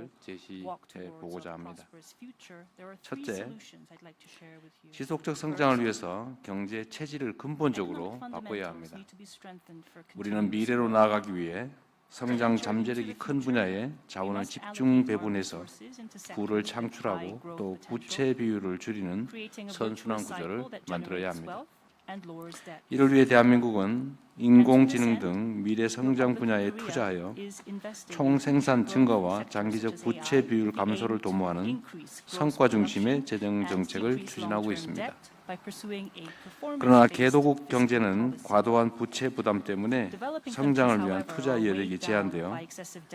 방안을 제시해 walk towards 보고자 a 합니다. prosperous future, there are three 첫째, solutions I'd like to share with you. 지속적 성장을 위해서 경제 체질을 근본적으로 바꿔야 합니다. 우리는 미래로 나아가기 위해 성장 잠재력이 큰 분야에 자원을 집중 배분해서 부를 창출하고 또 부채 비율을 줄이는 선순환 구조를 만들어야 합니다. 이를 위해 대한민국은 인공지능 등 미래 성장 분야에 투자하여 총생산 증가와 장기적 부채 비율 감소를 도모하는 성과 중심의 재정 정책을 추진하고 있습니다. 그러나 개도국 경제는 과도한 부채 부담 때문에 성장을 위한 투자 여력이 제한되어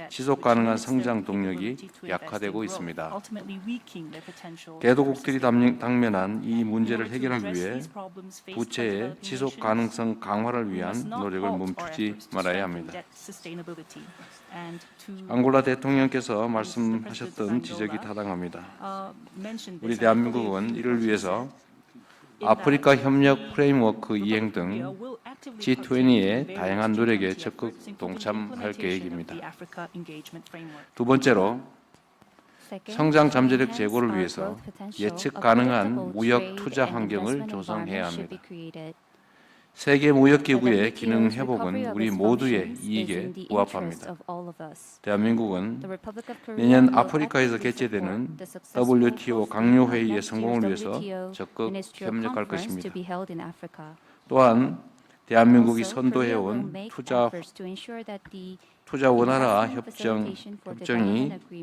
지속 가능한 성장 동력이 약화되고 있습니다. 개도국들이 당면한 이 문제를 해결하기 위해 부채의 지속 가능성 강화를 위한 노력을 멈추지 말아야 합니다. 앙골라 대통령께서 말씀하셨던 지적이 타당합니다. 우리 대한민국은 이를 위해서 아프리카 협력 프레임워크 이행 등 G20의 다양한 노력에 적극 동참할 계획입니다. 두 번째로, 성장 잠재력 제고를 위해서 예측 가능한 무역 투자 환경을 조성해야 합니다. 세계 무역기구의 기능 회복은 우리 모두의 이익에 부합합니다. 대한민국은 내년 아프리카에서 개최되는 WTO 강요회의의 성공을 위해서 적극 협력할 것입니다. 또한 대한민국이 선도해온 투자 원활화 협정이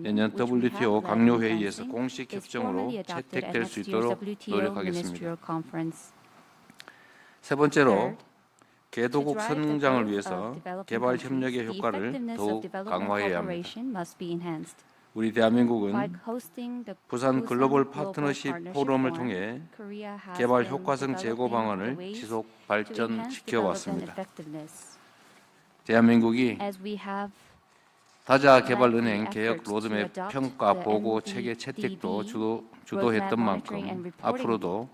내년 WTO 강요회의에서 공식 협정으로 채택될 수 있도록 노력하겠습니다. 세 번째로, 개도국 성장을 위해서 개발 협력의 효과를 더욱 강화해야 합니다. 우리 대한민국은 부산 글로벌 파트너십 포럼을 통해 개발 효과성 제고 방안을 지속 발전시켜 왔습니다. 대한민국이 다자개발은행 개혁 로드맵 평가 보고 체계 채택도 주도했던 만큼 앞으로도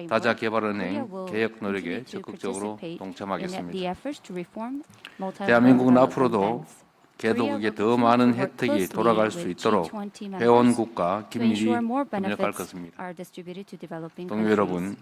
다자개발은행 개혁 노력에 적극적으로 동참하겠습니다. 대한민국은 앞으로도 개도국에 더 많은 혜택이 돌아갈 수 있도록 회원국과 긴밀히 협력할 것입니다. 동료 여러분,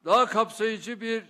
daha kapsayıcı bir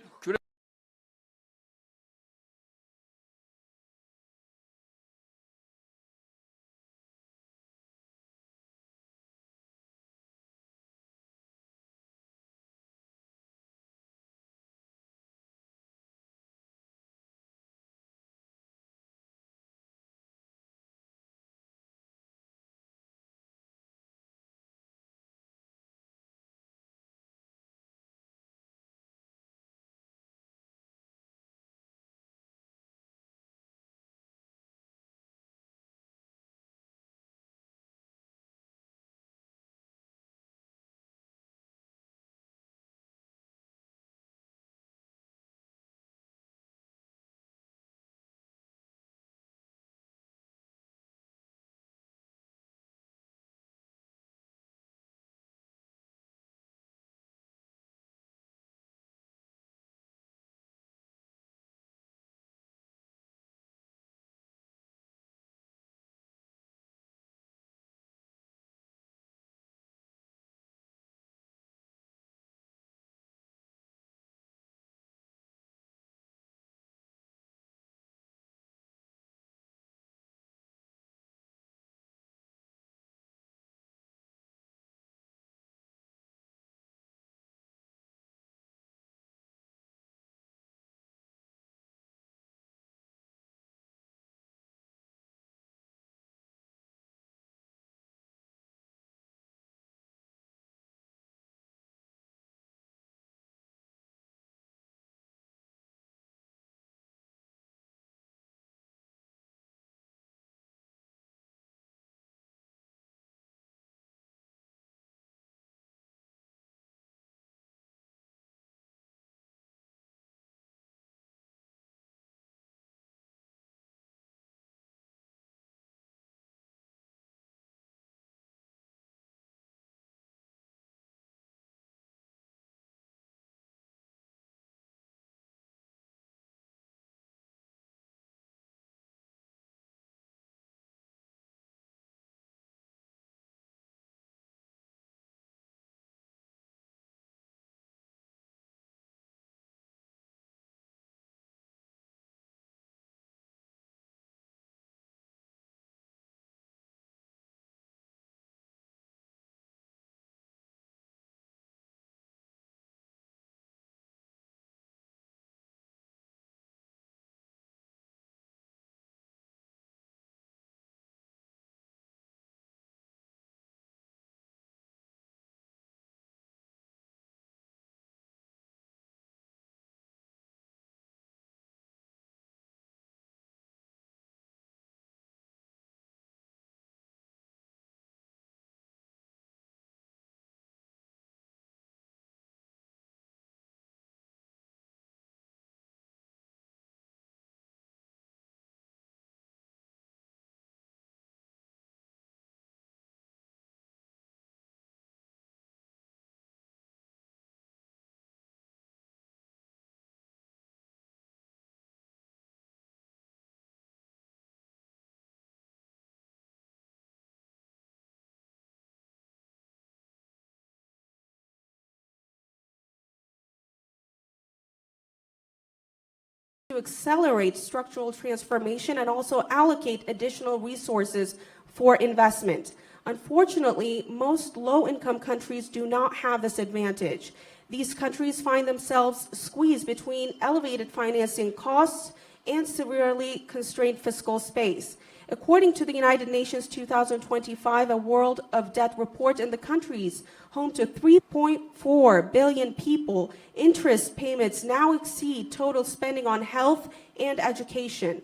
to accelerate structural transformation and also allocate additional resources for investment. Unfortunately, most low-income countries do not have this advantage. These countries find themselves squeezed between elevated financing costs and severely constrained fiscal space. According to the United Nations 2025, a World of Debt report, in the countries home to 3.4 billion people, interest payments now exceed total spending on health and education.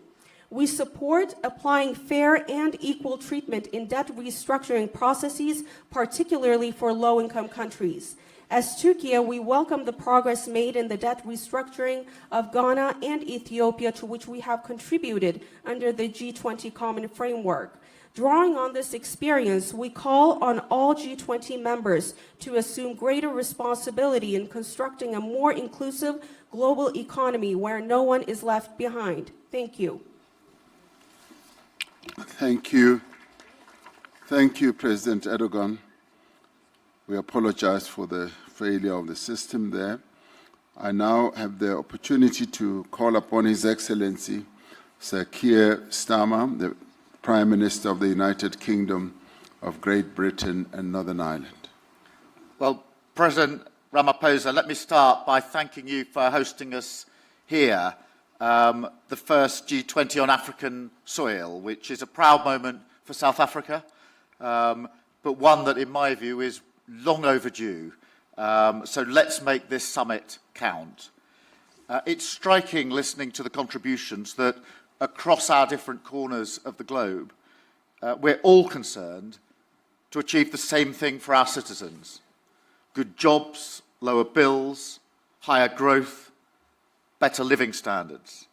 We support applying fair and equal treatment in debt restructuring processes, particularly for low-income countries. As Turkey, we welcome the progress made in the debt restructuring of Ghana and Ethiopia, to which we have contributed under the G20 Common Framework. Drawing on this experience, we call on all G20 members to assume greater responsibility in constructing a more inclusive global economy where no one is left behind. Thank you. Thank you. Thank you, President Erdogan. We apologize for the failure of the system there. I now have the opportunity to call upon His Excellency, Sir Keir Starmer, the Prime Minister of the United Kingdom of Great Britain and Northern Ireland. Well, President Ramaphosa, let me start by thanking you for hosting us here, the first G20 on African soil, which is a proud moment for South Africa, but one that, in my view, is long overdue. So let's make this summit count. It's striking, listening to the contributions, that across our different corners of the globe, we're all concerned to achieve the same thing for our citizens: good jobs, lower bills, higher growth, better living standards.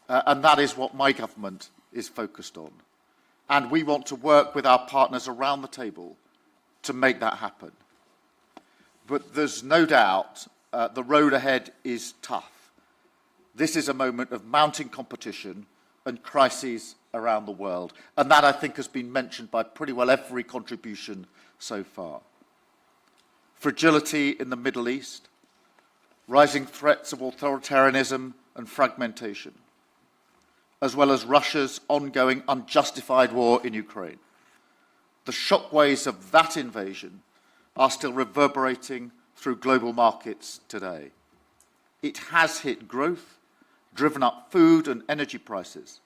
And that is what my government is focused on. And we want to work with our partners around the table to make that happen. But there's no doubt the road ahead is tough. This is a moment of mounting competition and crises around the world. And that, I think, has been mentioned by pretty well every contribution so far. Fragility in the Middle East, rising threats of authoritarianism and fragmentation, as well as Russia's ongoing unjustified war in Ukraine. The shockwaves of that invasion are still reverberating through global markets today. It has hit growth, driven up food and energy prices,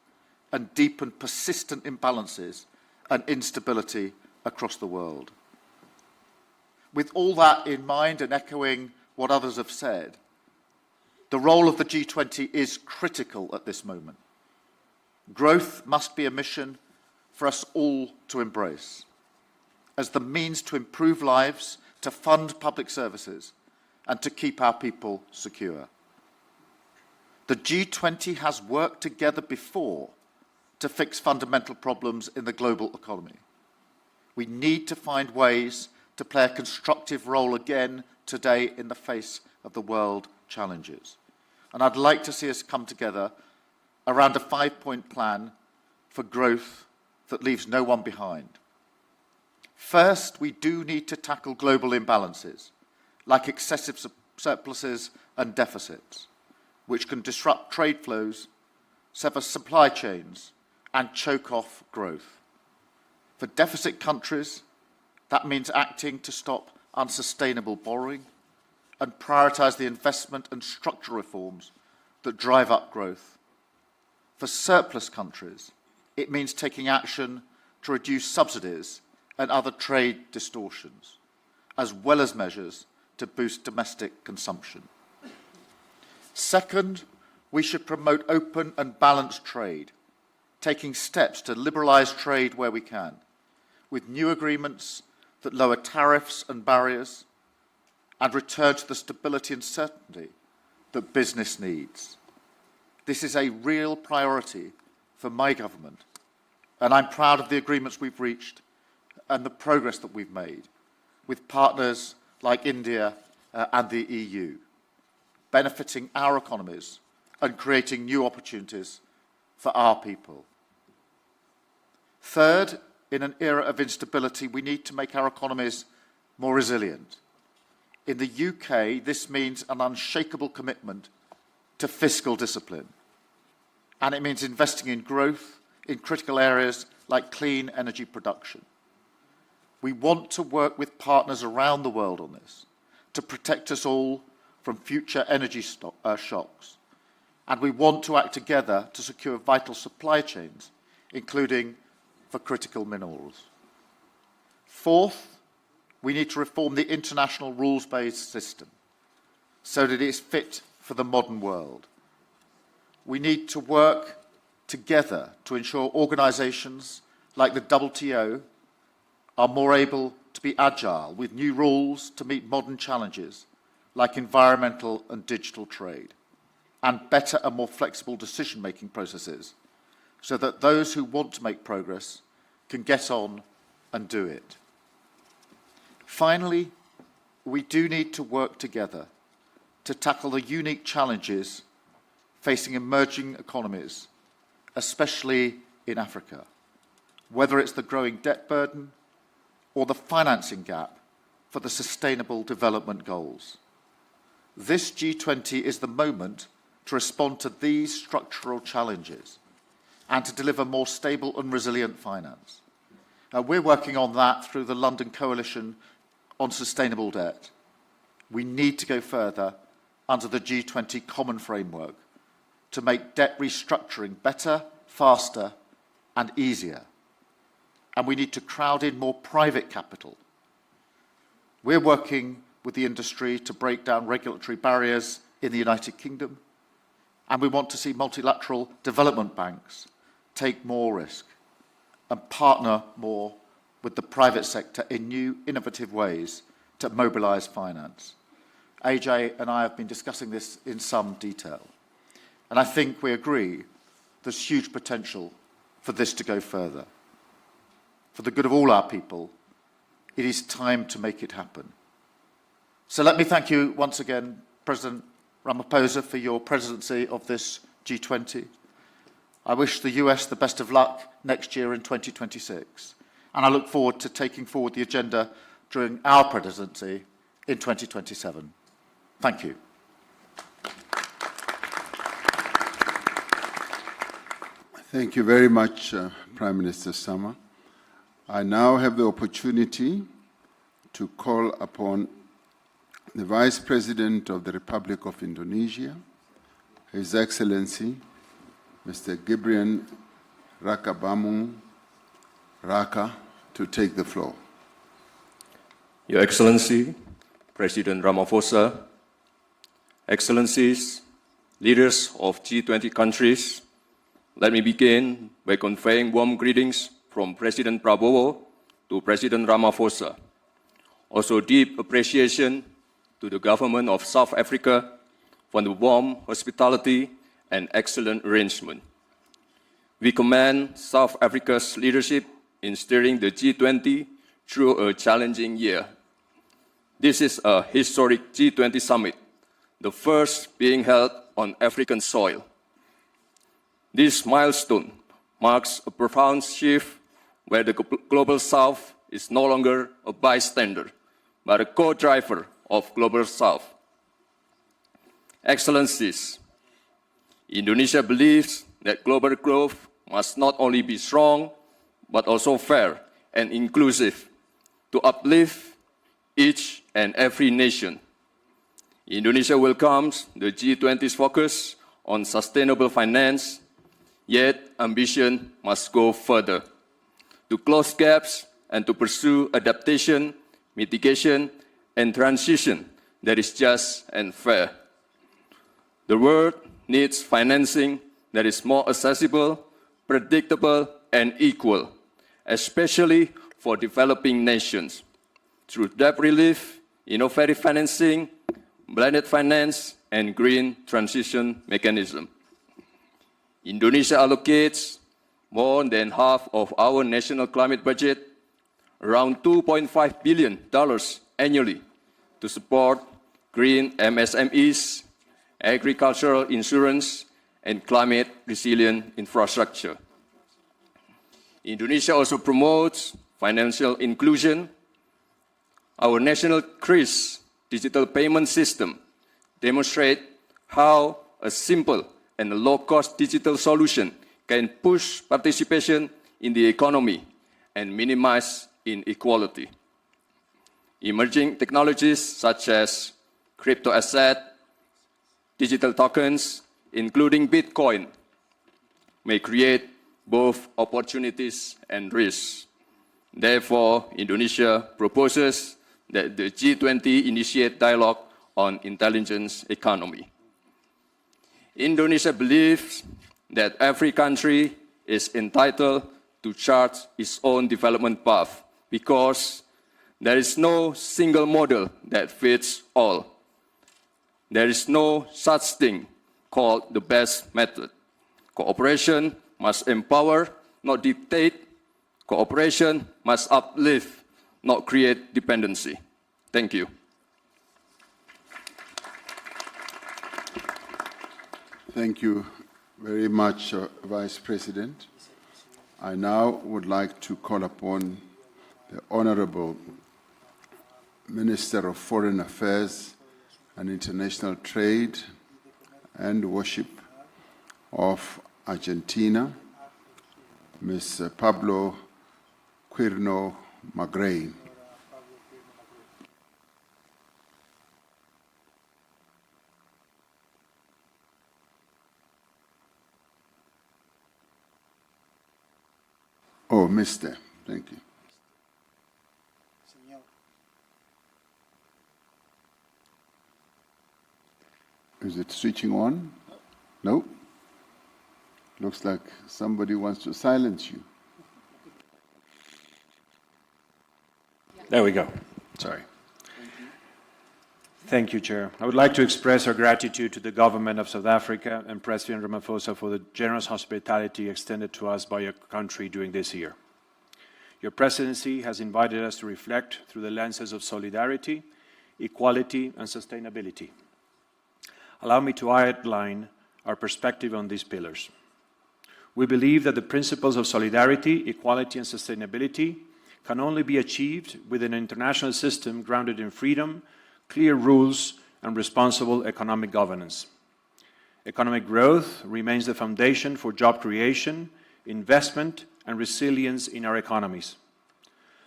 and deepened persistent imbalances and instability across the world. With all that in mind, and echoing what others have said, the role of the G20 is critical at this moment. Growth must be a mission for us all to embrace, as the means to improve lives, to fund public services, and to keep our people secure. The G20 has worked together before to fix fundamental problems in the global economy. We need to find ways to play a constructive role again today in the face of the world challenges. And I'd like to see us come together around a 5-point plan for growth that leaves no one behind. First, we do need to tackle global imbalances, like excessive surpluses and deficits, which can disrupt trade flows, sever supply chains, and choke off growth. For deficit countries, that means acting to stop unsustainable borrowing and prioritise the investment and structural reforms that drive up growth. For surplus countries, it means taking action to reduce subsidies and other trade distortions, as well as measures to boost domestic consumption. Second, we should promote open and balanced trade, taking steps to liberalise trade where we can, with new agreements that lower tariffs and barriers and return to the stability and certainty that business needs. This is a real priority for my government, and I'm proud of the agreements we've reached and the progress that we've made with partners like India and the EU, benefiting our economies and creating new opportunities for our people. Third, in an era of instability, we need to make our economies more resilient. In the UK, this means an unshakable commitment to fiscal discipline. And it means investing in growth in critical areas like clean energy production. We want to work with partners around the world on this to protect us all from future energy shocks. And we want to act together to secure vital supply chains, including for critical minerals. Fourth, we need to reform the international rules-based system so that it is fit for the modern world. We need to work together to ensure organisations like the WTO are more able to be agile with new rules to meet modern challenges like environmental and digital trade, and better and more flexible decision-making processes so that those who want to make progress can get on and do it. Finally, we do need to work together to tackle the unique challenges facing emerging economies, especially in Africa, whether it's the growing debt burden or the financing gap for the Sustainable Development Goals. This G20 is the moment to respond to these structural challenges and to deliver more stable and resilient finance. We're working on that through the London Coalition on Sustainable Debt. We need to go further under the G20 Common Framework to make debt restructuring better, faster and easier. And we need to crowd in more private capital. We're working with the industry to break down regulatory barriers in the United Kingdom, and we want to see multilateral development banks take more risk and partner more with the private sector in new, innovative ways to mobilise finance. AJ and I have been discussing this in some detail, and I think we agree there's huge potential for this to go further. For the good of all our people, it is time to make it happen. So let me thank you once again, President Ramaphosa, for your presidency of this G20. I wish the US the best of luck next year in 2026, and I look forward to taking forward the agenda during our presidency in 2027. Thank you. Thank you very much, Prime Minister Sama. I now have the opportunity to call upon the Vice President of the Republic of Indonesia, His Excellency, Mr. Gibrian Rakabamung Raka, to take the floor. Your Excellency, President Ramaphosa, Excellencies, leaders of G20 countries, let me begin by conveying warm greetings from President Prabowo to President Ramaphosa. Also deep appreciation to the government of South Africa for the warm hospitality and excellent arrangement. We commend South Africa's leadership in steering the G20 through a challenging year. This is a historic G20 summit, the first being held on African soil. This milestone marks a profound shift where the Global South is no longer a bystander, but a co-driver of Global South. Excellencies, Indonesia believes that global growth must not only be strong, but also fair and inclusive to uplift each and every nation. Indonesia welcomes the G20's focus on sustainable finance, yet ambition must go further to close gaps and to pursue adaptation, mitigation, and transition that is just and fair. The world needs financing that is more accessible, predictable, and equal, especially for developing nations, through debt relief, innovative financing, blended finance, and green transition mechanism. Indonesia allocates more than half of our national climate budget, around $2.5 billion annually, to support green MSMEs, agricultural insurance, and climate-resilient infrastructure. Indonesia also promotes financial inclusion. Our national CRIS digital payment system demonstrates how a simple and a low-cost digital solution can push participation in the economy and minimize inequality. Emerging technologies such as crypto asset, digital tokens, including Bitcoin, may create both opportunities and risks. Therefore, Indonesia proposes that the G20 initiate dialogue on intelligence economy. Indonesia believes that every country is entitled to chart its own development path because there is no single model that fits all. There is no such thing called the best method. Cooperation must empower, not dictate. Cooperation must uplift, not create dependency. Thank you. Thank you very much, Vice President. I now would like to call upon the Honorable Minister of Foreign Affairs and international trade and worship of Argentina, Ms. Pablo Quirno Magrain. Oh, Mr. Thank you. Is it switching on? No? Looks like somebody wants to silence you. There we go. Sorry. Thank you, Chair. I would like to express our gratitude to the Government of South Africa and President Ramaphosa for the generous hospitality extended to us by your country during this year. Your presidency has invited us to reflect through the lenses of solidarity, equality, and sustainability. Allow me to outline our perspective on these pillars. We believe that the principles of solidarity, equality, and sustainability can only be achieved within an international system grounded in freedom, clear rules, and responsible economic governance. Economic growth remains the foundation for job creation, investment, and resilience in our economies.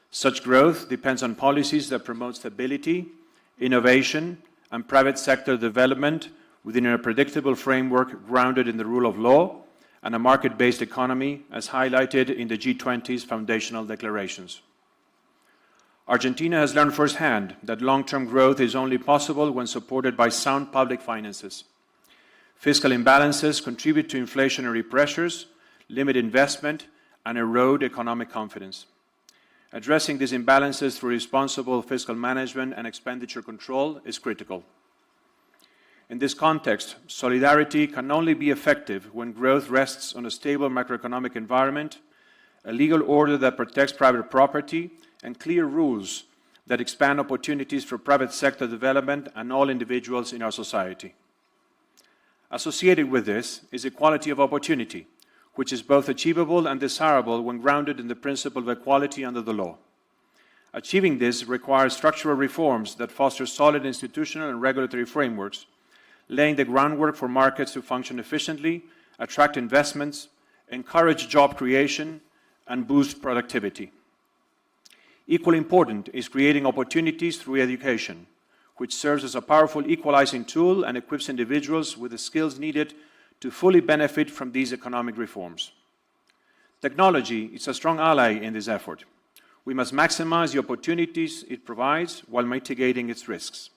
Such growth depends on policies that promote stability, innovation, and private sector development within a predictable framework grounded in the rule of law and a market-based economy, as highlighted in the G20's foundational declarations. Argentina has learned firsthand that long-term growth is only possible when supported by sound public finances. Fiscal imbalances contribute to inflationary pressures, limit investment, and erode economic confidence. Addressing these imbalances through responsible fiscal management and expenditure control is critical. In this context, solidarity can only be effective when growth rests on a stable macroeconomic environment, a legal order that protects private property, and clear rules that expand opportunities for private sector development and all individuals in our society. Associated with this is equality of opportunity, which is both achievable and desirable when grounded in the principle of equality under the law. Achieving this requires structural reforms that foster solid institutional and regulatory frameworks, laying the groundwork for markets to function efficiently, attract investments, encourage job creation, and boost productivity. Equally important is creating opportunities through education, which serves as a powerful equalizing tool and equips individuals with the skills needed to fully benefit from these economic reforms. Technology is a strong ally in this effort. We must maximize the opportunities it provides while mitigating its risks.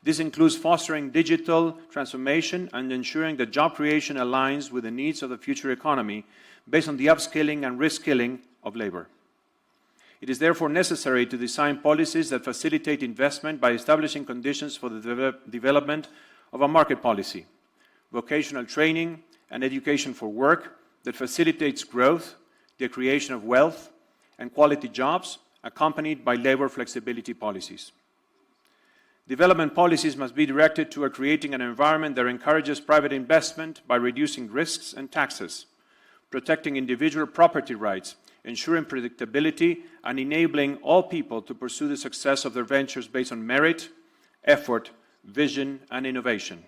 This includes fostering digital transformation and ensuring that job creation aligns with the needs of the future economy based on the upskilling and reskilling of labor. It is therefore necessary to design policies that facilitate investment by establishing conditions for the development of a market policy, vocational training, and education for work that facilitates growth, the creation of wealth, and quality jobs, accompanied by labor flexibility policies. Development policies must be directed toward creating an environment that encourages private investment by reducing risks and taxes, protecting individual property rights, ensuring predictability, and enabling all people to pursue the success of their ventures based on merit, effort, vision, and innovation.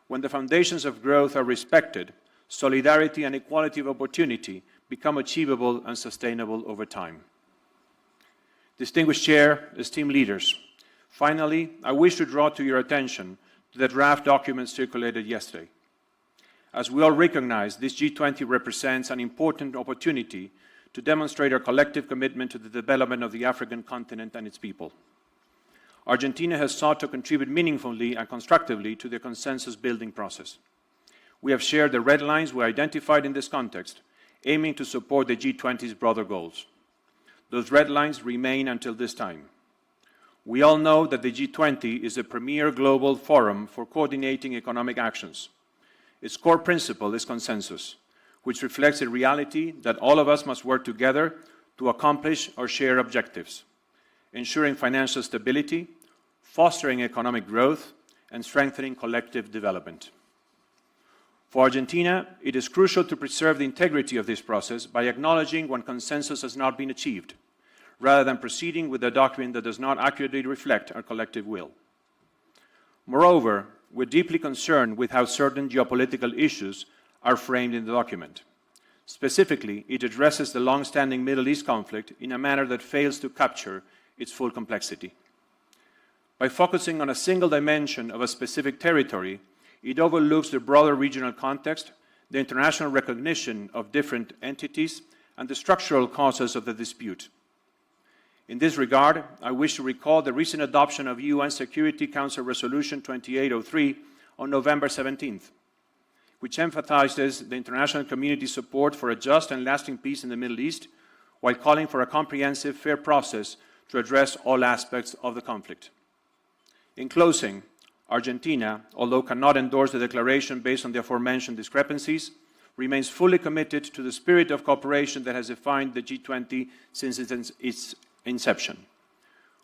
When the foundations of growth are respected, solidarity and equality of opportunity become achievable and sustainable over time. Distinguished Chair, esteemed leaders, finally, I wish to draw to your attention to the draft document circulated yesterday. As we all recognize, this G20 represents an important opportunity to demonstrate our collective commitment to the development of the African continent and its people. Argentina has sought to contribute meaningfully and constructively to the consensus-building process. We have shared the red lines we identified in this context, aiming to support the G20's broader goals. Those red lines remain until this time. We all know that the G20 is the premier global forum for coordinating economic actions. Its core principle is consensus, which reflects a reality that all of us must work together to accomplish our shared objectives, ensuring financial stability, fostering economic growth, and strengthening collective development. For Argentina, it is crucial to preserve the integrity of this process by acknowledging when consensus has not been achieved, rather than proceeding with a document that does not accurately reflect our collective will. Moreover, we're deeply concerned with how certain geopolitical issues are framed in the document. Specifically, it addresses the long-standing Middle East conflict in a manner that fails to capture its full complexity. By focusing on a single dimension of a specific territory, it overlooks the broader regional context, the international recognition of different entities, and the structural causes of the dispute. In this regard, I wish to recall the recent adoption of UN Security Council Resolution 2803 on November 17th, which emphasizes the international community's support for a just and lasting peace in the Middle East, while calling for a comprehensive, fair process to address all aspects of the conflict. In closing, Argentina, although cannot endorse the declaration based on the aforementioned discrepancies, remains fully committed to the spirit of cooperation that has defined the G20 since its inception.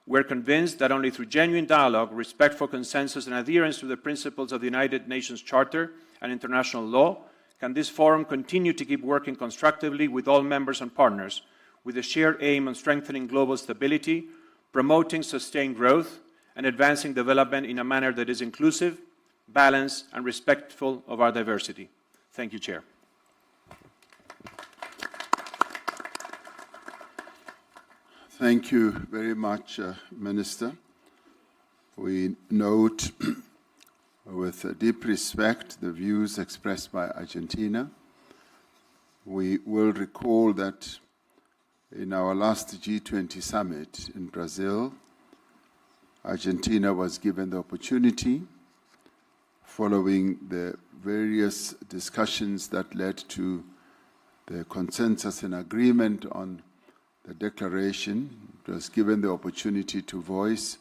We're convinced that only through genuine dialogue, respect for consensus, and adherence to the principles of the United Nations Charter and international law can this forum continue to keep working constructively with all members and partners, with a shared aim on strengthening global stability, promoting sustained growth, and advancing development in a manner that is inclusive, balanced, and respectful of our diversity. Thank you, Chair. Thank you very much, Minister. We note with deep respect the views expressed by Argentina. We will recall that in our last G20 Summit in Brazil, Argentina was given the opportunity, following the various discussions that led to the consensus and agreement on the declaration. It was given the opportunity to voice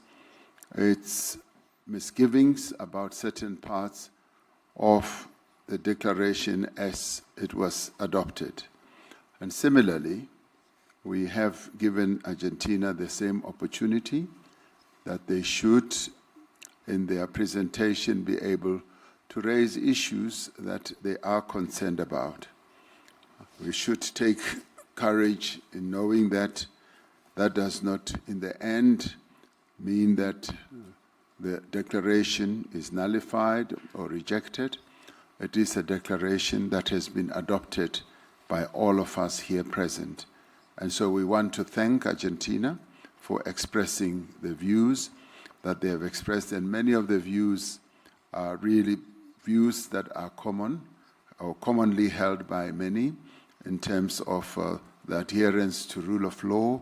its misgivings about certain parts of the declaration as it was adopted. And similarly, we have given Argentina the same opportunity, that they should, in their presentation, be able to raise issues that they are concerned about. We should take courage in knowing that that does not, in the end, mean that the declaration is nullified or rejected. It is a declaration that has been adopted by all of us here present. And so we want to thank Argentina for expressing the views that they have expressed, and many of the views are really views that are common or commonly held by many in terms of the adherence to rule of law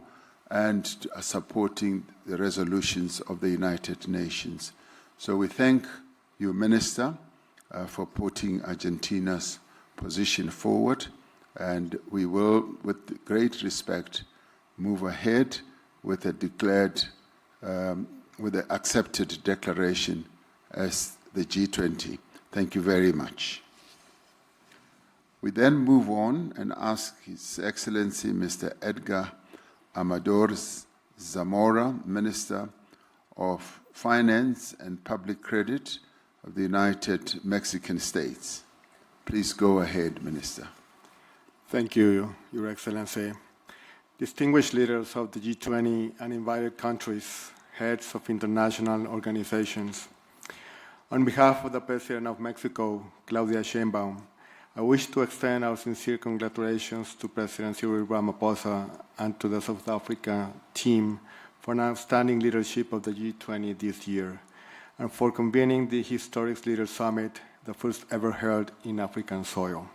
and supporting the resolutions of the United Nations. So we thank you, Minister, for putting Argentina's position forward, and we will, with great respect, move ahead with a declared, with the accepted declaration as the G20. Thank you very much. We then move on and ask His Excellency Mr. Edgar Amador Zamora, Minister of Finance and Public Credit of the United Mexican States. Please go ahead, Minister. Thank you, Your Excellency. Distinguished leaders of the G20 and invited countries, heads of international organizations. On behalf of the President of Mexico, Claudia Sheinbaum, I wish to extend our sincere congratulations to President Cyril Ramaphosa and to the South Africa team for an outstanding leadership of the G20 this year, and for convening the historic Leaders Summit, the first ever held in African soil.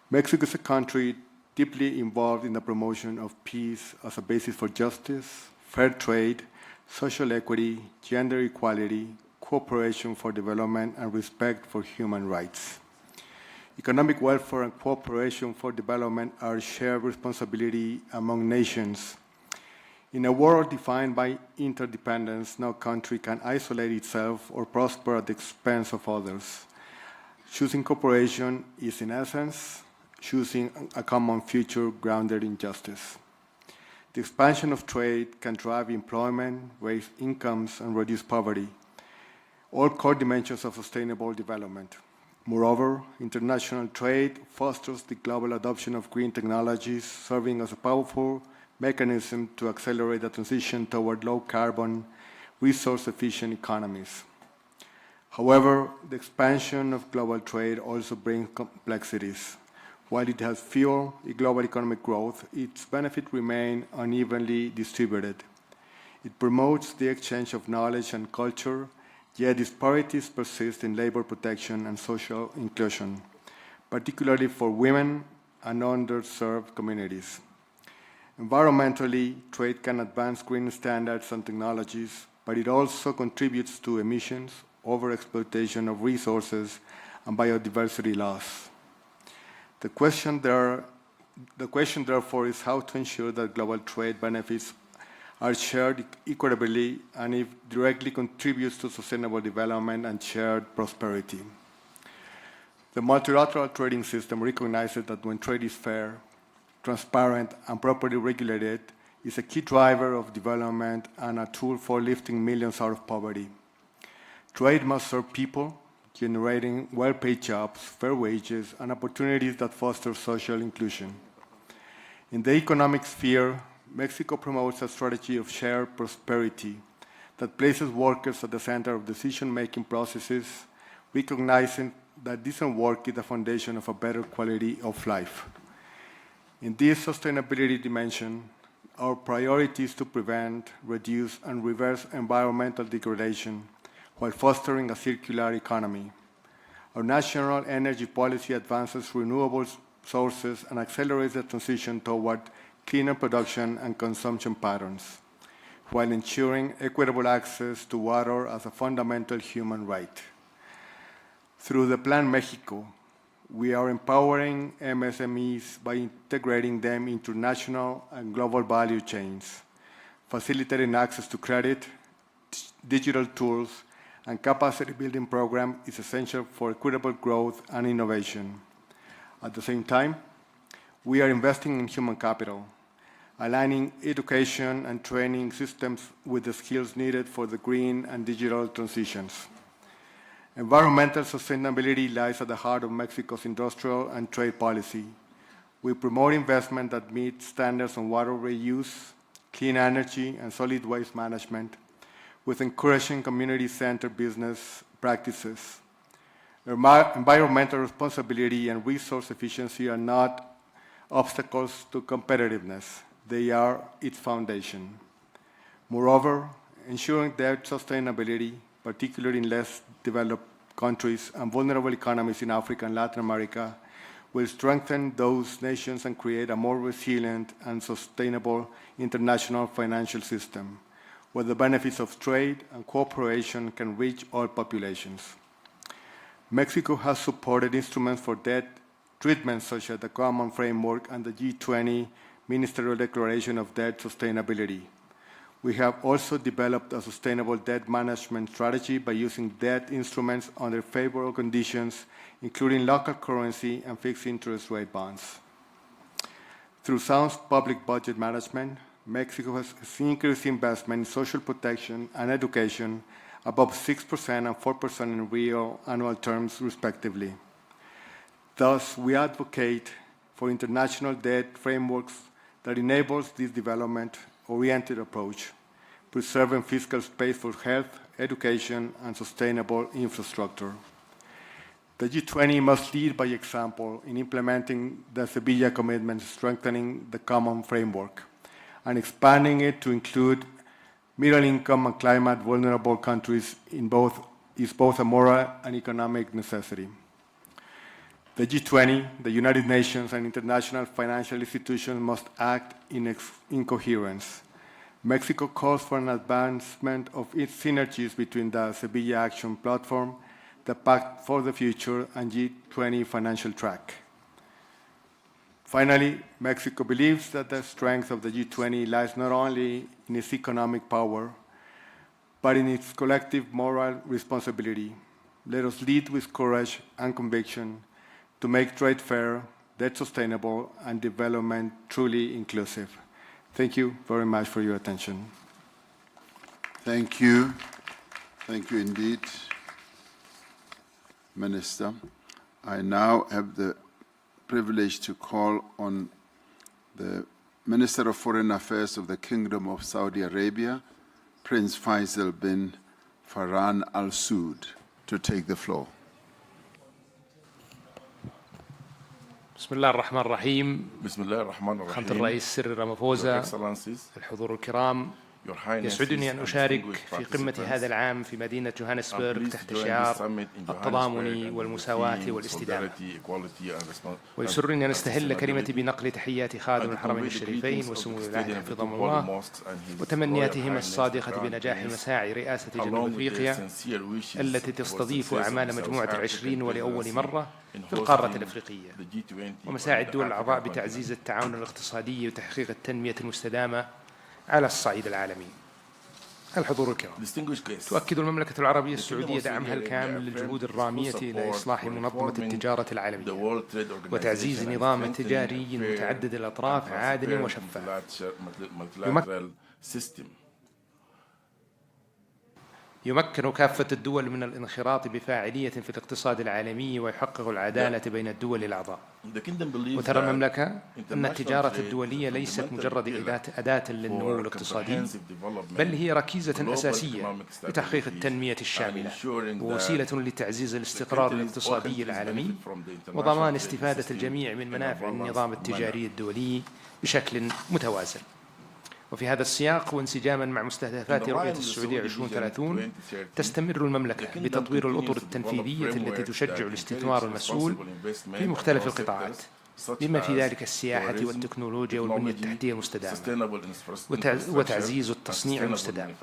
Mexico is a country deeply involved in the promotion of peace as a basis for justice, fair trade, social equity, gender equality, cooperation for development, and respect for human rights. Economic welfare and cooperation for development are shared responsibility among nations. In a world defined by interdependence, no country can isolate itself or prosper at the expense of others. Choosing cooperation is, in essence, choosing a common future grounded in justice. The expansion of trade can drive employment, raise incomes, and reduce poverty, all core dimensions of sustainable development. Moreover, international trade fosters the global adoption of green technologies, serving as a powerful mechanism to accelerate the transition toward low-carbon, resource-efficient economies. However, the expansion of global trade also brings complexities. While it has fueled global economic growth, its benefits remain unevenly distributed. It promotes the exchange of knowledge and culture, yet disparities persist in labor protection and social inclusion, particularly for women and underserved communities. Environmentally, trade can advance green standards and technologies, but it also contributes to emissions, overexploitation of resources, and biodiversity loss. The question, therefore, is how to ensure that global trade benefits are shared equitably and if directly contributes to sustainable development and shared prosperity. The multilateral trading system recognizes that when trade is fair, transparent, and properly regulated, is a key driver of development and a tool for lifting millions out of poverty. Trade must serve people, generating well-paid jobs, fair wages, and opportunities that foster social inclusion. In the economic sphere, Mexico promotes a strategy of shared prosperity that places workers at the center of decision-making processes, recognizing that decent work is the foundation of a better quality of life. In this sustainability dimension, our priority is to prevent, reduce, and reverse environmental degradation while fostering a circular economy. Our national energy policy advances renewable sources and accelerates the transition toward cleaner production and consumption patterns, while ensuring equitable access to water as a fundamental human right. Through the Plan Mexico, we are empowering MSMEs by integrating them into national and global value chains, facilitating access to credit, digital tools, and capacity building program is essential for equitable growth and innovation. At the same time, we are investing in human capital, aligning education and training systems with the skills needed for the green and digital transitions. Environmental sustainability lies at the heart of Mexico's industrial and trade policy. We promote investment that meets standards on water reuse, clean energy, and solid waste management, with encouraging community-centered business practices. Environmental responsibility and resource efficiency are not obstacles to competitiveness. They are its foundation. Moreover, ensuring debt sustainability, particularly in less developed countries and vulnerable economies in Africa and Latin America, will strengthen those nations and create a more resilient and sustainable international financial system, where the benefits of trade and cooperation can reach all populations. Mexico has supported instruments for debt treatment such as the Common Framework and the G20 Ministerial Declaration of Debt Sustainability. We have also developed a sustainable debt management strategy by using debt instruments under favorable conditions, including local currency and fixed interest rate bonds. Through sound public budget management, Mexico has increased investment in social protection and education above 6% and 4% in real annual terms, respectively. Thus, we advocate for international debt frameworks that enables this development-oriented approach, preserving fiscal space for health, education, and sustainable infrastructure. The G20 must lead by example in implementing the Sevilla Commitment, strengthening the Common Framework, and expanding it to include middle-income and climate-vulnerable countries is both a moral and economic necessity. The G20, the United Nations, and international financial institutions must act in coherence. Mexico calls for an advancement of its synergies between the Sevilla Action Platform, the Pact for the Future, and G20 Financial Track. Finally, Mexico believes that the strength of the G20 lies not only in its economic power, but in its collective moral responsibility. Let us lead with courage and conviction to make trade fair, debt sustainable, and development truly inclusive. Thank you very much for your attention. Thank you. Thank you indeed, Minister. I now have the privilege to call on the Minister of Foreign Affairs of the Kingdom of Saudi Arabia, Prince Faisal bin Farhan Al Saud, to to take the floor. بسم الله الرحمن الرحيم. بسم الله الرحمن خامة الرحيم. الرئيس سيريل Your رامافوزا، Excellencies, الحضور الكرام، Your Highnesses, يسعدني أن and أشارك distinguished في قمة participants, هذا العام في مدينة I'm جوهانسبرغ pleased to تحت join this شعار summit in التضامن Johannesburg والمساواة and the theme والاستدامة. solidarity, equality, and ويسرني أن أستهل كلمتي sustainability. بنقل تحيات خادم I الحرمين convey the الشريفين greetings of وسمو the الولاية Stadium of the حفظهم Holy الله Mosques and His وتمنياتهم Royal Highness الصادقة the Crown بنجاح Prince, مساعي رئاسة جنوب along with أفريقيا their sincere wishes التي for تستضيف success of أعمال the South مجموعة African العشرين ولأول presidency مرة in في القارة hosting الأفريقية، the G20 ومساعي on the الدول الأعضاء African بتعزيز continent. التعاون الاقتصادي وتحقيق التنمية المستدامة على الصعيد العالمي. الحضور الكرام، Distinguished guests, تؤكد المملكة العربية السعودية دعمها الكامل للجهود الرامية إلى إصلاح منظمة التجارة the العالمية World Trade Organization وتعزيز and نظام strengthening تجاري fair متعدد الأطراف and عادل transparent وشفاف multilateral system. يمكن كافة الدول من الانخراط بفاعلية في الاقتصاد العالمي ويحقق العدالة بين الدول الأعضاء. The kingdom believes وترى that المملكة أن التجارة international trade الدولية is a ليست fundamental مجرد pillar أداة للنمو for الاقتصادي، comprehensive development, بل هي ركيزة global أساسية economic لتحقيق stability, التنمية and الشاملة ensuring that ووسيلة لتعزيز الاستقرار countries- all الاقتصادي countries العالمي benefit from the international وضمان trade استفادة system الجميع من in a منافع balanced النظام manner. التجاري الدولي بشكل متوازن. وفي هذا السياق وانسجاما مع مستهدفات رؤية السعودية 2030 تستمر المملكة بتطوير الأطر التنفيذية التي تشجع الاستثمار المسؤول في مختلف القطاعات بما في ذلك السياحة والتكنولوجيا والبنية التحتية المستدامة وتعزيز التصنيع المستدام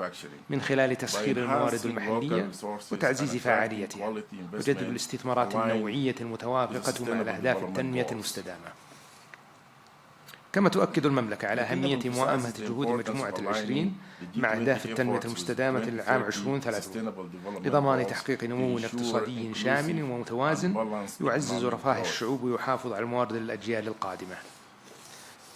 من خلال تسخير الموارد المحلية وتعزيز فعاليتها وجذب الاستثمارات النوعية المتوافقة مع الأهداف التنمية المستدامة. كما تؤكد المملكة على أهمية موائمة جهود مجموعة العشرين مع أهداف التنمية المستدامة للعام 2030 لضمان تحقيق نمو اقتصادي شامل ومتوازن يعزز رفاه الشعوب ويحافظ على الموارد للأجيال القادمة.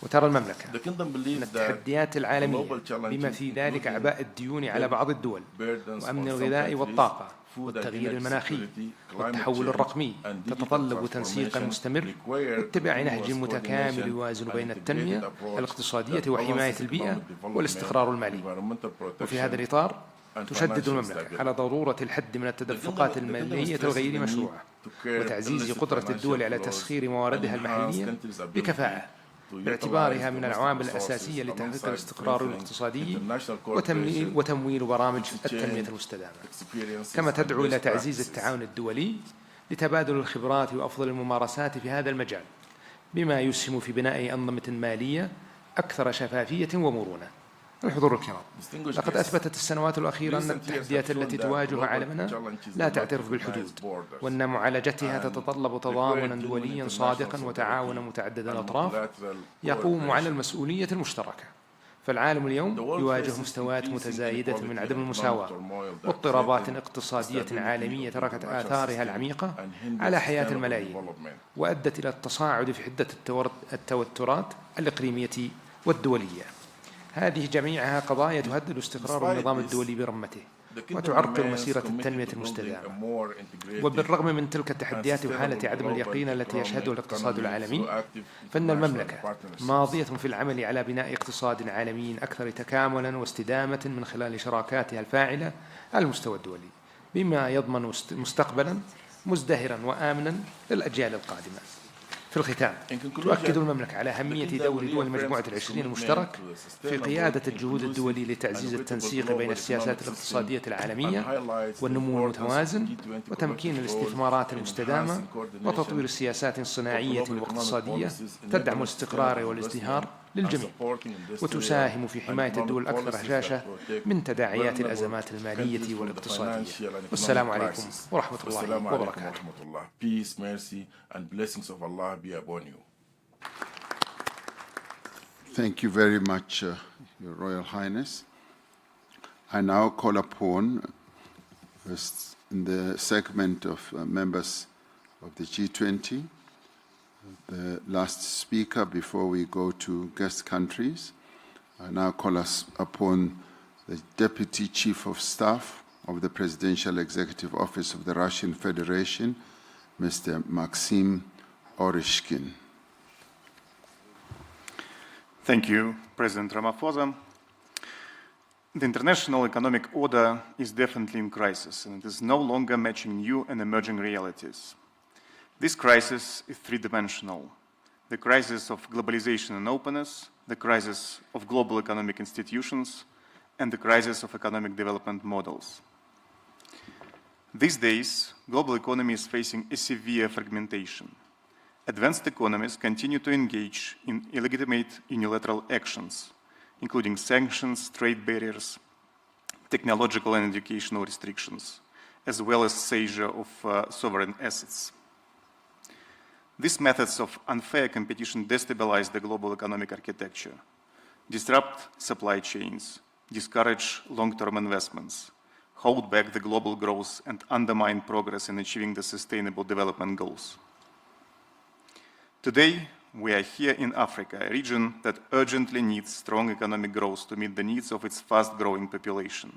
وترى المملكة أن التحديات العالمية بما في ذلك أعباء الديون على بعض الدول وأمن الغذاء والطاقة والتغيير المناخي والتحول الرقمي تتطلب تنسيقا مستمر واتباع نهج متكامل يوازن بين التنمية الاقتصادية وحماية البيئة والاستقرار المالي. وفي هذا الإطار تشدد المملكة على ضرورة الحد من التدفقات المالية الغير مشروعة وتعزيز قدرة الدول على تسخير مواردها المحلية بكفاءة باعتبارها من العوامل الأساسية لتحقيق الاستقرار الاقتصادي وتمويل برامج التنمية المستدامة. كما تدعو إلى تعزيز التعاون الدولي لتبادل الخبرات وأفضل الممارسات في هذا المجال بما يسهم في بناء أنظمة مالية أكثر شفافية ومرونة. الحضور الكرام، لقد أثبتت السنوات الأخيرة أن التحديات التي تواجه عالمنا لا تعترف بالحدود وأن معالجتها تتطلب تضامنا دوليا صادقا وتعاونا متعدد الأطراف يقوم على المسؤولية المشتركة. فالعالم اليوم يواجه مستويات متزايدة من عدم المساواة واضطرابات اقتصادية عالمية تركت آثارها العميقة على حياة الملايين وأدت إلى التصاعد في حدة التوترات الإقليمية والدولية. هذه جميعها قضايا تهدد استقرار النظام الدولي برمته وتعرقل مسيرة التنمية المستدامة. وبالرغم من تلك التحديات وحالة عدم اليقين التي يشهدها الاقتصاد العالمي، فإن المملكة ماضية في العمل على بناء اقتصاد عالمي أكثر تكاملا واستدامة من خلال شراكاتها الفاعلة على المستوى الدولي بما يضمن مستقبلا مزدهرا وآمنا للأجيال القادمة. في الختام، تؤكد المملكة على أهمية دور دول مجموعة العشرين المشترك في قيادة الجهود الدولي لتعزيز التنسيق بين السياسات الاقتصادية العالمية والنمو المتوازن وتمكين الاستثمارات المستدامة وتطوير السياسات الصناعية والاقتصادية تدعم الاستقرار والازدهار للجميع وتساهم في حماية الدول الأكثر هشاشة من تداعيات الأزمات المالية والاقتصادية. والسلام عليكم ورحمة الله وبركاته. Peace, mercy, and blessings of Allah be upon you. Thank you very much, Your Royal Highness. I now call upon, in the segment of members of the G20, the last speaker before we go to guest countries. I now call us upon the Deputy Chief of Staff of the Presidential Executive Office of the Russian Federation, Mr. Maxim Oreshkin. Thank you, President Ramaphosa. Distinguished members of the G20 Leaders Summit, The international economic order is definitely in crisis, and it is no longer matching new and emerging realities. This crisis is three-dimensional: the crisis of globalization and openness, the crisis of global economic institutions, and the crisis of economic development models. These days, global economy is facing a severe fragmentation. Advanced economies continue to engage in illegitimate unilateral actions, including sanctions, trade barriers, technological and educational restrictions, as well as seizure of sovereign assets. These methods of unfair competition destabilize the global economic architecture, disrupt supply chains, discourage long-term investments, hold back the global growth, and undermine progress in achieving the Sustainable Development Goals. Today, we are here in Africa, a region that urgently needs strong economic growth to meet the needs of its fast-growing population.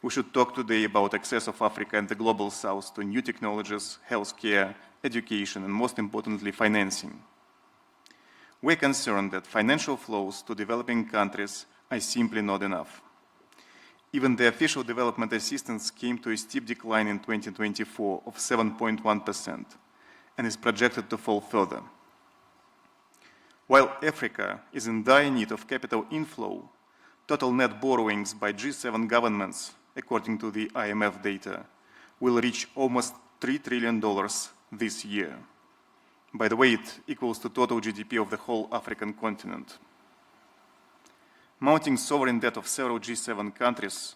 We should talk today about access of Africa and the Global South to new technologies, healthcare, education, and most importantly, financing. We're concerned that financial flows to developing countries are simply not enough. Even the official development assistance came to a steep decline in 2024 of 7.1% and is projected to fall further. While Africa is in dire need of capital inflow, total net borrowings by G7 governments, according to the IMF data, will reach almost $3 trillion this year. By the way, it equals to total GDP of the whole African continent. Mounting sovereign debt of several G7 countries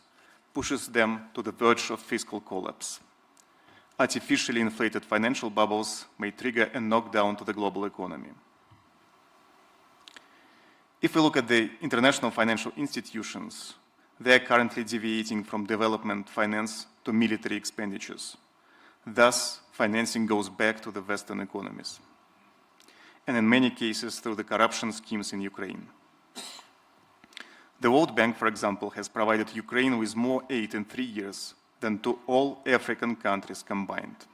pushes them to the verge of fiscal collapse. Artificially inflated financial bubbles may trigger a knockdown to the global economy. If we look at the international financial institutions, they are currently deviating from development finance to military expenditures. Thus, financing goes back to the Western economies, and in many cases through the corruption schemes in Ukraine. The World Bank, for example, has provided Ukraine with more aid in 3 years than to all African countries combined.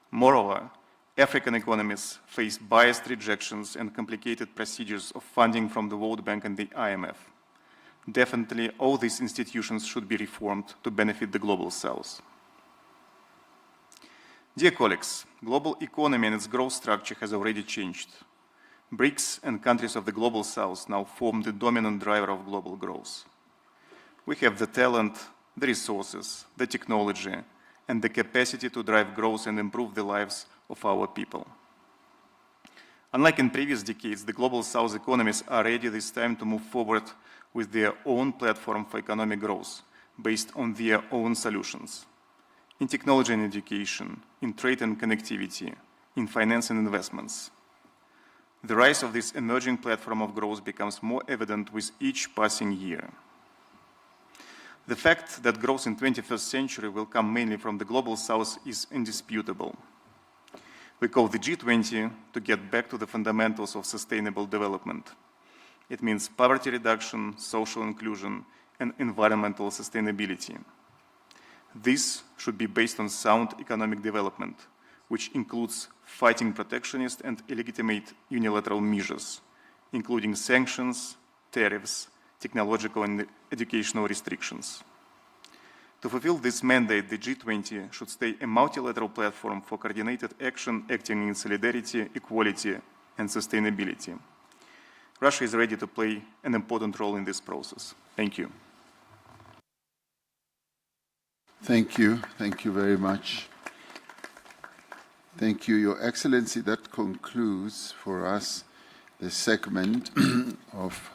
Moreover, African economies face biased rejections and complicated procedures of funding from the World Bank and the IMF. Definitely, all these institutions should be reformed to benefit the Global South. Dear colleagues, global economy and its growth structure has already changed. BRICS and countries of the Global South now form the dominant driver of global growth. We have the talent, the resources, the technology, and the capacity to drive growth and improve the lives of our people. Unlike in previous decades, the Global South economies are ready this time to move forward with their own platform for economic growth, based on their own solutions. In technology and education, in trade and connectivity, in finance and investments. The rise of this emerging platform of growth becomes more evident with each passing year. The fact that growth in the 21st century will come mainly from the Global South is indisputable. We call the G20 to get back to the fundamentals of sustainable development. It means poverty reduction, social inclusion, and environmental sustainability. This should be based on sound economic development, which includes fighting protectionist and illegitimate unilateral measures, including sanctions, tariffs, technological and educational restrictions. To fulfill this mandate, the G20 should stay a multilateral platform for coordinated action acting in solidarity, equality, and sustainability. Russia is ready to play an important role in this process. Thank you. Thank you. Thank you very much. Thank you, Your Excellency. That concludes for us the segment of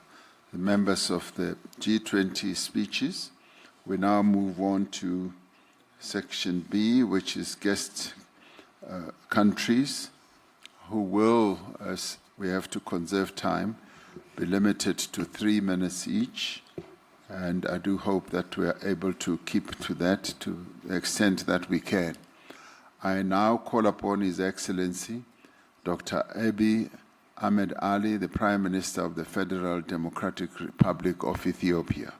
the members of the G20 speeches. We now move on to section B, which is guest countries, who will, as we have to conserve time, be limited to 3 minutes each. And I do hope that we are able to keep to that to the extent that we can. I now call upon His Excellency, Dr. Abiy Ahmed Ali, the Prime Minister of the Federal Democratic Republic of Ethiopia.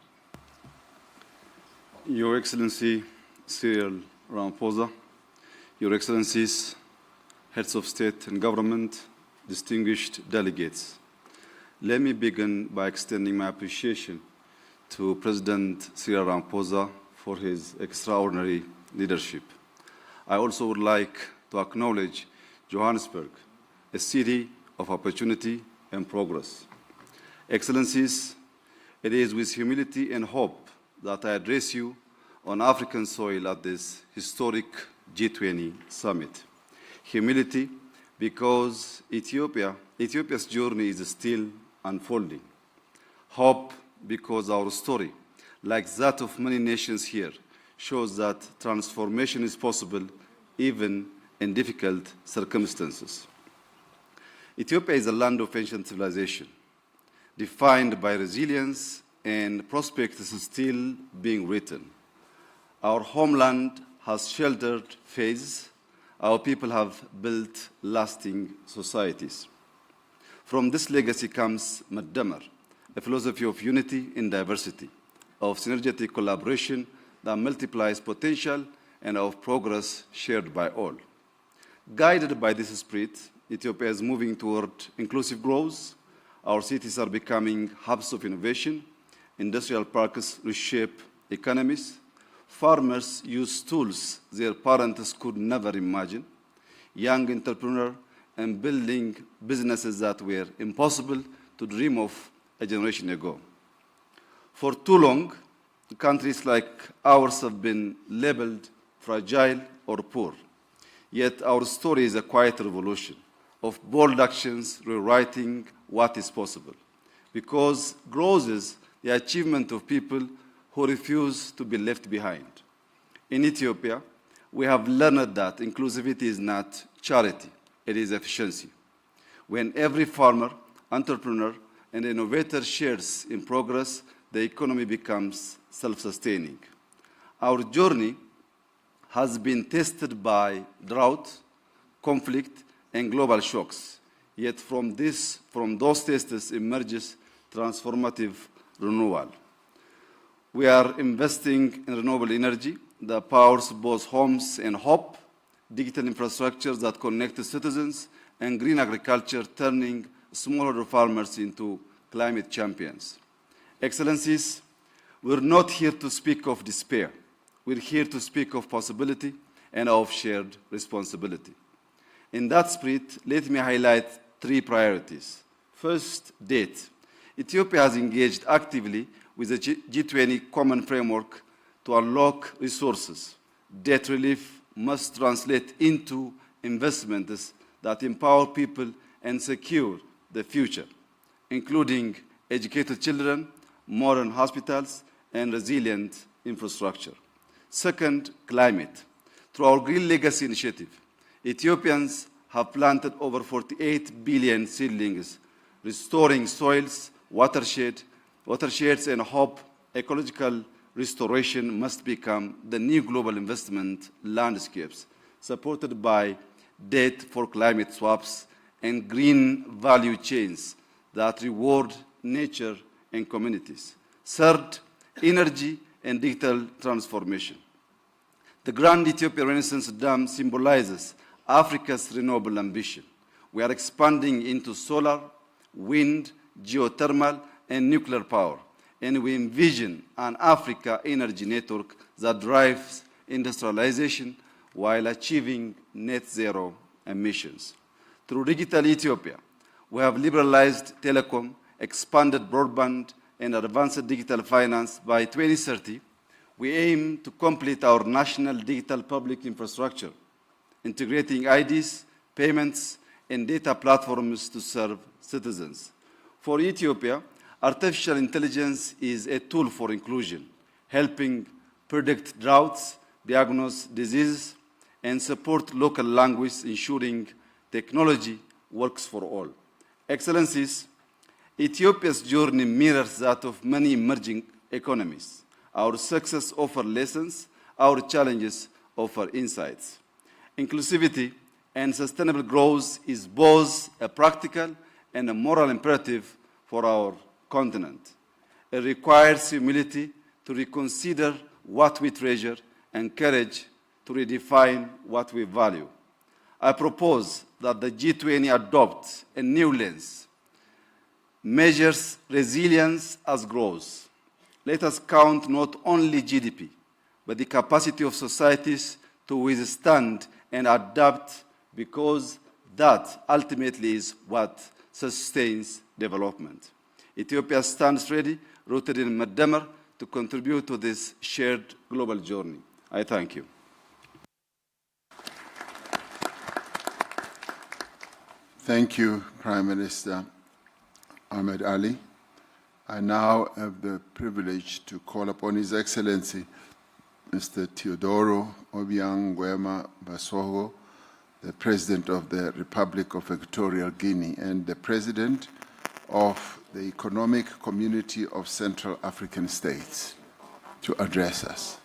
Your Excellency Cyril Ramaphosa, Your Excellencies, Heads of State and Government, distinguished delegates, let me begin by extending my appreciation to President Cyril Ramaphosa for his extraordinary leadership. I also would like to acknowledge Johannesburg, a city of opportunity and progress. Excellencies, it is with humility and hope that I address you on African soil at this historic G20 Summit. Humility because Ethiopia's journey is still unfolding. Hope because our story, like that of many nations here, shows that transformation is possible even in difficult circumstances. Ethiopia is a land of ancient civilization, defined by resilience and prospects still being written. Our homeland has sheltered faiths. Our people have built lasting societies. From this legacy comes Maddamar, a philosophy of unity in diversity, of synergetic collaboration that multiplies potential and of progress shared by all. Guided by this spirit, Ethiopia is moving toward inclusive growth. Our cities are becoming hubs of innovation. Industrial parks reshape economies. Farmers use tools their parents could never imagine. Young entrepreneurs and building businesses that were impossible to dream of a generation ago. For too long, countries like ours have been labeled fragile or poor. Yet our story is a quiet revolution of bold actions rewriting what is possible. Because growth is the achievement of people who refuse to be left behind. In Ethiopia, we have learned that inclusivity is not charity, it is efficiency. When every farmer, entrepreneur, and innovator shares in progress, the economy becomes self-sustaining. Our journey has been tested by drought, conflict, and global shocks. Yet from those tests emerges transformative renewal. We are investing in renewable energy that powers both homes and hope, digital infrastructures that connect citizens, and green agriculture turning smallholder farmers into climate champions. Excellencies, we're not here to speak of despair. We're here to speak of possibility and of shared responsibility. In that spirit, let me highlight 3 priorities. First, debt. Ethiopia has engaged actively with the G20 Common Framework to unlock resources. Debt relief must translate into investments that empower people and secure the future, including educated children, modern hospitals, and resilient infrastructure. Second, climate. Through our Green Legacy Initiative, Ethiopians have planted over 48 billion seedlings, restoring soils, watersheds, and hope ecological restoration must become the new global investment landscapes, supported by debt for climate swaps and green value chains that reward nature and communities. Third, energy and digital transformation. The Grand Ethiopia Renaissance Dam symbolizes Africa's renewable ambition. We are expanding into solar, wind, geothermal, and nuclear power, and we envision an Africa energy network that drives industrialization while achieving net zero emissions. Through Digital Ethiopia, we have liberalized telecom, expanded broadband, and advanced digital finance. By 2030, we aim to complete our national digital public infrastructure, integrating IDs, payments, and data platforms to serve citizens. For Ethiopia, artificial intelligence is a tool for inclusion, helping predict droughts, diagnose diseases, and support local language, ensuring technology works for all. Excellencies, Ethiopia's journey mirrors that of many emerging economies. Our success offers lessons, our challenges offer insights. Inclusivity and sustainable growth is both a practical and a moral imperative for our continent. It requires humility to reconsider what we treasure and courage to redefine what we value. I propose that the G20 adopt a new lens, measures resilience as growth. let us count not only GDP, but the capacity of societies to withstand and adapt, because that ultimately is what sustains development. Ethiopia stands ready, rooted in Madamar, to contribute to this shared global journey. I thank you. Thank you, Prime Minister Ahmed Ali. I now have the privilege to call upon His Excellency Mr. Teodoro Obiang Nguema Basogo, the President of the Republic of Equatorial Guinea and the President of the Economic Community of Central African States, to address us.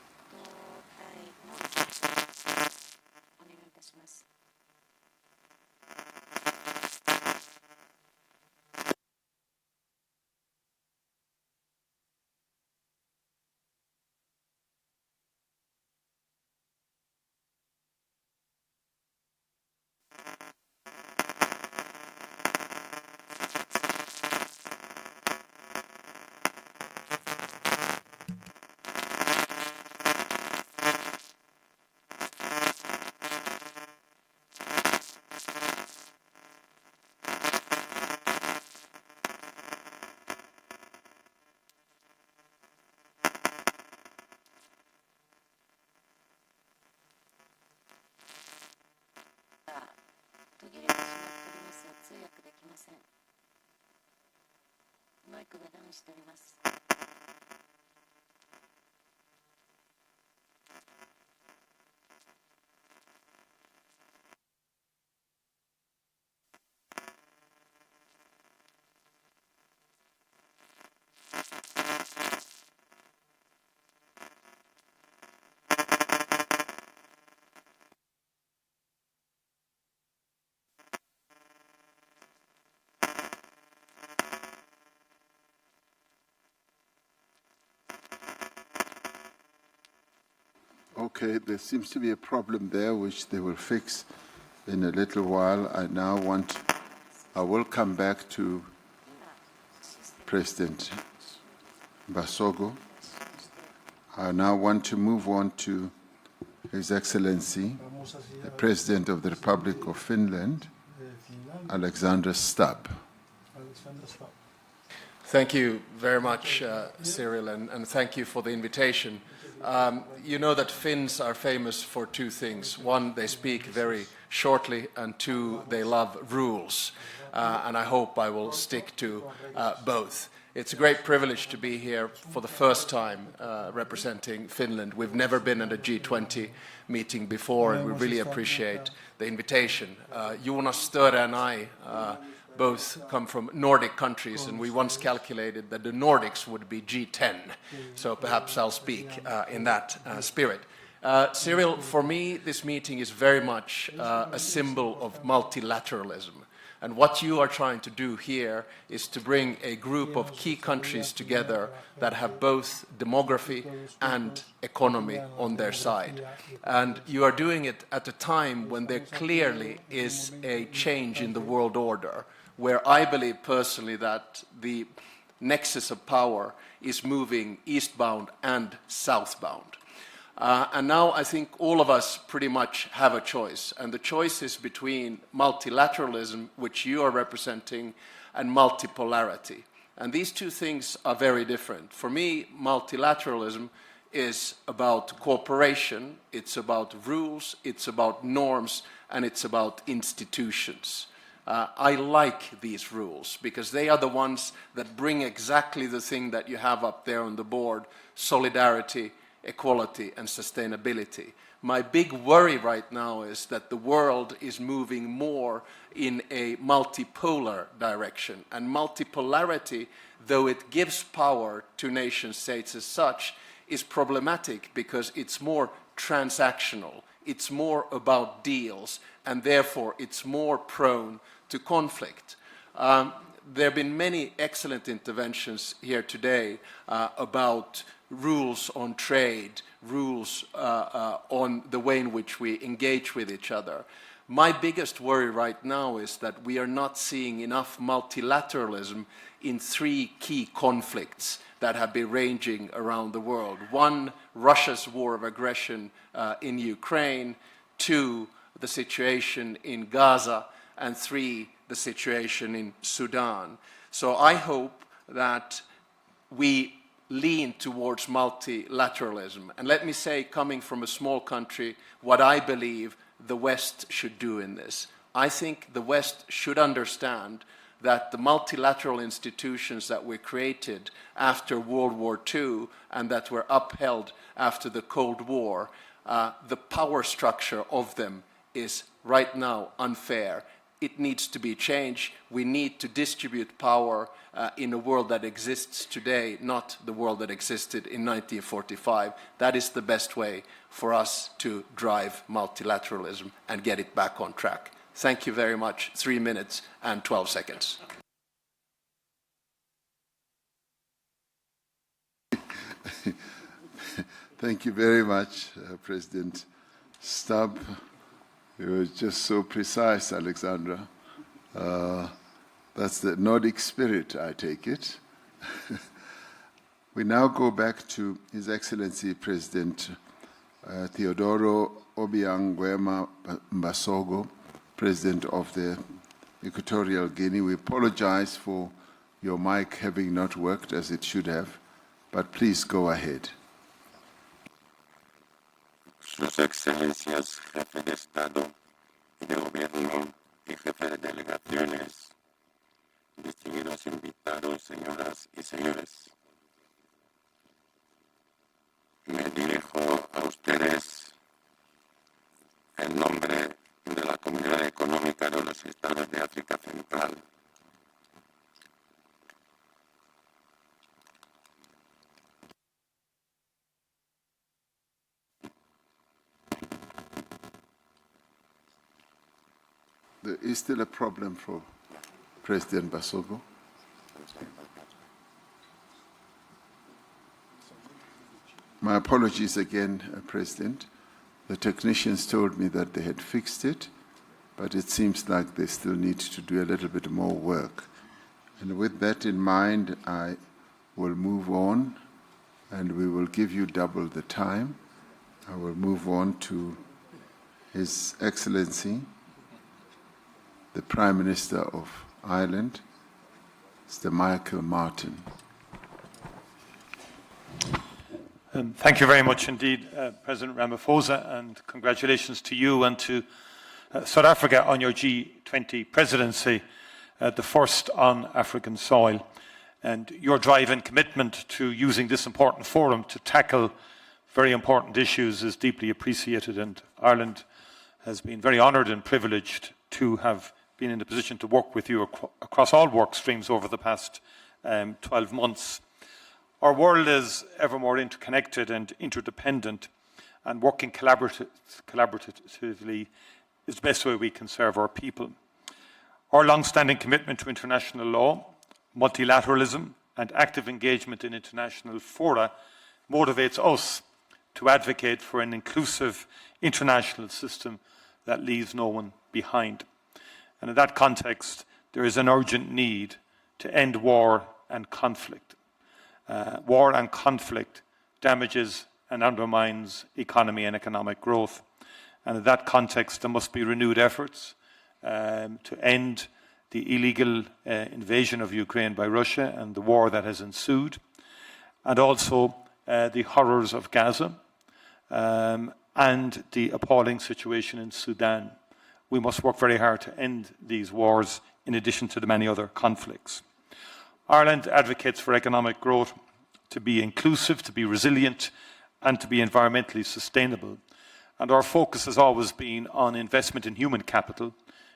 Okay, there seems to be a problem there, which they will fix in a little while. I will come back to President Basogo. I now want to move on to His Excellency, the President of the Republic of Finland, Alexander Stubb. Thank you very much, Cyril, and thank you for the invitation. You know that Finns are famous for two things. One, they speak very shortly, and two, they love rules. And I hope I will stick to both. It's a great privilege to be here for the first time representing Finland. We've never been at a G20 meeting before, and we really appreciate the invitation. Jonas Störe and I both come from Nordic countries, and we once calculated that the Nordics would be G10. So perhaps I'll speak in that spirit. Cyril, for me, this meeting is very much a symbol of multilateralism. And what you are trying to do here is to bring a group of key countries together that have both demography and economy on their side. And you are doing it at a time when there clearly is a change in the world order, where I believe personally that the nexus of power is moving eastbound and southbound. And now I think all of us pretty much have a choice, and the choice is between multilateralism, which you are representing, and multipolarity. And these two things are very different. For me, multilateralism is about cooperation, it's about rules, it's about norms, and it's about institutions. I like these rules because they are the ones that bring exactly the thing that you have up there on the board: solidarity, equality, and sustainability. My big worry right now is that the world is moving more in a multipolar direction. And multipolarity, though it gives power to nation states as such, is problematic because it's more transactional, it's more about deals, and therefore it's more prone to conflict. There have been many excellent interventions here today about rules on trade, rules on the way in which we engage with each other. My biggest worry right now is that we are not seeing enough multilateralism in three key conflicts that have been raging around the world. One, Russia's war of aggression in Ukraine. Two, the situation in Gaza. And three, the situation in Sudan. So I hope that we lean towards multilateralism. And let me say, coming from a small country, what I believe the West should do in this. I think the West should understand that the multilateral institutions that were created after World War II and that were upheld after the Cold War, the power structure of them is right now unfair. It needs to be changed. We need to distribute power in a world that exists today, not the world that existed in 1945. That is the best way for us to drive multilateralism and get it back on track. Thank you very much. 3 minutes and 12 seconds. Thank you very much, President Stubb. You were just so precise, Alexandra. That's the Nordic spirit, I take it. We now go back to His Excellency President Theodoro Obiang Nguema Mbasogo, President of the Equatorial Guinea. We apologize for your mic having not worked as it should have, but please go ahead. Sus Excelencias, Jefe de Estado y de Gobierno y Jefe de Delegaciones, distinguidos invitados, señoras y señores. Me dirijo a ustedes en nombre de la Comunidad Económica de los Estados de África Central. There is still a problem for President Basogo. My apologies again, President. The technicians told me that they had fixed it, but it seems like they still need to do a little bit more work. And with that in mind, I will move on, and we will give you double the time. I will move on to His Excellency, the Prime Minister of Ireland, Mr. Michael Martin. Thank you very much indeed, President Ramaphosa, and congratulations to you and to South Africa on your G20 presidency, the first on African soil. And your drive and commitment to using this important forum to tackle very important issues is deeply appreciated, and Ireland has been very honoured and privileged to have been in the position to work with you across all work streams over the past 12 months. Our world is ever more interconnected and interdependent, and working collaboratively is the best way we can serve our people. Our long-standing commitment to international law, multilateralism, and active engagement in international fora motivates us to advocate for an inclusive international system that leaves no one behind. And in that context, there is an urgent need to end war and conflict. War and conflict damages and undermines economy and economic growth. And in that context, there must be renewed efforts to end the illegal invasion of Ukraine by Russia and the war that has ensued, and also the horrors of Gaza and the appalling situation in Sudan. We must work very hard to end these wars in addition to the many other conflicts. Ireland advocates for economic growth to be inclusive, to be resilient, and to be environmentally sustainable. And our focus has always been on investment in human capital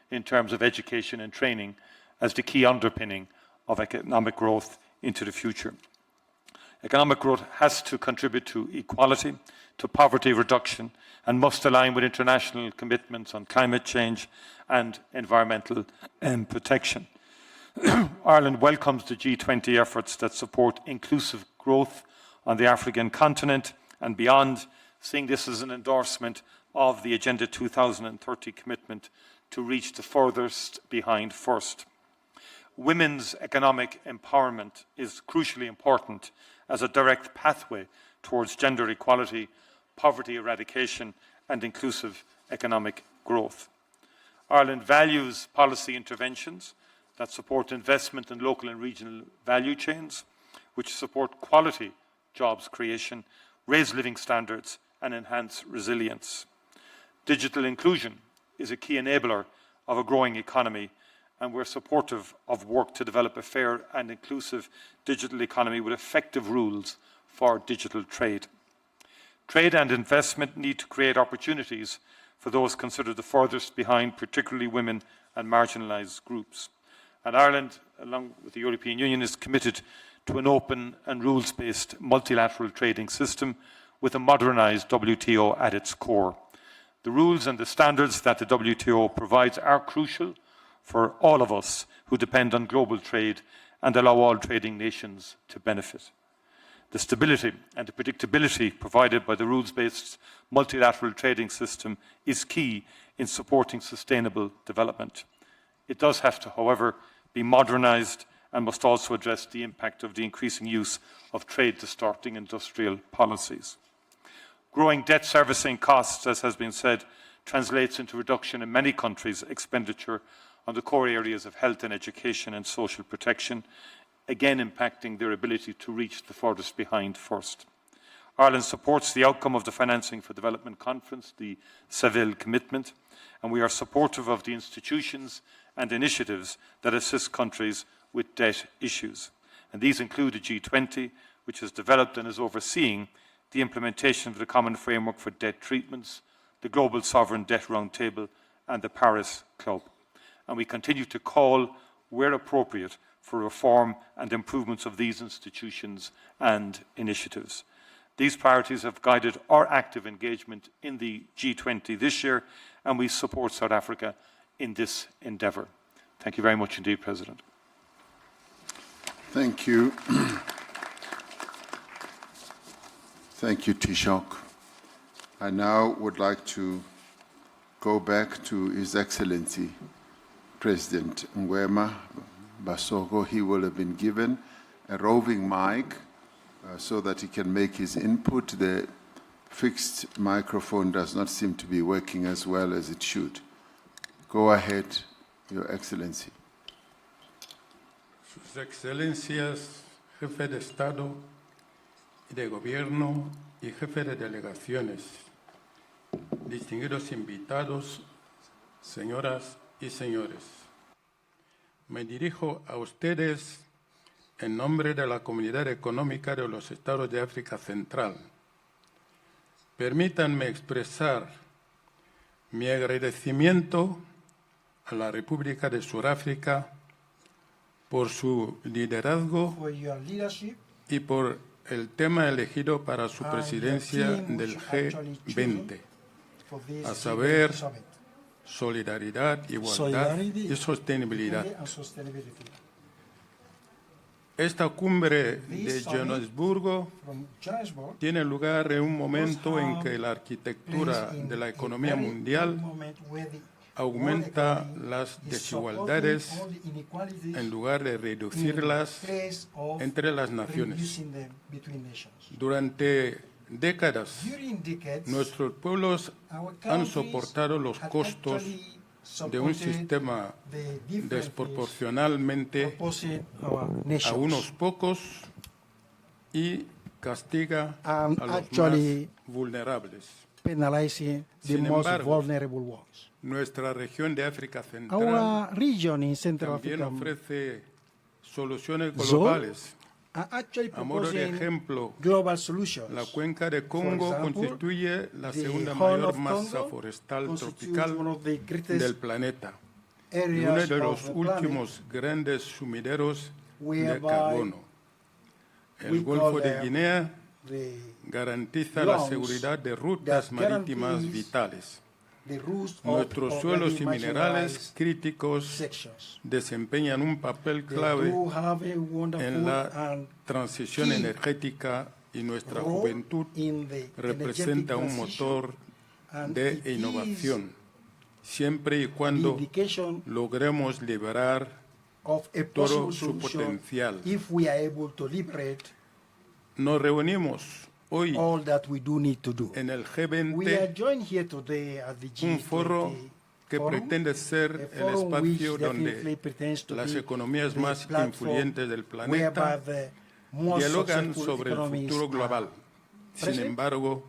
in terms of education and training as the key underpinning of economic growth into the future. Economic growth has to contribute to equality, to poverty reduction, and must align with international commitments on climate change and environmental protection. Ireland welcomes the G20 efforts that support inclusive growth on the African continent and beyond, seeing this as an endorsement of the Agenda 2030 commitment to reach the furthest behind first. Women's economic empowerment is crucially important as a direct pathway towards gender equality, poverty eradication, and inclusive economic growth. Ireland values policy interventions that support investment in local and regional value chains, which support quality jobs creation, raise living standards, and enhance resilience. Digital inclusion is a key enabler of a growing economy, and we're supportive of work to develop a fair and inclusive digital economy with effective rules for digital trade. Trade and investment need to create opportunities for those considered the furthest behind, particularly women and marginalised groups. And Ireland, along with the European Union, is committed to an open and rules-based multilateral trading system with a modernised WTO at its core. The rules and the standards that the WTO provides are crucial for all of us who depend on global trade and allow all trading nations to benefit. The stability and the predictability provided by the rules-based multilateral trading system is key in supporting sustainable development. It does have to, however, be modernised and must also address the impact of the increasing use of trade-distorting industrial policies. Growing debt servicing costs, as has been said, translates into reduction in many countries' expenditure on the core areas of health and education and social protection, again impacting their ability to reach the furthest behind first. Ireland supports the outcome of the Financing for Development Conference, the Seville Commitment, and we are supportive of the institutions and initiatives that assist countries with debt issues. And these include the G20, which has developed and is overseeing the implementation of the Common Framework for Debt Treatments, the Global Sovereign Debt Roundtable, and the Paris Club. And we continue to call, where appropriate, for reform and improvements of these institutions and initiatives. These priorities have guided our active engagement in the G20 this year, and we support South Africa in this endeavour. Thank you very much indeed, President. Thank you. Thank you, Taoiseach. I now would like to go back to His Excellency, President Ngwema Basoko. He will have been given a roving mic so that he can make his input. The fixed microphone does not seem to be working as well as it should. Go ahead, Your Excellency. Sus Excelencias, Jefe de Estado y de Gobierno y Jefe de Delegaciones, distinguidos invitados, señoras y señores. Me dirijo a ustedes en nombre de la Comunidad Económica de los Estados de África Central. Permítanme expresar mi agradecimiento a la República de Sudáfrica por su liderazgo y por el tema elegido para su presidencia del G20, a saber, solidaridad, igualdad y sostenibilidad. Esta cumbre de Johannesburg tiene lugar en un momento en que la arquitectura de la economía mundial aumenta las desigualdades en lugar de reducirlas entre las naciones. Durante décadas, nuestros pueblos han soportado los costos de un sistema desproporcionalmente a unos pocos y castiga a los más vulnerables. Sin embargo, nuestra región de África Central también ofrece soluciones globales. A modo de ejemplo, la cuenca de Congo constituye la segunda mayor masa forestal tropical del planeta y uno de los últimos grandes sumideros de carbono. El Golfo de Guinea garantiza la seguridad de rutas marítimas vitales. Nuestros suelos y minerales críticos desempeñan un papel clave en la transición energética y nuestra juventud representa un motor de innovación, siempre y cuando logremos liberar todo su potencial. Nos reunimos hoy en el G20, un foro que pretende ser el espacio donde las economías más influyentes del planeta dialogan sobre el futuro global. Sin embargo,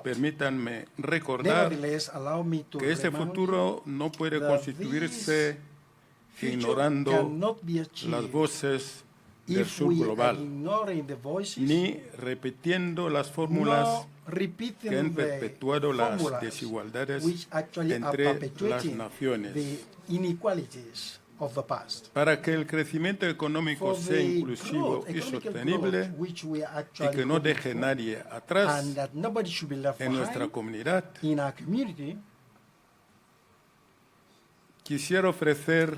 permítanme recordar que este futuro no puede constituirse ignorando las voces del sur global, ni repitiendo las fórmulas que han perpetuado las desigualdades entre las naciones. Para que el crecimiento económico sea inclusivo y sostenible y que no deje nadie atrás en nuestra comunidad, quisiera ofrecer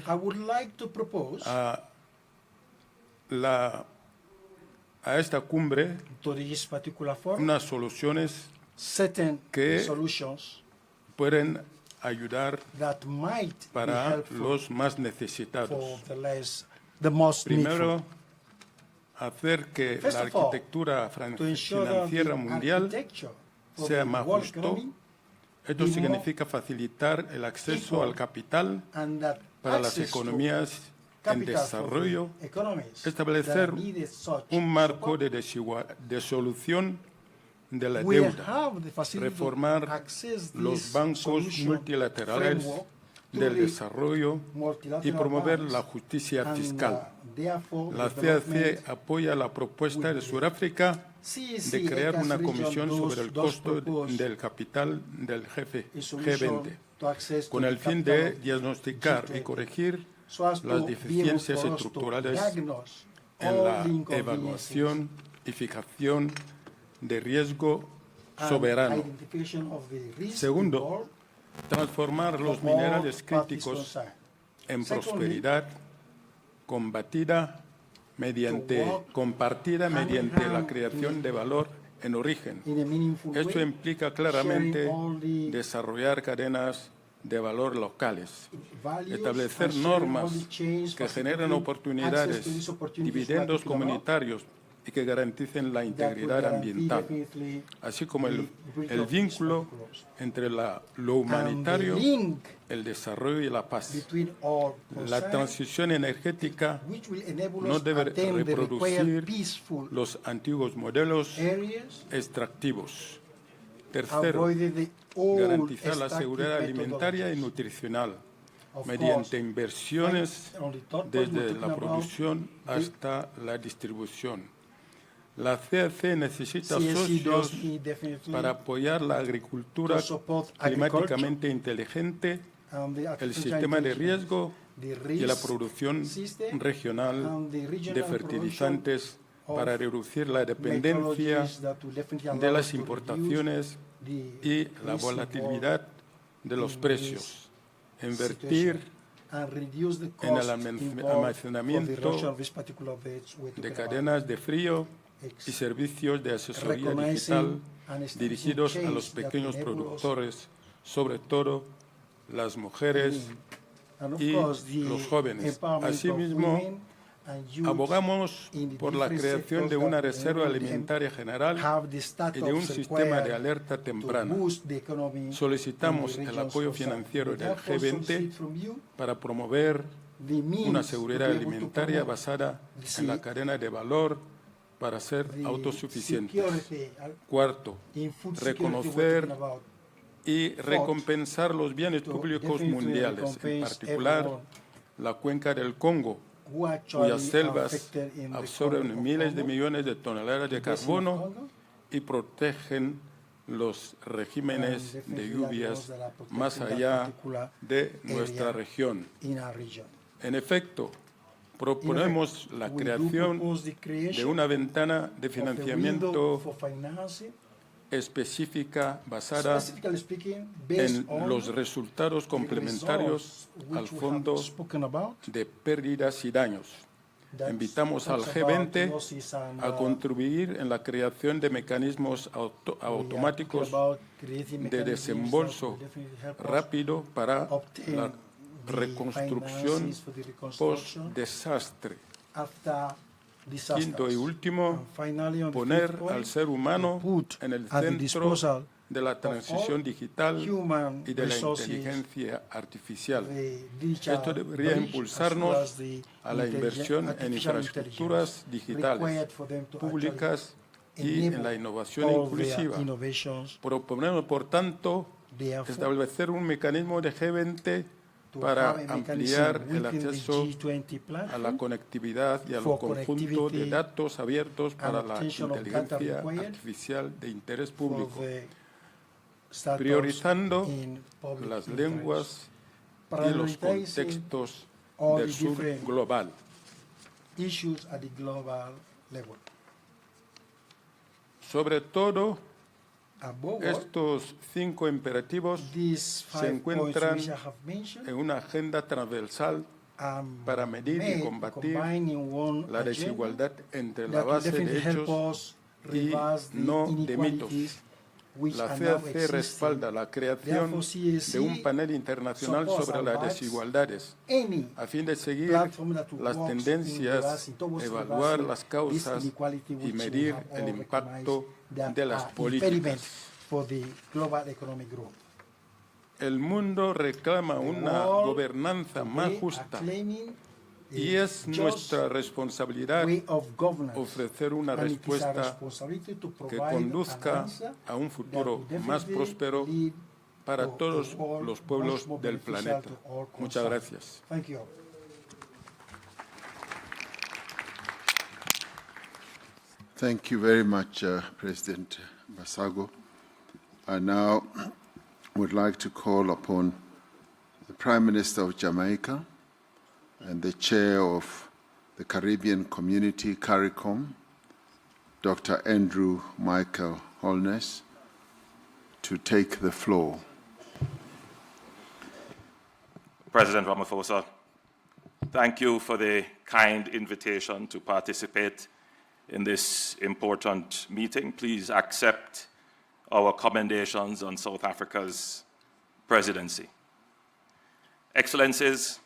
a esta cumbre unas soluciones que pueden ayudar para los más necesitados. Primero, hacer que la arquitectura financiera mundial sea más justo. Esto significa facilitar el acceso al capital para las economías en desarrollo, establecer un marco de solución de la deuda, reformar los bancos multilaterales del desarrollo y promover la justicia fiscal. La CAC apoya la propuesta de Sudáfrica de crear una comisión sobre el costo del capital del G20, con el fin de diagnosticar y corregir las deficiencias estructurales en la evaluación y fijación de riesgo soberano. Segundo, transformar los minerales críticos en prosperidad compartida mediante la creación de valor en origen. Esto implica claramente desarrollar cadenas de valor locales, establecer normas que generen oportunidades, dividendos comunitarios y que garanticen la integridad ambiental, así como el vínculo entre lo humanitario, el desarrollo y la paz. La transición energética no debe reproducir los antiguos modelos extractivos. Tercero, garantizar la seguridad alimentaria y nutricional mediante inversiones desde la producción hasta la distribución. La CAC necesita socios para apoyar la agricultura climáticamente inteligente, el sistema de riesgo y la producción regional de fertilizantes para reducir la dependencia de las importaciones y la volatilidad de los precios, invertir en el almacenamiento de cadenas de frío y servicios de asesoría digital dirigidos a los pequeños productores, sobre todo las mujeres y los jóvenes. Asimismo, abogamos por la creación de una reserva alimentaria general y de un sistema de alerta temprana. Solicitamos el apoyo financiero del G20 para promover una seguridad alimentaria basada en la cadena de valor para ser autosuficientes. Cuarto, reconocer y recompensar los bienes públicos mundiales, en particular la cuenca del Congo, cuyas selvas absorben miles de millones de toneladas de carbono y protegen los regímenes de lluvias más allá de nuestra región. En efecto, proponemos la creación de una ventana de financiamiento específica basada en los resultados complementarios al fondo de pérdidas y daños. Invitamos al G20 a contribuir en la creación de mecanismos automáticos de desembolso rápido para la reconstrucción post-desastre. Quinto y último, poner al ser humano en el centro de la transición digital y de la inteligencia artificial. Esto debería impulsarnos a la inversión en infraestructuras digitales, públicas y en la innovación inclusiva. Proponemos, por tanto, establecer un mecanismo de G20 para ampliar el acceso a la conectividad y al conjunto de datos abiertos para la inteligencia artificial de interés público, priorizando las lenguas y los contextos del sur global. Sobre todo, estos 5 imperativos se encuentran en una agenda transversal para medir y combatir la desigualdad entre la base de hechos y no de mitos. La CAC respalda la creación de un panel internacional sobre las desigualdades a fin de seguir las tendencias, evaluar las causas y medir el impacto de las políticas. El mundo reclama una gobernanza más justa y es nuestra responsabilidad ofrecer una respuesta que conduzca a un futuro más próspero para todos los pueblos del planeta. Muchas gracias. Thank you very much, President Basago. I now would like to call upon the Prime Minister of Jamaica and the Chair of the Caribbean Community, CARICOM, Dr. Andrew Michael Holness, to take the floor. President Ramaphosa, thank you for the kind invitation to participate in this important meeting. Please accept our commendations on South Africa's presidency. Excellencies,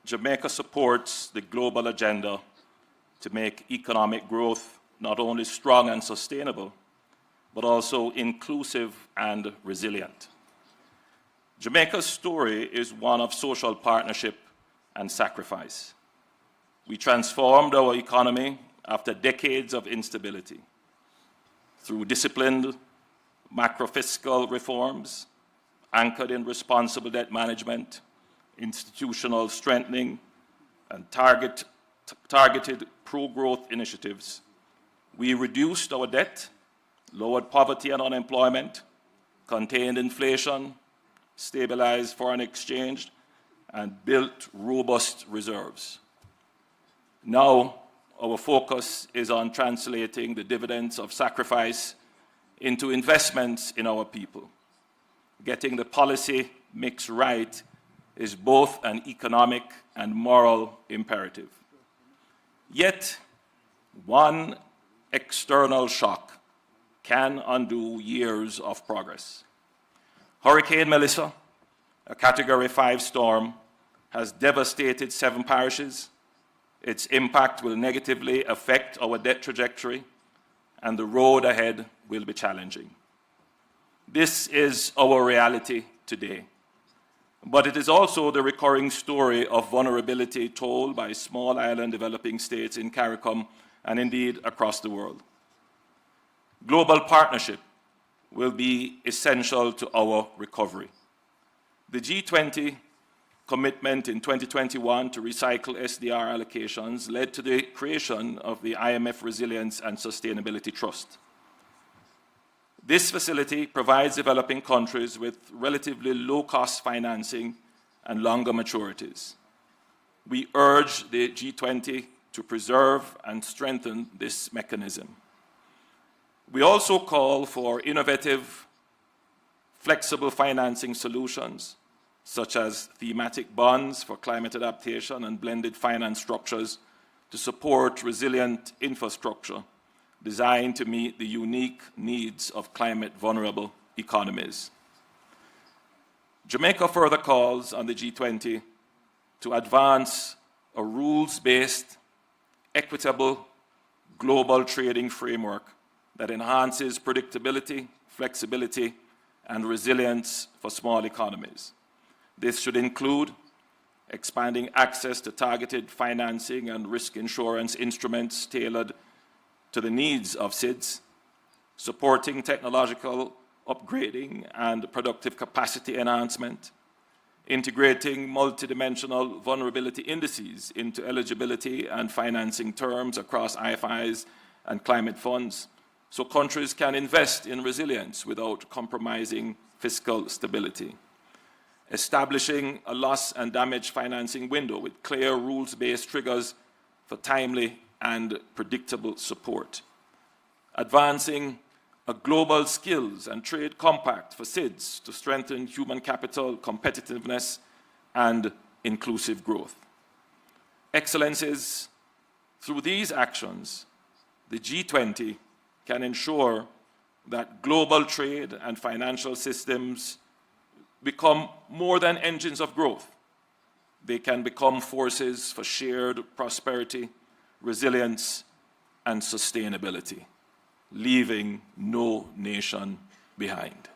Jamaica supports the global agenda to make economic growth not only strong and sustainable, but also inclusive and resilient. Jamaica's story is one of social partnership and sacrifice. We transformed our economy after decades of instability through disciplined macro-fiscal reforms anchored in responsible debt management, institutional strengthening, and targeted pro-growth initiatives. We reduced our debt, lowered poverty and unemployment, contained inflation, stabilized foreign exchange, and built robust reserves. Now, our focus is on translating the dividends of sacrifice into investments in our people. Getting the policy mix right is both an economic and moral imperative. Yet, one external shock can undo years of progress. Hurricane Melissa, a Category 5 storm, has devastated 7 parishes. Its impact will negatively affect our debt trajectory, and the road ahead will be challenging. This is our reality today. But it is also the recurring story of vulnerability told by small island developing states in CARICOM and indeed across the world. Global partnership will be essential to our recovery. The G20 commitment in 2021 to recycle SDR allocations led to the creation of the IMF Resilience and Sustainability Trust. This facility provides developing countries with relatively low-cost financing and longer maturities. We urge the G20 to preserve and strengthen this mechanism. We also call for innovative, flexible financing solutions, such as thematic bonds for climate adaptation and blended finance structures to support resilient infrastructure designed to meet the unique needs of climate-vulnerable economies. Jamaica further calls on the G20 to advance a rules-based, equitable, global trading framework that enhances predictability, flexibility, and resilience for small economies. This should include expanding access to targeted financing and risk insurance instruments tailored to the needs of SIDS, supporting technological upgrading and productive capacity enhancement, integrating multidimensional vulnerability indices into eligibility and financing terms across IFIs and climate funds, so countries can invest in resilience without compromising fiscal stability. Establishing a loss and damage financing window with clear rules-based triggers for timely and predictable support. Advancing a global skills and trade compact for SIDS to strengthen human capital competitiveness and inclusive growth. Excellencies, through these actions, the G20 can ensure that global trade and financial systems become more than engines of growth. They can become forces for shared prosperity, resilience, and sustainability, leaving no nation behind.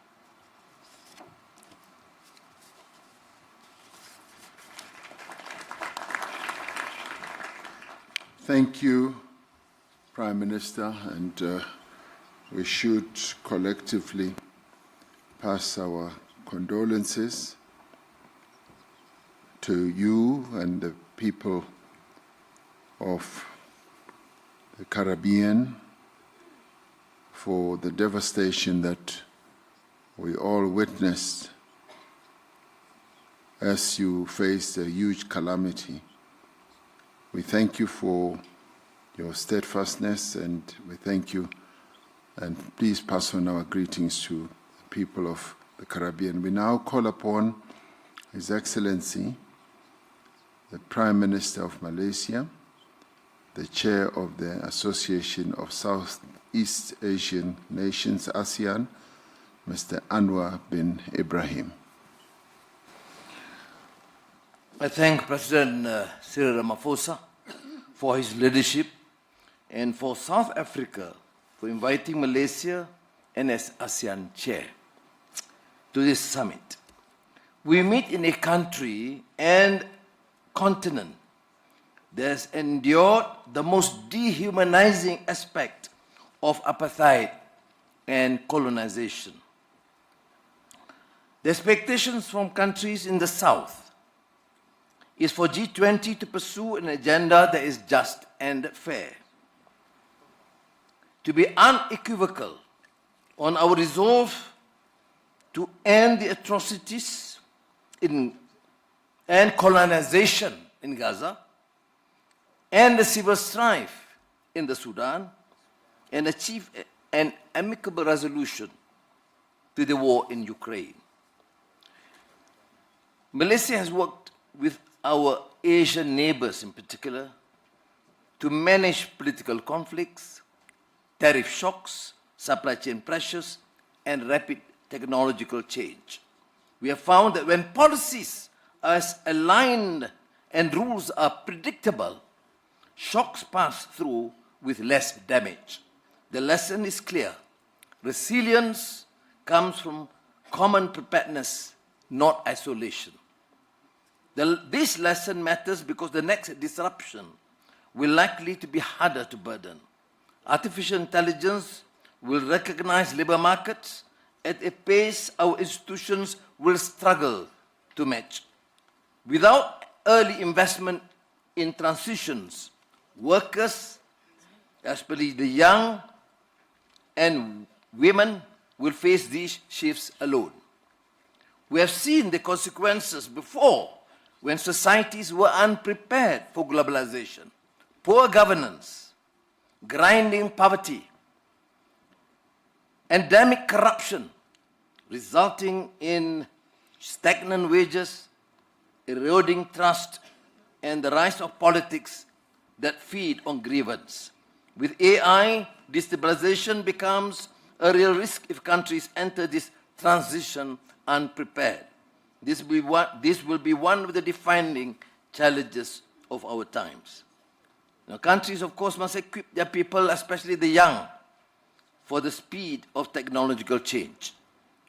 Thank you, Prime Minister, and we should collectively pass our condolences to you and the people of the Caribbean for the devastation that we all witnessed as you faced a huge calamity. We thank you for your steadfastness, and we thank you, and please pass on our greetings to the people of the Caribbean. We now call upon His Excellency, the Prime Minister of Malaysia, the Chair of the Association of Southeast Asian Nations, ASEAN, Mr. Anwar bin Ibrahim. I thank President Cyril Ramaphosa for his leadership and for South Africa for inviting Malaysia and as ASEAN chair to this summit. We meet in a country and continent that has endured the most dehumanizing aspect of apartheid and colonization. The expectations from countries in the South is for G20 to pursue an agenda that is just and fair, to be unequivocal on our resolve to end the atrocities and colonization in Gaza, and the civil strife in the Sudan, and achieve an amicable resolution to the war in Ukraine. Malaysia has worked with our Asian neighbors in particular to manage political conflicts, tariff shocks, supply chain pressures, and rapid technological change. We have found that when policies are aligned and rules are predictable, shocks pass through with less damage. The lesson is clear. Resilience comes from common preparedness, not isolation. This lesson matters because the next disruption will likely to be harder to burden. Artificial intelligence will recognize labor markets at a pace our institutions will struggle to match. Without early investment in transitions, workers, especially the young and women, will face these shifts alone. We have seen the consequences before when societies were unprepared for globalization. Poor governance, grinding poverty, endemic corruption, resulting in stagnant wages, eroding trust, and the rise of politics that feed on grievance. With AI, destabilization becomes a real risk if countries enter this transition unprepared. This will be one of the defining challenges of our times. Now, countries, of course, must equip their people, especially the young, for the speed of technological change.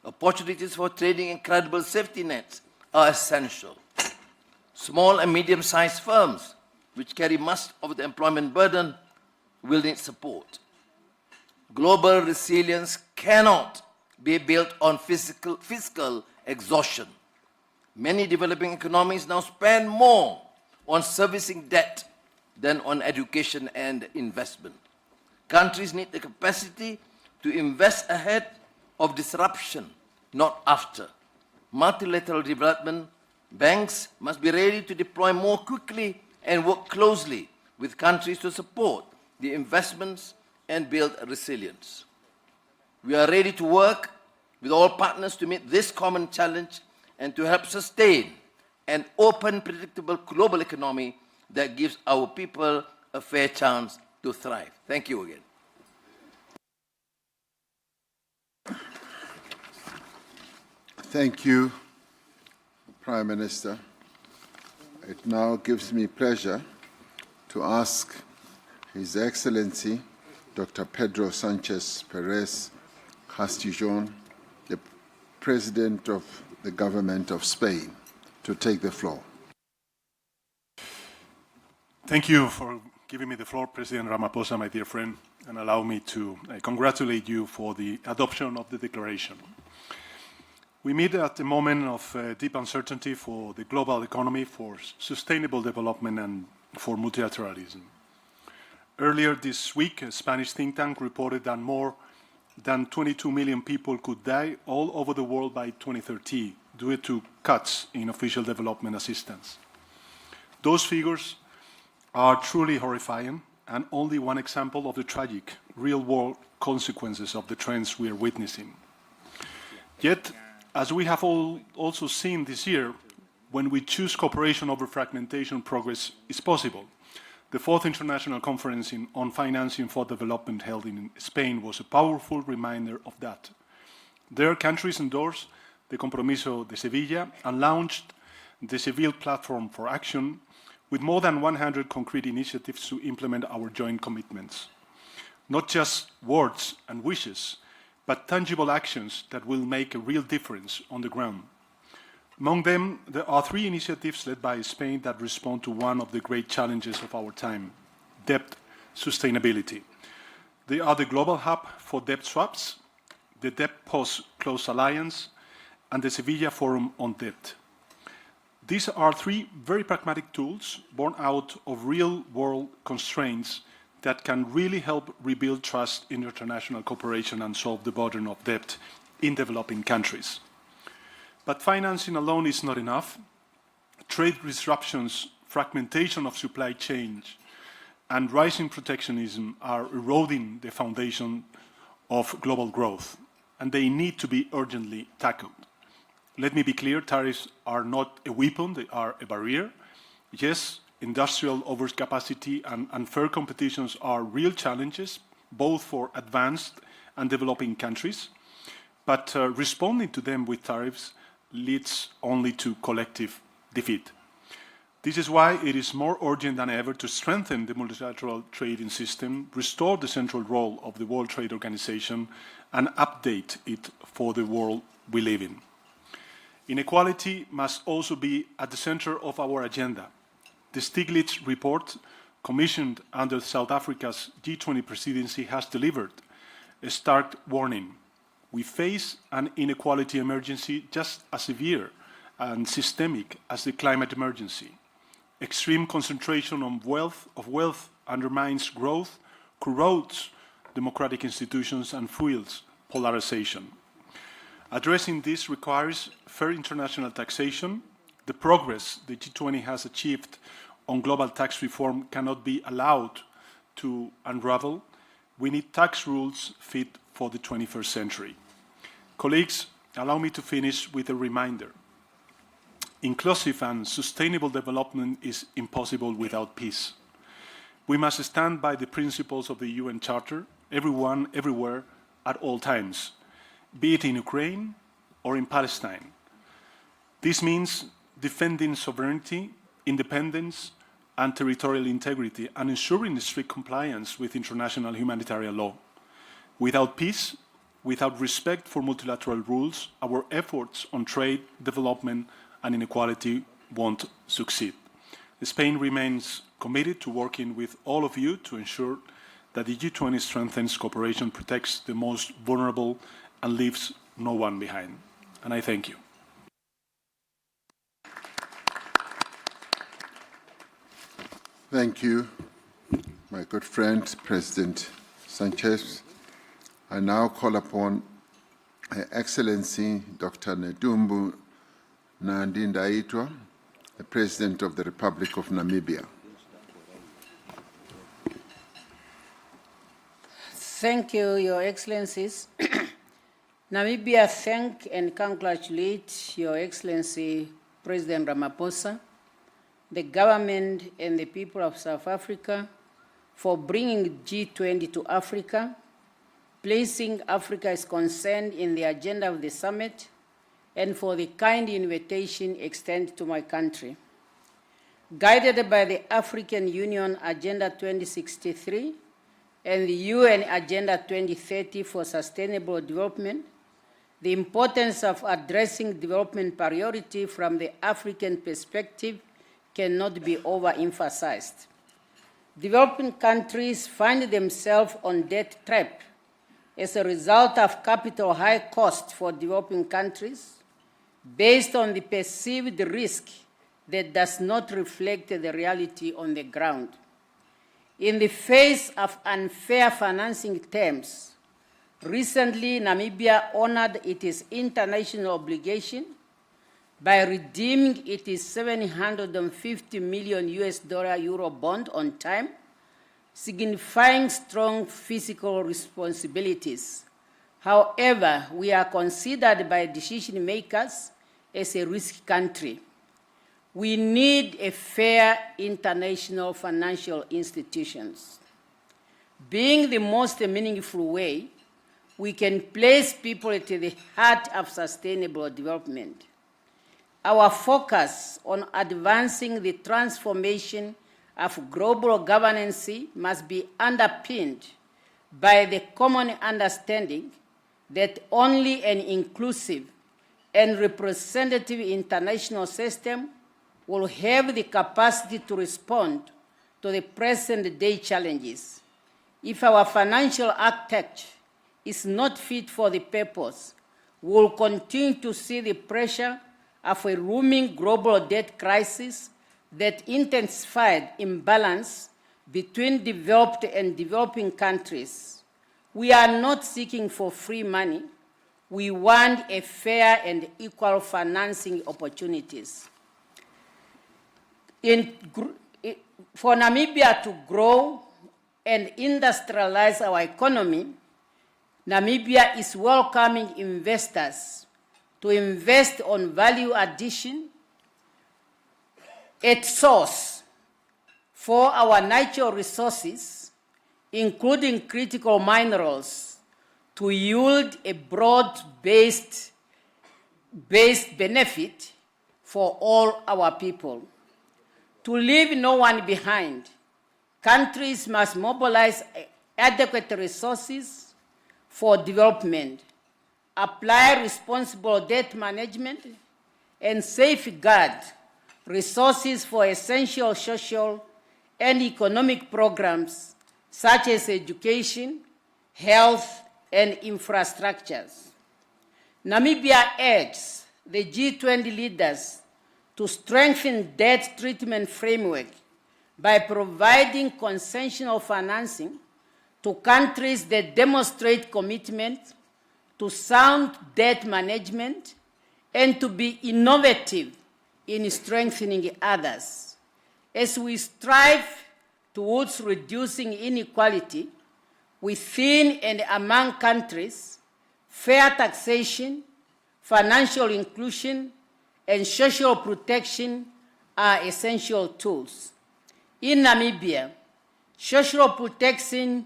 Opportunities for trading and credible safety nets are essential. Small and medium-sized firms, which carry much of the employment burden, will need support. Global resilience cannot be built on fiscal exhaustion. Many developing economies now spend more on servicing debt than on education and investment. Countries need the capacity to invest ahead of disruption, not after. Multilateral development banks must be ready to deploy more quickly and work closely with countries to support the investments and build resilience. We are ready to work with all partners to meet this common challenge and to help sustain an open, predictable global economy that gives our people a fair chance to thrive. Thank you again. Thank you, Prime Minister. It now gives me pleasure to ask His Excellency Dr. Pedro Sanchez Perez Castijon, the President of the Government of Spain, to take the floor. Thank you for giving me the floor, President Ramaphosa, my dear friend, and allow me to congratulate you for the adoption of the declaration. We meet at a moment of deep uncertainty for the global economy, for sustainable development, and for multilateralism. Earlier this week, a Spanish think tank reported that more than 22 million people could die all over the world by 2030 due to cuts in official development assistance. Those figures are truly horrifying and only one example of the tragic, real-world consequences of the trends we are witnessing. Yet, as we have also seen this year, when we choose cooperation over fragmentation, progress is possible. The 4th International Conference on Financing for Development held in Spain was a powerful reminder of that. There, countries endorsed the Compromiso de Sevilla and launched the Seville Platform for Action with more than 100 concrete initiatives to implement our joint commitments. Not just words and wishes, but tangible actions that will make a real difference on the ground. Among them, there are 3 initiatives led by Spain that respond to one of the great challenges of our time: debt sustainability. They are the Global Hub for Debt Swaps, the Debt Post-Close Alliance, and the Sevilla Forum on Debt. These are 3 very pragmatic tools born out of real-world constraints that can really help rebuild trust in international cooperation and solve the burden of debt in developing countries. But financing alone is not enough. Trade disruptions, fragmentation of supply chains, and rising protectionism are eroding the foundation of global growth, and they need to be urgently tackled. Let me be clear, tariffs are not a weapon, they are a barrier. Yes, industrial overcapacity and unfair competitions are real challenges, both for advanced and developing countries, but responding to them with tariffs leads only to collective defeat. This is why it is more urgent than ever to strengthen the multilateral trading system, restore the central role of the World Trade Organization, and update it for the world we live in. Inequality must also be at the center of our agenda. The Stiglitz report, commissioned under South Africa's G20 presidency, has delivered a stark warning. We face an inequality emergency just as severe and systemic as the climate emergency. Extreme concentration of wealth undermines growth, corrodes democratic institutions, and fuels polarization. Addressing this requires fair international taxation. The progress the G20 has achieved on global tax reform cannot be allowed to unravel. We need tax rules fit for the 21st century. Colleagues, allow me to finish with a reminder. Inclusive and sustainable development is impossible without peace. We must stand by the principles of the UN Charter, everyone, everywhere, at all times, be it in Ukraine or in Palestine. This means defending sovereignty, independence, and territorial integrity, and ensuring strict compliance with international humanitarian law. Without peace, without respect for multilateral rules, our efforts on trade, development, and inequality won't succeed. Spain remains committed to working with all of you to ensure that the G20 strengthens cooperation, protects the most vulnerable, and leaves no one behind. And I thank you. Thank you, my good friend, President Sanchez. I now call upon Her Excellency Dr. Nedumbu Nandi-Ndaitwah, the President of the Republic of Namibia. Thank you, Your Excellencies. Namibia thank and congratulate Your Excellency President Ramaphosa, the government and the people of South Africa for bringing G20 to Africa, placing Africa's concern in the agenda of the summit, and for the kind invitation extended to my country. Guided by the African Union Agenda 2063 and the UN Agenda 2030 for Sustainable Development, the importance of addressing development priority from the African perspective cannot be overemphasized. Developing countries find themselves on debt trap as a result of capital high cost for developing countries based on the perceived risk that does not reflect the reality on the ground. In the face of unfair financing terms, recently Namibia honored its international obligation by redeeming its $750 million Euro bond on time, signifying strong fiscal responsibilities. However, we are considered by decision makers as a risk country. We need a fair international financial institutions. Being the most meaningful way, we can place people at the heart of sustainable development. Our focus on advancing the transformation of global governance must be underpinned by the common understanding that only an inclusive and representative international system will have the capacity to respond to the present-day challenges. If our financial architecture is not fit for the purpose, we will continue to see the pressure of a looming global debt crisis that intensified imbalance between developed and developing countries. We are not seeking for free money. We want a fair and equal financing opportunities. For Namibia to grow and industrialize our economy, Namibia is welcoming investors to invest on value addition at source for our natural resources, including critical minerals, to yield a broad-based benefit for all our people. To leave no one behind, countries must mobilize adequate resources for development, apply responsible debt management, and safeguard resources for essential social and economic programs such as education, health, and infrastructures. Namibia urges the G20 leaders to strengthen debt treatment framework by providing concessional financing to countries that demonstrate commitment to sound debt management and to be innovative in strengthening others. As we strive towards reducing inequality within and among countries, fair taxation, financial inclusion, and social protection are essential tools. In Namibia, Social protection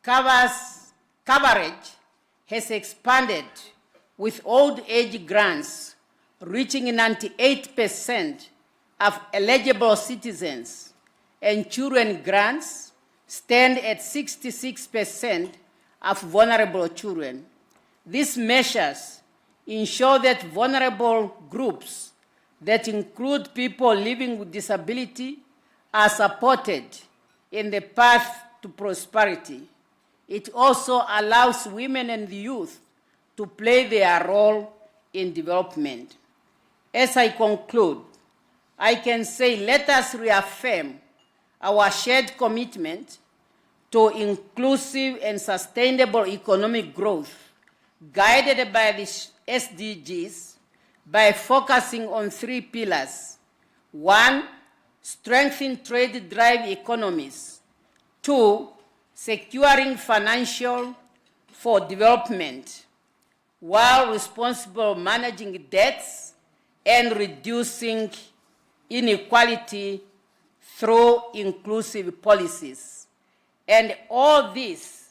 coverage has expanded with old age grants reaching 98% of eligible citizens, and children grants stand at 66% of vulnerable children. These measures ensure that vulnerable groups that include people living with disability are supported in the path to prosperity. It also allows women and youth to play their role in development. As I conclude, I can say let us reaffirm our shared commitment to inclusive and sustainable economic growth guided by the SDGs by focusing on 3 pillars. 1, strengthen trade-drive economies. 2, securing financial for development, while responsible managing debts and reducing inequality through inclusive policies. And all these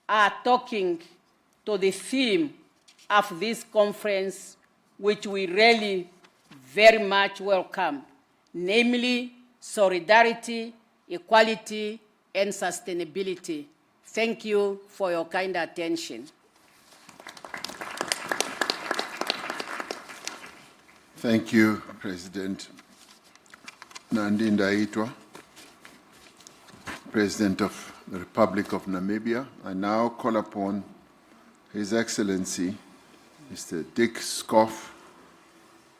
are talking to the theme of this conference, which we really very much welcome, namely solidarity, equality, and sustainability. Thank you for your kind attention. Thank you, President Nandi Ndaitwah, President of the Republic of Namibia. I now call upon His Excellency, Mr. Dick Schoof,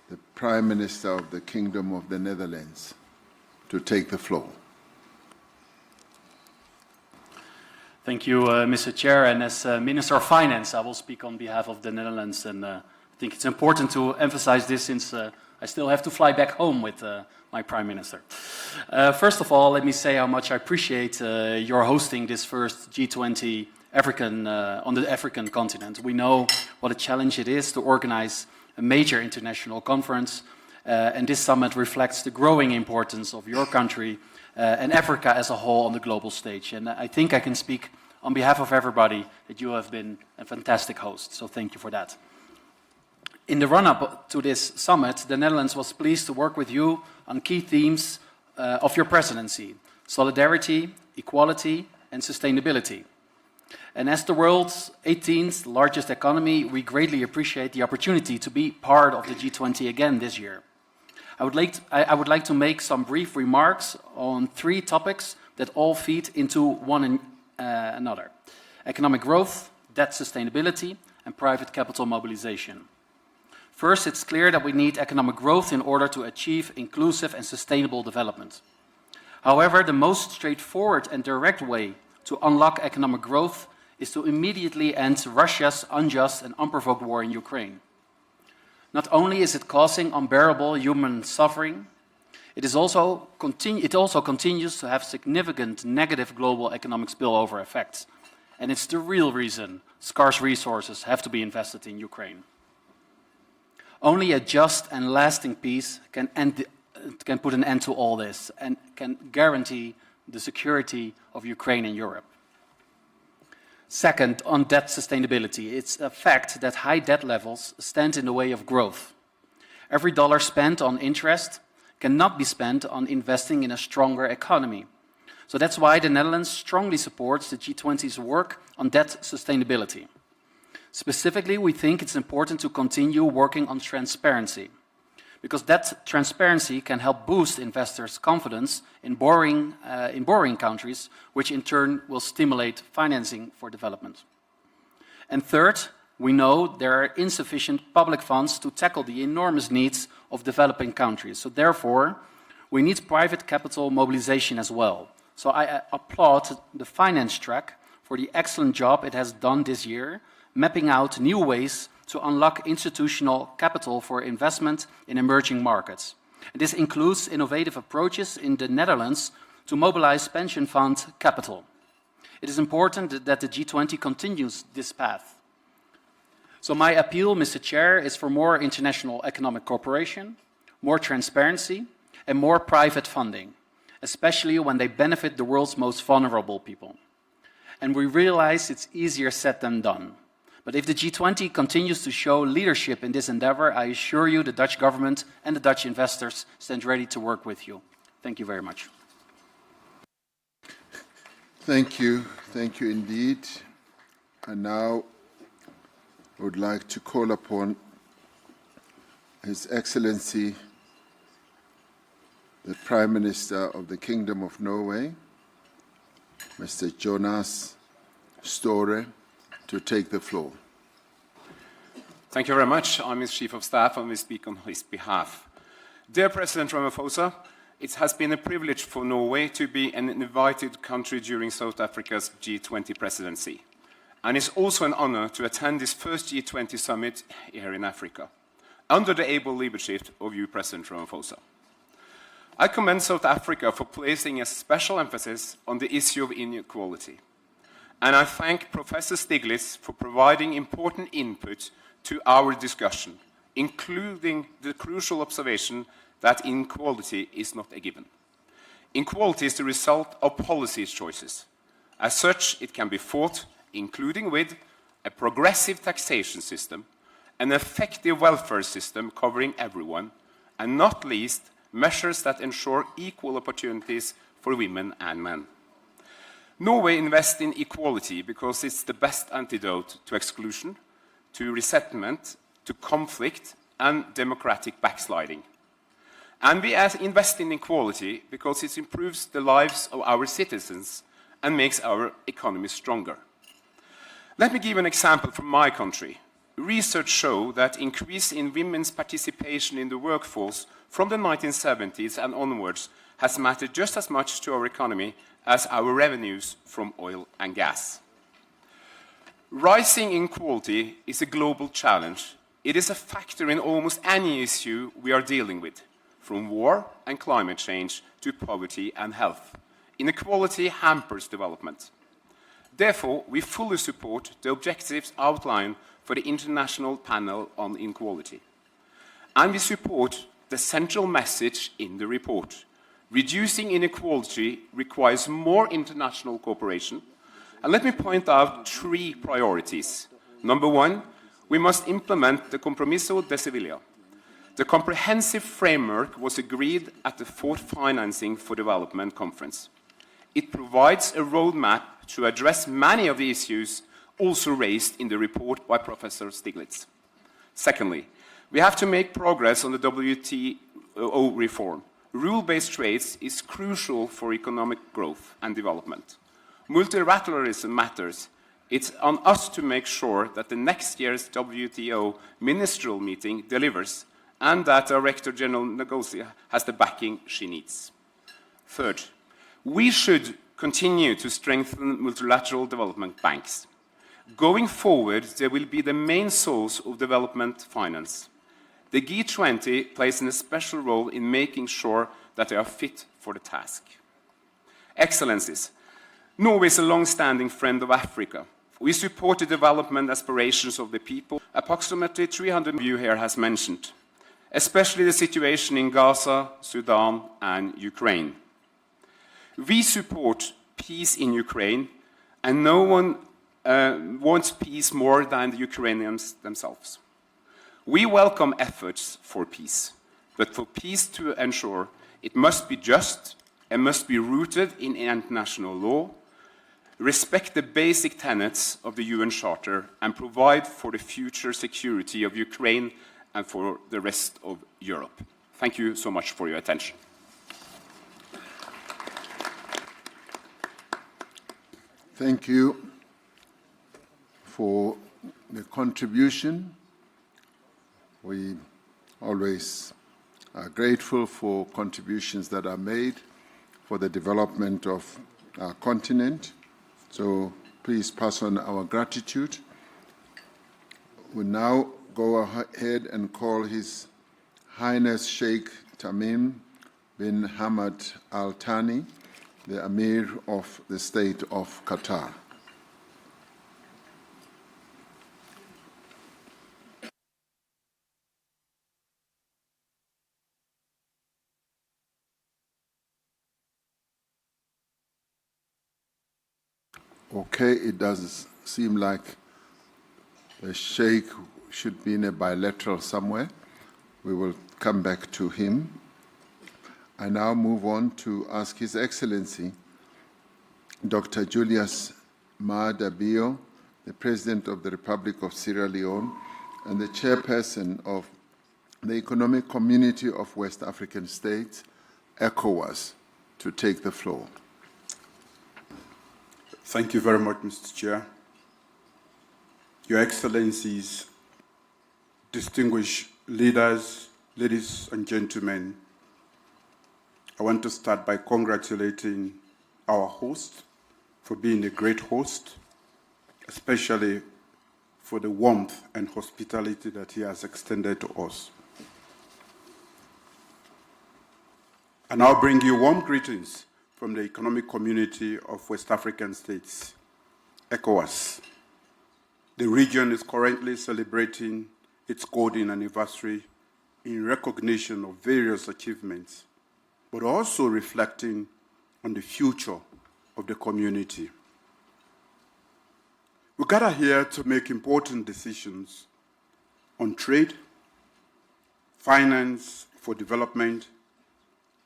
the Prime Minister of the Kingdom of the Netherlands, to take the floor. Thank you, Mr. Chair. And as Minister of Finance, I will speak on behalf of the Netherlands. And I think it's important to emphasize this since I still have to fly back home with my Prime Minister. First of all, let me say how much I appreciate your hosting this first G20 on the African continent. We know what a challenge it is to organize a major international conference, and this summit reflects the growing importance of your country and Africa as a whole on the global stage. And I think I can speak on behalf of everybody that you have been a fantastic host, so thank you for that. In the run-up to this summit, the Netherlands was pleased to work with you on key themes of your presidency: solidarity, equality, and sustainability. And as the world's 18th largest economy, we greatly appreciate the opportunity to be part of the G20 again this year. I would like to make some brief remarks on 3 topics that all feed into one another: economic growth, debt sustainability, and private capital mobilization. First, it's clear that we need economic growth in order to achieve inclusive and sustainable development. However, the most straightforward and direct way to unlock economic growth is to immediately end Russia's unjust and unprovoked war in Ukraine. Not only is it causing unbearable human suffering, it also continues to have significant negative global economic spillover effects. And it's the real reason scarce resources have to be invested in Ukraine. Only a just and lasting peace can put an end to all this and can guarantee the security of Ukraine and Europe. Second, on debt sustainability, it's a fact that high debt levels stand in the way of growth. Every dollar spent on interest cannot be spent on investing in a stronger economy. So that's why the Netherlands strongly supports the G20's work on debt sustainability. Specifically, we think it's important to continue working on transparency, because that transparency can help boost investors' confidence in borrowing countries, which in turn will stimulate financing for development. And third, we know there are insufficient public funds to tackle the enormous needs of developing countries. So therefore, we need private capital mobilization as well. So I applaud the finance track for the excellent job it has done this year, mapping out new ways to unlock institutional capital for investment in emerging markets. And this includes innovative approaches in the Netherlands to mobilize pension fund capital. It is important that the G20 continues this path. So my appeal, Mr. Chair, is for more international economic cooperation, more transparency, and more private funding. especially when they benefit the world's most vulnerable people. And we realize it's easier said than done. But if the G20 continues to show leadership in this endeavor, I assure you the Dutch government and the Dutch investors stand ready to work with you. Thank you very much. Thank you. Thank you indeed. And now I would like to call upon His Excellency, the Prime Minister of the Kingdom of Norway, Mr. Jonas Støre, to take the floor. Thank you very much. I'm his Chief of Staff and will speak on his behalf. Dear President Ramaphosa, it has been a privilege for Norway to be an invited country during South Africa's G20 presidency. And it's also an honor to attend this first G20 summit here in Africa, under the able leadership of you, President Ramaphosa. I commend South Africa for placing a special emphasis on the issue of inequality. And I thank Professor Stiglitz for providing important input to our discussion, including the crucial observation that inequality is not a given. Inequality is the result of policy choices. As such, it can be fought, including with a progressive taxation system, an effective welfare system covering everyone, and not least, measures that ensure equal opportunities for women and men. Norway invests in equality because it's the best antidote to exclusion, to resentment, to conflict, and democratic backsliding. And we invest in equality because it improves the lives of our citizens and makes our economy stronger. Let me give an example from my country. Research shows that increase in women's participation in the workforce from the 1970s and onwards has mattered just as much to our economy as our revenues from oil and gas. Rising inequality is a global challenge. It is a factor in almost any issue we are dealing with, from war and climate change to poverty and health. Inequality hampers development. Therefore, we fully support the objectives outlined for the International Panel on Inequality. And we support the central message in the report. Reducing inequality requires more international cooperation. And let me point out 3 priorities. Number 1, we must implement the Compromiso de Sevilla. The comprehensive framework was agreed at the 4th Financing for Development Conference. It provides a roadmap to address many of the issues also raised in the report by Professor Stiglitz. Secondly, we have to make progress on the WTO reform. Rule-based trade is crucial for economic growth and development. Multilateralism matters. It's on us to make sure that the next year's WTO ministerial meeting delivers and that Director General Ngozi has the backing she needs. Third, we should continue to strengthen multilateral development banks. Going forward, they will be the main source of development finance. The G20 plays a special role in making sure that they are fit for the task. Excellencies, Norway is a long-standing friend of Africa. We support the development aspirations of the people, approximately 300 of you here has mentioned, especially the situation in Gaza, Sudan, and Ukraine. We support peace in Ukraine, and no one wants peace more than the Ukrainians themselves. We welcome efforts for peace, but for peace to ensure, it must be just and must be rooted in international law, respect the basic tenets of the UN Charter, and provide for the future security of Ukraine and for the rest of Europe. Thank you so much for your attention. Thank you for the contribution. We always are grateful for contributions that are made for the development of our continent. So please pass on our gratitude. We now go ahead and call His Highness Sheikh Tamim bin Hamad Al Thani, the Emir of the State of Qatar. Okay, it doesn't seem like the Sheikh should be in a bilateral somewhere. We will come back to him. I now move on to ask His Excellency, Dr. Julius Maada Bio, the President of the Republic of Sierra Leone and the Chairperson of the Economic Community of West African States, ECOWAS, to take the floor. Thank you very much, Mr. Chair. Your Excellencies, distinguished leaders, ladies and gentlemen, I want to start by congratulating our host for being a great host, especially for the warmth and hospitality that he has extended to us. I now bring you warm greetings from the Economic Community of West African States, ECOWAS. The region is currently celebrating its golden anniversary in recognition of various achievements, but also reflecting on the future of the community. We gather here to make important decisions on trade, finance for development,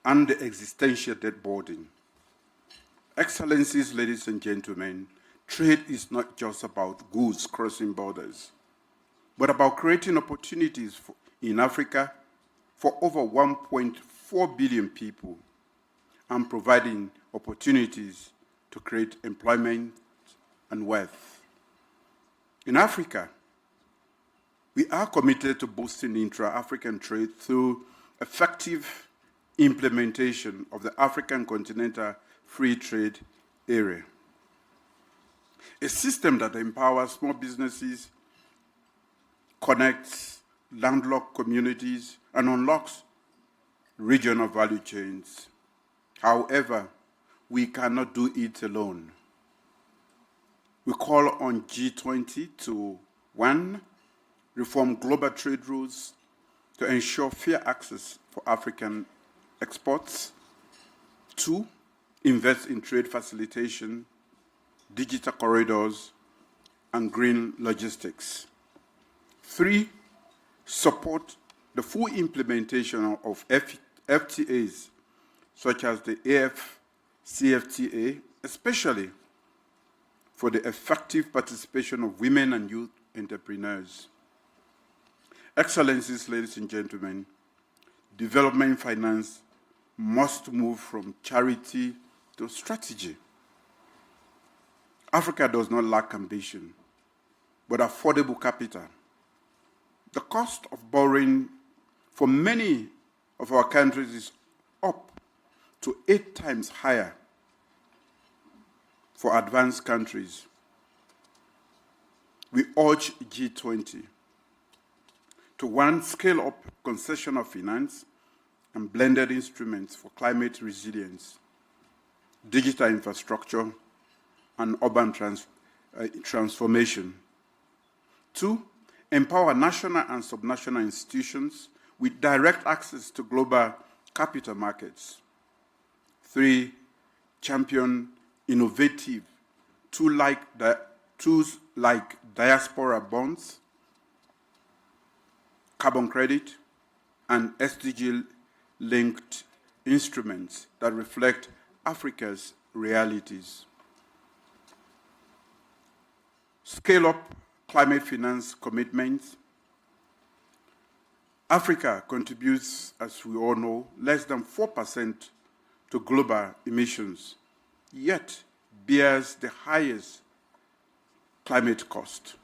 and the existential debt burden. Excellencies, ladies and gentlemen, trade is not just about goods crossing borders, but about creating opportunities in Africa for over 1.4 billion people and providing opportunities to create employment and wealth. In Africa, we are committed to boosting intra-African trade through effective implementation of the African Continental Free Trade Area, a system that empowers small businesses, connects landlocked communities, and unlocks regional value chains. However, we cannot do it alone. We call on G20 to 1. Reform global trade rules to ensure fair access for African exports. 2. Invest in trade facilitation, digital corridors, and green logistics. 3. Support the full implementation of FTAs, such as the AFCFTA, especially for the effective participation of women and youth entrepreneurs. Excellencies, ladies and gentlemen, development finance must move from charity to strategy. Africa does not lack ambition, but affordable capital. The cost of borrowing for many of our countries is up to 8 times higher for advanced countries. We urge G20 to 1. Scale up concessional finance and blended instruments for climate resilience, digital infrastructure, and urban transformation. 2. Empower national and subnational institutions with direct access to global capital markets. 3. Champion innovative tools like diaspora bonds, carbon credit, and SDG-linked instruments that reflect Africa's realities. Scale up climate finance commitments. Africa contributes, as we all know, less than 4% to global emissions, yet bears the highest climate cost.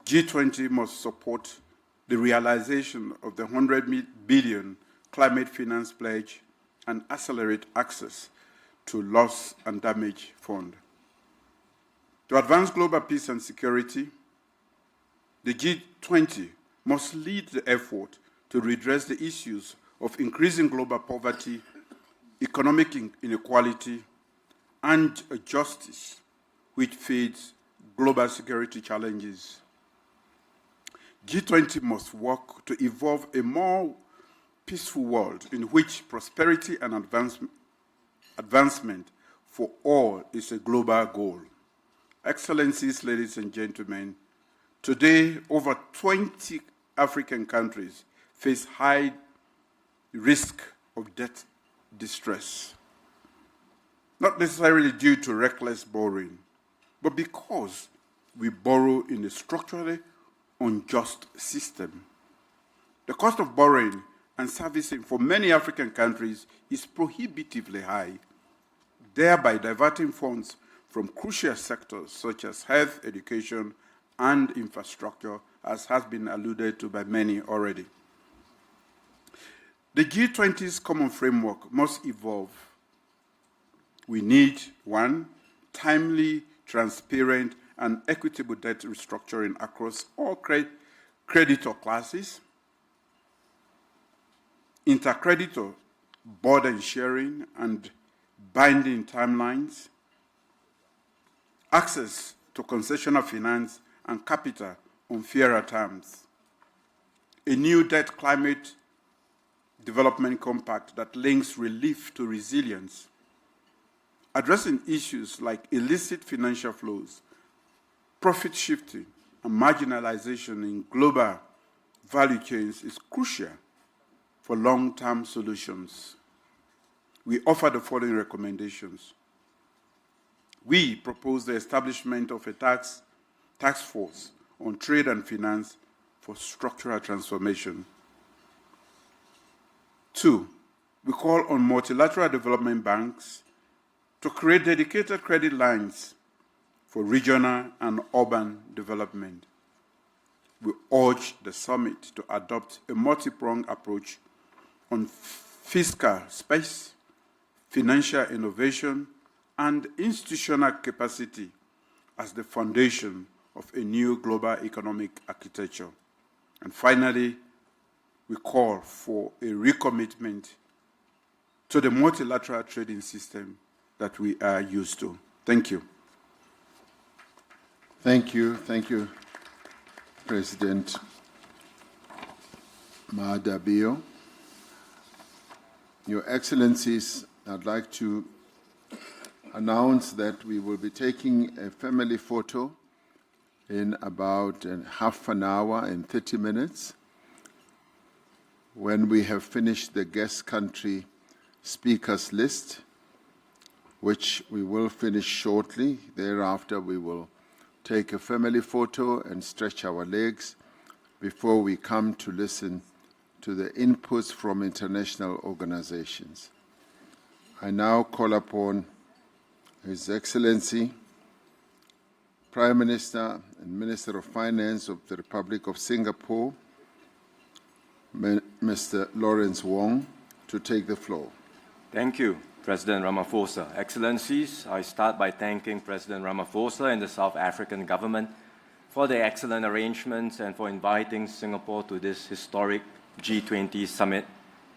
G20 must support the realization of the 100 billion climate finance pledge and accelerate access to loss and damage fund. To advance global peace and security, the G20 must lead the effort to redress the issues of increasing global poverty, economic inequality, and justice, which feeds global security challenges. G20 must work to evolve a more peaceful world in which prosperity and advancement for all is a global goal. Excellencies, ladies and gentlemen, today over 20 African countries face high risk of debt distress, not necessarily due to reckless borrowing, but because we borrow in a structurally unjust system. The cost of borrowing and servicing for many African countries is prohibitively high, thereby diverting funds from crucial sectors such as health, education, and infrastructure, as has been alluded to by many already. The G20's common framework must evolve. We need, one, timely, transparent, and equitable debt restructuring across all creditor classes, intercreditor burden sharing and binding timelines, access to concessional finance and capital on fairer terms, a new debt climate development compact that links relief to resilience, addressing issues like illicit financial flows, profit shifting, and marginalization in global value chains is crucial for long-term solutions. We offer the following recommendations. We propose the establishment of a task force on trade and finance for structural transformation. 2, we call on multilateral development banks to create dedicated credit lines for regional and urban development. We urge the summit to adopt a multi-pronged approach on fiscal space, financial innovation, and institutional capacity as the foundation of a new global economic architecture. And finally, we call for a recommitment to the multilateral trading system that we are used to. Thank you. Thank you, President Mahadabio. Your Excellencies, I'd like to announce that we will be taking a family photo in about half an hour and 30 minutes. When we have finished the guest country speakers list, which we will finish shortly. Thereafter, we will take a family photo and stretch our legs before we come to listen to the inputs from international organizations. I now call upon His Excellency, Prime Minister and Minister of Finance of the Republic of Singapore, Mr. Lawrence Wong, to take the floor. Thank you, President Ramaphosa. Excellencies, I start by thanking President Ramaphosa and the South African government for the excellent arrangements and for inviting Singapore to this historic G20 Summit,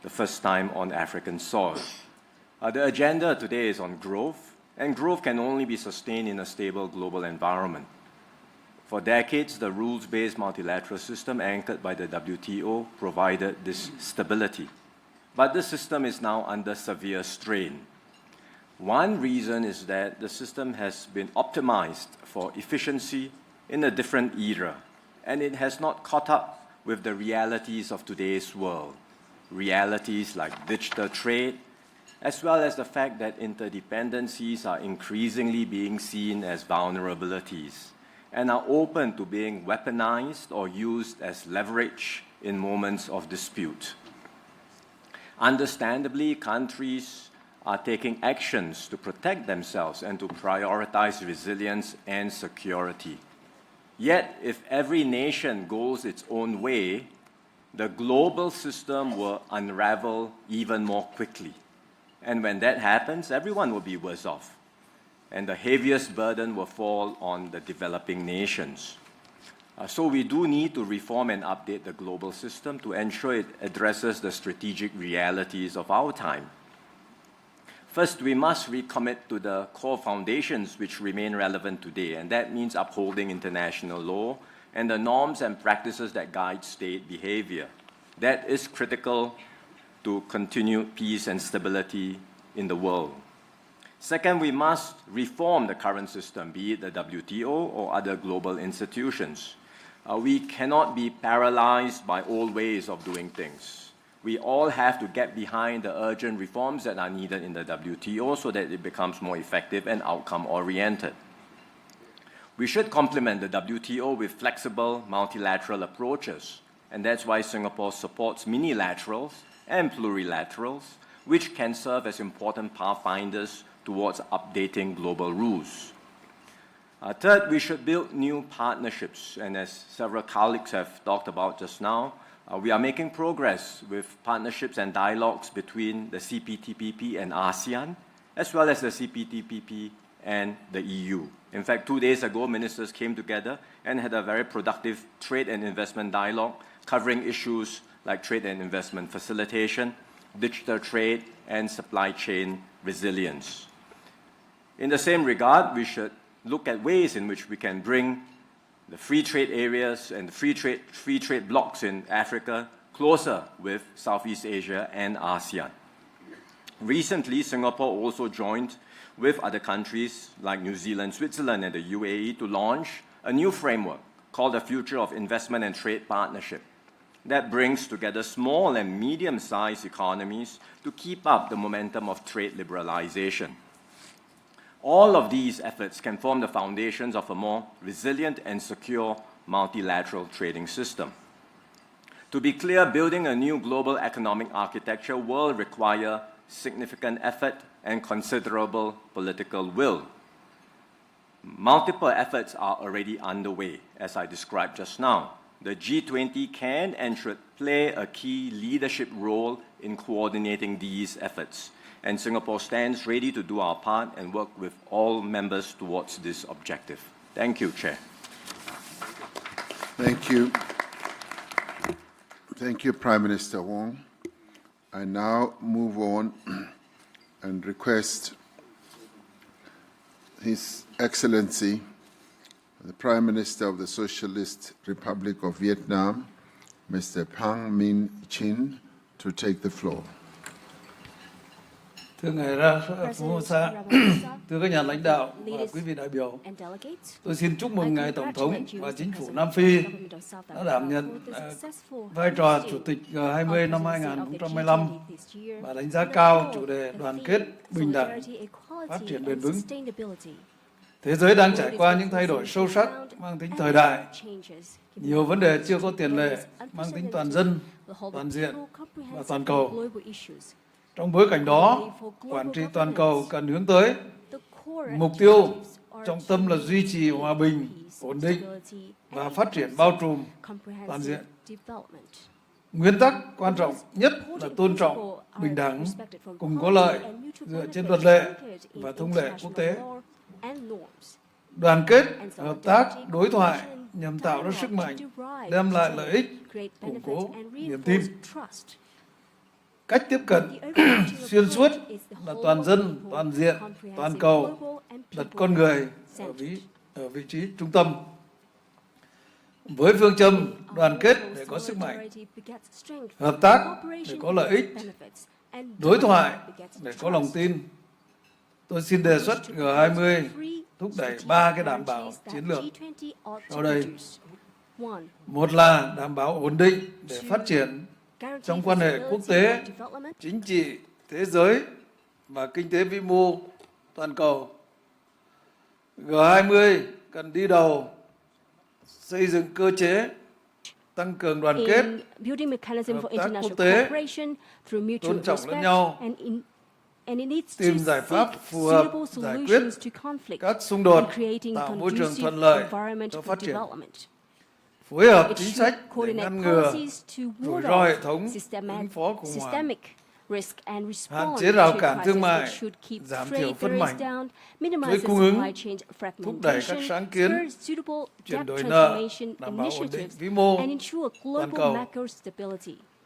the first time on African soil. The agenda today is on growth, and growth can only be sustained in a stable global environment. For decades, the rules-based multilateral system anchored by the WTO provided this stability. But the system is now under severe strain. One reason is that the system has been optimized for efficiency in a different era, and it has not caught up with the realities of today's world. Realities like digital trade, as well as the fact that interdependencies are increasingly being seen as vulnerabilities and are open to being weaponized or used as leverage in moments of dispute. Understandably, countries are taking actions to protect themselves and to prioritize resilience and security. Yet, if every nation goes its own way, the global system will unravel even more quickly. And when that happens, everyone will be worse off. And the heaviest burden will fall on the developing nations. So we do need to reform and update the global system to ensure it addresses the strategic realities of our time. First, we must recommit to the core foundations which remain relevant today, and that means upholding international law and the norms and practices that guide state behavior. That is critical to continued peace and stability in the world. Second, we must reform the current system, be it the WTO or other global institutions. We cannot be paralyzed by old ways of doing things. We all have to get behind the urgent reforms that are needed in the WTO so that it becomes more effective and outcome-oriented. We should complement the WTO with flexible multilateral approaches, and that's why Singapore supports minilaterals and plurilaterals, which can serve as important pathfinders towards updating global rules. Third, we should build new partnerships, and as several colleagues have talked about just now, we are making progress with partnerships and dialogues between the CPTPP and ASEAN, as well as the CPTPP and the EU. In fact, 2 days ago, ministers came together and had a very productive trade and investment dialogue covering issues like trade and investment facilitation, digital trade, and supply chain resilience. In the same regard, we should look at ways in which we can bring the free trade areas and the free trade blocs in Africa closer with Southeast Asia and ASEAN. Recently, Singapore also joined with other countries like New Zealand, Switzerland, and the UAE to launch a new framework called the Future of Investment and Trade Partnership that brings together small and medium-sized economies to keep up the momentum of trade liberalization. All of these efforts can form the foundations of a more resilient and secure multilateral trading system. To be clear, building a new global economic architecture will require significant effort and considerable political will. Multiple efforts are already underway, as I described just now. The G20 can and should play a key leadership role in coordinating these efforts, and Singapore stands ready to do our part and work with all members towards this objective. Thank you, Chair. Thank you. Thank you, Prime Minister Wong. I now move on and request His Excellency, the Prime Minister of the Socialist Republic of Vietnam, Mr. Pham Minh Chinh, to take the floor. Thưa ngài Phú Hộ Sa, thưa các nhà lãnh đạo và quý vị đại biểu, tôi xin chúc mừng ngài Tổng thống và chính phủ Nam Phi đã đảm nhận vai trò Chủ tịch G20 năm 2015 và đánh giá cao chủ đề đoàn kết, bình đẳng, phát triển bền vững. Thế giới đang trải qua những thay đổi sâu sắc mang tính thời đại, nhiều vấn đề chưa có tiền lệ mang tính toàn dân, toàn diện và toàn cầu. Trong bối cảnh đó, quản trị toàn cầu cần hướng tới mục tiêu trọng tâm là duy trì hòa bình, ổn định và phát triển bao trùm toàn diện. Nguyên tắc quan trọng nhất là tôn trọng, bình đẳng, cùng có lợi dựa trên luật lệ và thông lệ quốc tế. Đoàn kết, hợp tác, đối thoại nhằm tạo ra sức mạnh, đem lại lợi ích, củng cố niềm tin. Cách tiếp cận xuyên suốt là toàn dân, toàn diện, toàn cầu, đặt con người ở vị trí trung tâm. Với phương châm đoàn kết để có sức mạnh, hợp tác để có lợi ích, đối thoại để có lòng tin, tôi xin đề xuất G20 thúc đẩy 3 cái đảm bảo chiến lược sau đây. Một là đảm bảo ổn định để phát triển trong quan hệ quốc tế, chính trị, thế giới và kinh tế vĩ mô toàn cầu. G20 cần đi đầu xây dựng cơ chế tăng cường đoàn kết, hợp tác quốc tế, tôn trọng lẫn nhau, tìm giải pháp phù hợp giải quyết các xung đột, tạo môi trường thuận lợi cho phát triển. Phối hợp chính sách để ngăn ngừa rủi ro hệ thống, ứng phó khủng hoảng, hạn chế rào cản thương mại, giảm thiểu phân mảnh, chuỗi cung ứng, thúc đẩy các sáng kiến, chuyển đổi nợ, đảm bảo ổn định vĩ mô toàn cầu.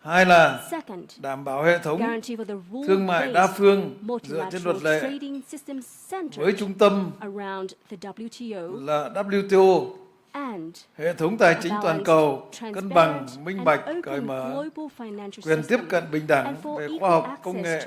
Hai là đảm bảo hệ thống thương mại đa phương dựa trên luật lệ với trung tâm là WTO, hệ thống tài chính toàn cầu cân bằng, minh bạch, cởi mở, quyền tiếp cận bình đẳng về khoa học, công nghệ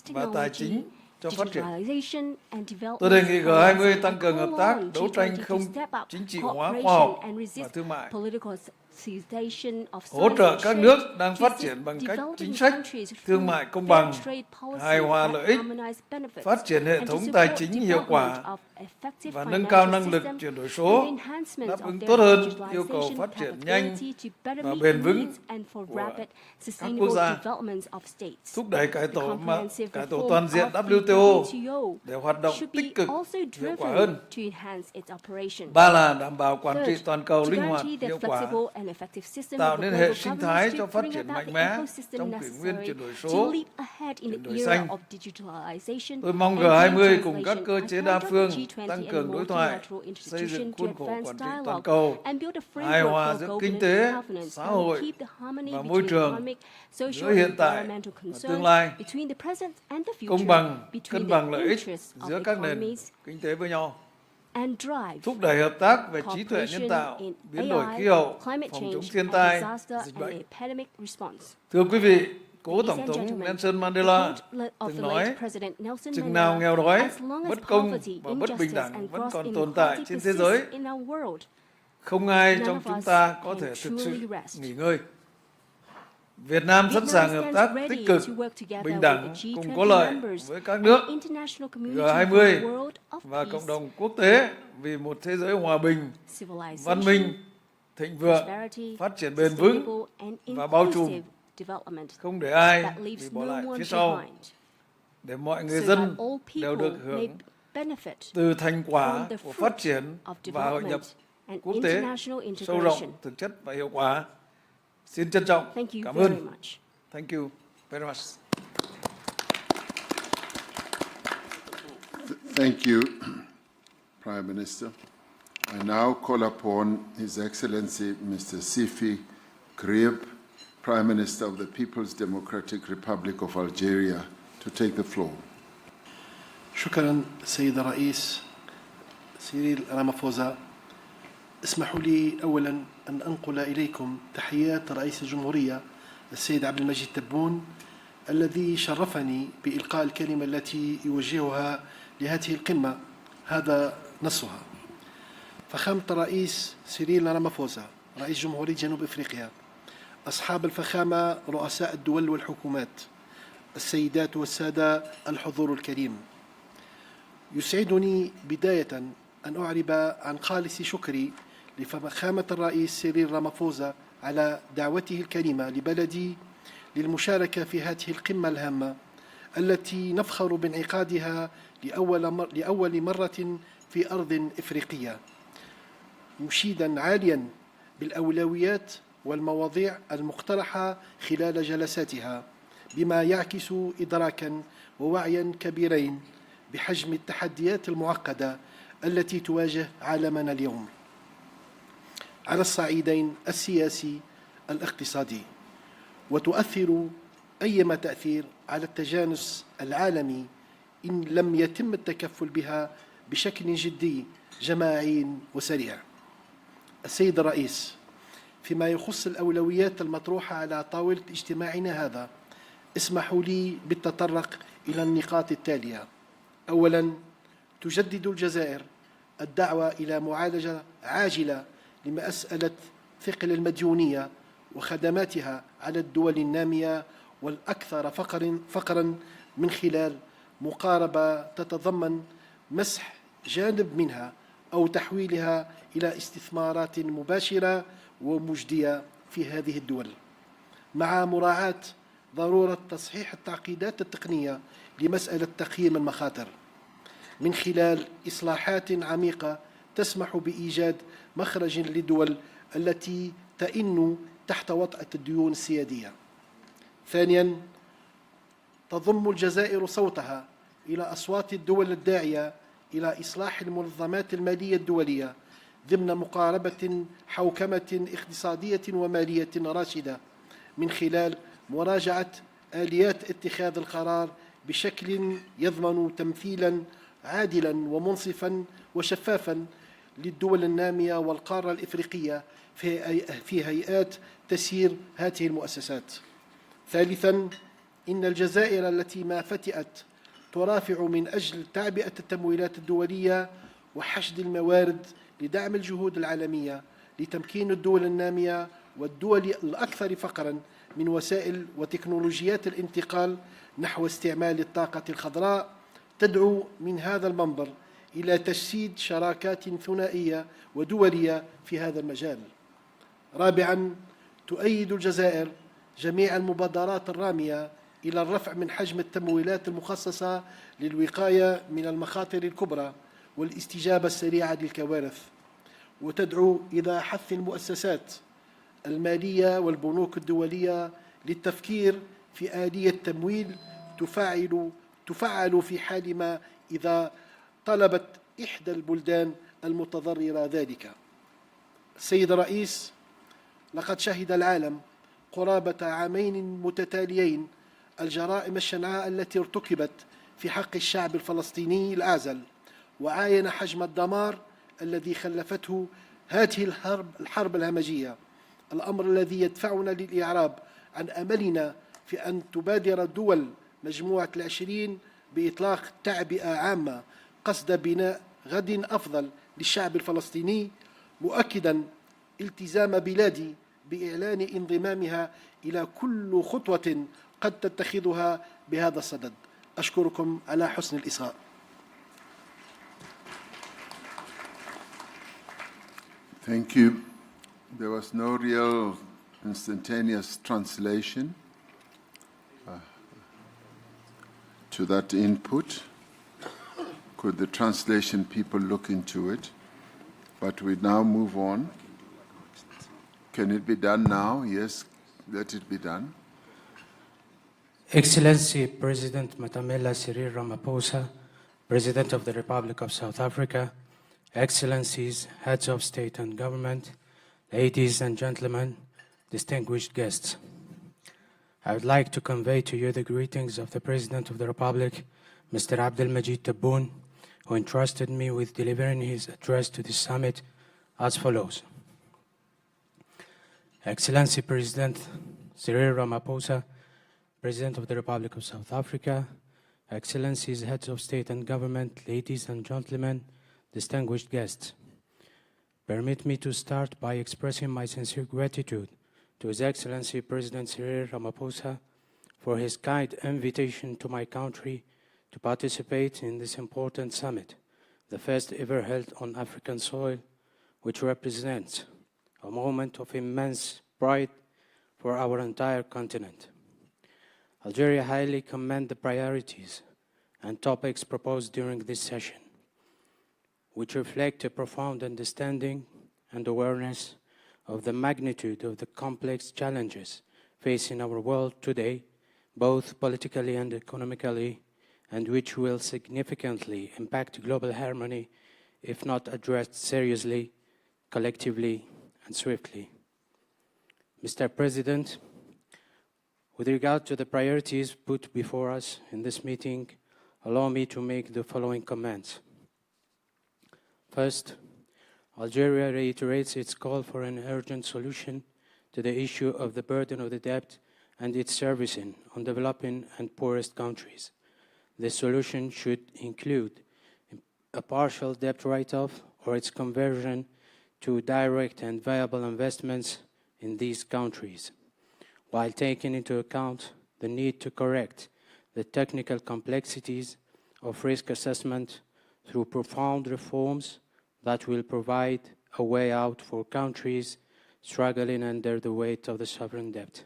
và tài chính cho phát triển. digitalization and development. Tôi đề nghị G20 policy, tăng cường hợp tác, and đấu G20 tranh to không step up chính trị hóa khoa cooperation học and và resist thương mại. politicization of Hỗ science trợ and các trade, nước đang to phát triển bằng assist cách developing chính sách, countries thương through mại công fair bằng, trade policies hài hòa and lợi ích, harmonized benefits, phát triển hệ and to thống support tài chính hiệu quả development of effective và nâng cao financial năng lực system chuyển đổi and số, enhancement đáp of ứng their tốt hơn yêu cầu digitalization phát triển nhanh capability to better và meet bền the vững needs and for của rapid, các sustainable quốc gia, development of states. thúc đẩy cải The tổ comprehensive toàn diện reform of the WTO để hoạt động should tích be cực, also hiệu quả driven hơn. to enhance its operation. Ba là đảm bảo quản trị Third, toàn cầu to linh hoạt, guarantee the hiệu quả, flexible and effective system tạo of the nên global hệ sinh thái governance cho to phát bring triển about mạnh the mẽ ecosystem trong kỷ nguyên necessary chuyển đổi to số, leap ahead in chuyển the đổi era xanh. of digitalization Tôi mong and green G20 cùng các translation. cơ I chế called đa on the phương G20 tăng and cường đối thoại, multilateral xây dựng institution to khuôn khổ advance quản trị dialogue toàn cầu, and build a hài framework hòa for giữa global kinh tế, governance xã and hội keep the harmony và môi between trường, economic, giữa social, hiện and tại environmental và tương concerns lai, between the present and the công future, bằng, between cân the bằng lợi ích interests of giữa các nền economies kinh tế với nhau, and drive thúc đẩy hợp tác về trí tuệ nhân cooperation tạo, in biến đổi AI, khí hậu, climate phòng change, chống thiên and tai, disaster dịch and bệnh. epidemic response. Thưa quý vị, cố Ladies Tổng and thống gentlemen, Nelson the Mandela quote of từng the nói, late President Nelson chừng nào Mandela, nghèo đói, as long as bất công poverty, và bất bình injustice, đẳng and vẫn gross còn tồn tại inequality trên thế giới, persist in our world, không ai none trong of chúng us ta có can thể thực sự truly rest. nghỉ ngơi. Việt Nam sẵn Vietnam sàng hợp stands tác ready tích cực, to work together bình with đẳng, the cùng G20 có lợi members với các and nước, the international community for G20 a world of và peace, cộng đồng quốc tế vì một thế giới hòa bình, văn minh, thịnh vượng, prosperity, phát triển bền vững sustainable and và bao trùm, inclusive development không để ai that bị leaves bỏ no lại one phía sau, behind, để mọi người so dân that all đều people được may hưởng benefit từ thành quả from the của fruit phát triển of và hội nhập development and quốc tế international sâu rộng, integration. thực chất và hiệu quả. Xin trân trọng Thank you cảm very ơn. much. Thank you very much. Thank you, Prime Minister. I now call upon His Excellency Mr. Sifi Grieb, Prime Minister of the People's Democratic Republic of Algeria, to take the floor. شكرا سيد الرئيس سيريل رامافوزا. اسمحوا لي أولا أن أنقل إليكم تحيات رئيس الجمهورية السيد عبد المجيد تبون الذي شرفني بإلقاء الكلمة التي يوجهها لهذه القمة. هذا نصها. فخامة الرئيس سيريل رامافوزا رئيس جمهورية جنوب أفريقيا، أصحاب الفخامة رؤساء الدول والحكومات، السيدات والسادة الحضور الكريم، يسعدني بداية أن أعرب عن خالص شكري لفخامة الرئيس سيريل رامافوزا على دعوته الكريمة لبلدي للمشاركة في هذه القمة الهامة التي نفخر بانعقادها لأول مرة في أرض إفريقية، مشيدا عاليا بالأولويات والمواضيع المقترحة خلال جلساتها، بما يعكس إدراكا ووعيا كبيرين بحجم التحديات المعقدة التي تواجه عالمنا اليوم على الصعيدين السياسي الاقتصادي، وتؤثر أيما تأثير على التجانس العالمي إن لم يتم التكفل بها بشكل جدي جماعي وسريع. السيد الرئيس، فيما يخص الأولويات المطروحة على طاولة اجتماعنا هذا، اسمحوا لي بالتطرق إلى النقاط التالية. أولاً، تجدد الجزائر الدعوة إلى معالجة عاجلة لمسألة ثقل المديونية وخدماتها على الدول النامية والأكثر فقراً من خلال مقاربة تتضمن مسح جانب منها أو تحويلها إلى استثمارات مباشرة ومجدية في هذه الدول، مع مراعاة ضرورة تصحيح التعقيدات التقنية لمسألة تقييم المخاطر من خلال إصلاحات عميقة تسمح بإيجاد مخرج للدول التي تئن تحت وطأة الديون السيادية. ثانياً، تضم الجزائر صوتها إلى أصوات الدول الداعية إلى إصلاح المنظمات المالية الدولية ضمن مقاربة حوكمة اقتصادية ومالية راشدة من خلال مراجعة آليات اتخاذ القرار بشكل يضمن تمثيلاً عادلاً ومنصفاً وشفافاً للدول النامية والقارة الإفريقية في هيئات تسيير هذه المؤسسات. ثالثاً، إن الجزائر التي ما فتئت ترافع من أجل تعبئة التمويلات الدولية وحشد الموارد لدعم الجهود العالمية لتمكين الدول النامية والدول الأكثر فقراً من وسائل وتكنولوجيات الانتقال نحو استعمال الطاقة الخضراء، تدعو من هذا المنبر إلى تجسيد شراكات ثنائية ودولية في هذا المجال. رابعاً، تؤيد الجزائر جميع المبادرات الرامية إلى الرفع من حجم التمويلات المخصصة للوقاية من المخاطر الكبرى والاستجابة السريعة للكوارث، وتدعو إلى حث المؤسسات المالية والبنوك الدولية للتفكير في آلية تمويل تفعل في حال ما إذا طلبت إحدى البلدان المتضررة ذلك. السيد الرئيس، لقد شهد العالم قرابة عامين متتاليين الجرائم الشنعاء التي ارتكبت في حق الشعب الفلسطيني الأعزل، وعاين حجم الدمار الذي خلفته هذه الحرب الهمجية، الأمر الذي يدفعنا للإعراب عن أملنا في أن تبادر دول مجموعة ال20 بإطلاق تعبئة عامة قصد بناء غد أفضل للشعب الفلسطيني، مؤكدا التزام بلادي بإعلان انضمامها إلى كل خطوة قد تتخذها بهذا الصدد. أشكركم على حسن الإصغاء. Thank you. There was no real instantaneous translation to that input. Could the translation people look into it? But we now move on. Can it be done now? Yes, let it be done. Excellency President Matamela Cyril Ramaphosa, President of the Republic of South Africa, Excellencies, Heads of State and Government, ladies and gentlemen, distinguished guests. I would like to convey to you the greetings of the President of the Republic, Mr. Abdelmajid Tebboune, who entrusted me with delivering his address to this summit as follows. Excellency President Cyril Ramaphosa, President of the Republic of South Africa, Excellencies, Heads of State and Government, ladies and gentlemen, distinguished guests. Permit me to start by expressing my sincere gratitude to His Excellency President Cyril Ramaphosa for his kind invitation to my country to participate in this important summit, the first ever held on African soil, which represents a moment of immense pride for our entire continent. Algeria highly commends the priorities and topics proposed during this session, which reflect a profound understanding and awareness of the magnitude of the complex challenges facing our world today, both politically and economically, and which will significantly impact global harmony if not addressed seriously, collectively, and swiftly. Mr. President, with regard to the priorities put before us in this meeting, allow me to make the following comments. First, Algeria reiterates its call for an urgent solution to the issue of the burden of the debt and its servicing on developing and poorest countries. This solution should include a partial debt write-off or its conversion to direct and viable investments in these countries, while taking into account the need to correct the technical complexities of risk assessment through profound reforms that will provide a way out for countries struggling under the weight of the sovereign debt.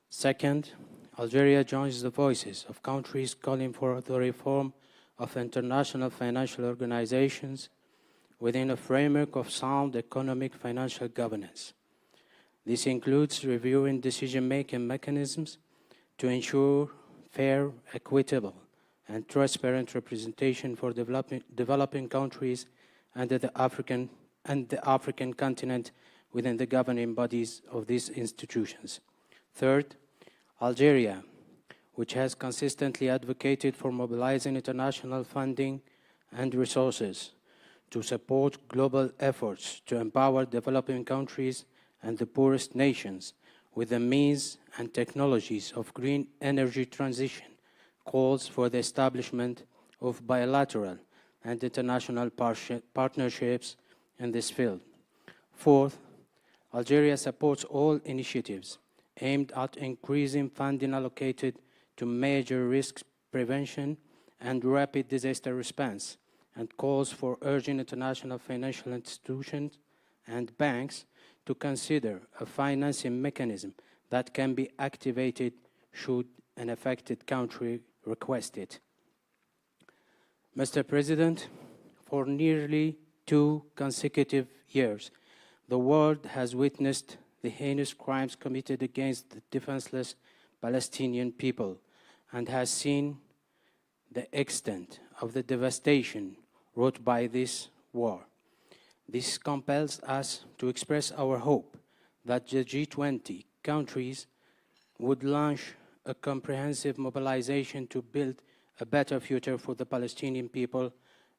Second, Algeria joins the voices of countries calling for the reform of international financial organizations within a framework of sound economic financial governance. This includes reviewing decision-making mechanisms to ensure fair, equitable, and transparent representation for developing countries and the African continent within the governing bodies of these institutions. Third, Algeria, which has consistently advocated for mobilizing international funding and resources to support global efforts to empower developing countries and the poorest nations with the means and technologies of green energy transition, calls for the establishment of bilateral and international partnerships in this field. Fourth, Algeria supports all initiatives aimed at increasing funding allocated to major risk prevention and rapid disaster response, and calls for urging international financial institutions and banks to consider a financing mechanism that can be activated should an affected country request it. Mr. President, for nearly 2 consecutive years, the world has witnessed the heinous crimes committed against the defenseless Palestinian people and has seen the extent of the devastation wrought by this war. This compels us to express our hope that the G20 countries would launch a comprehensive mobilization to build a better future for the Palestinian people,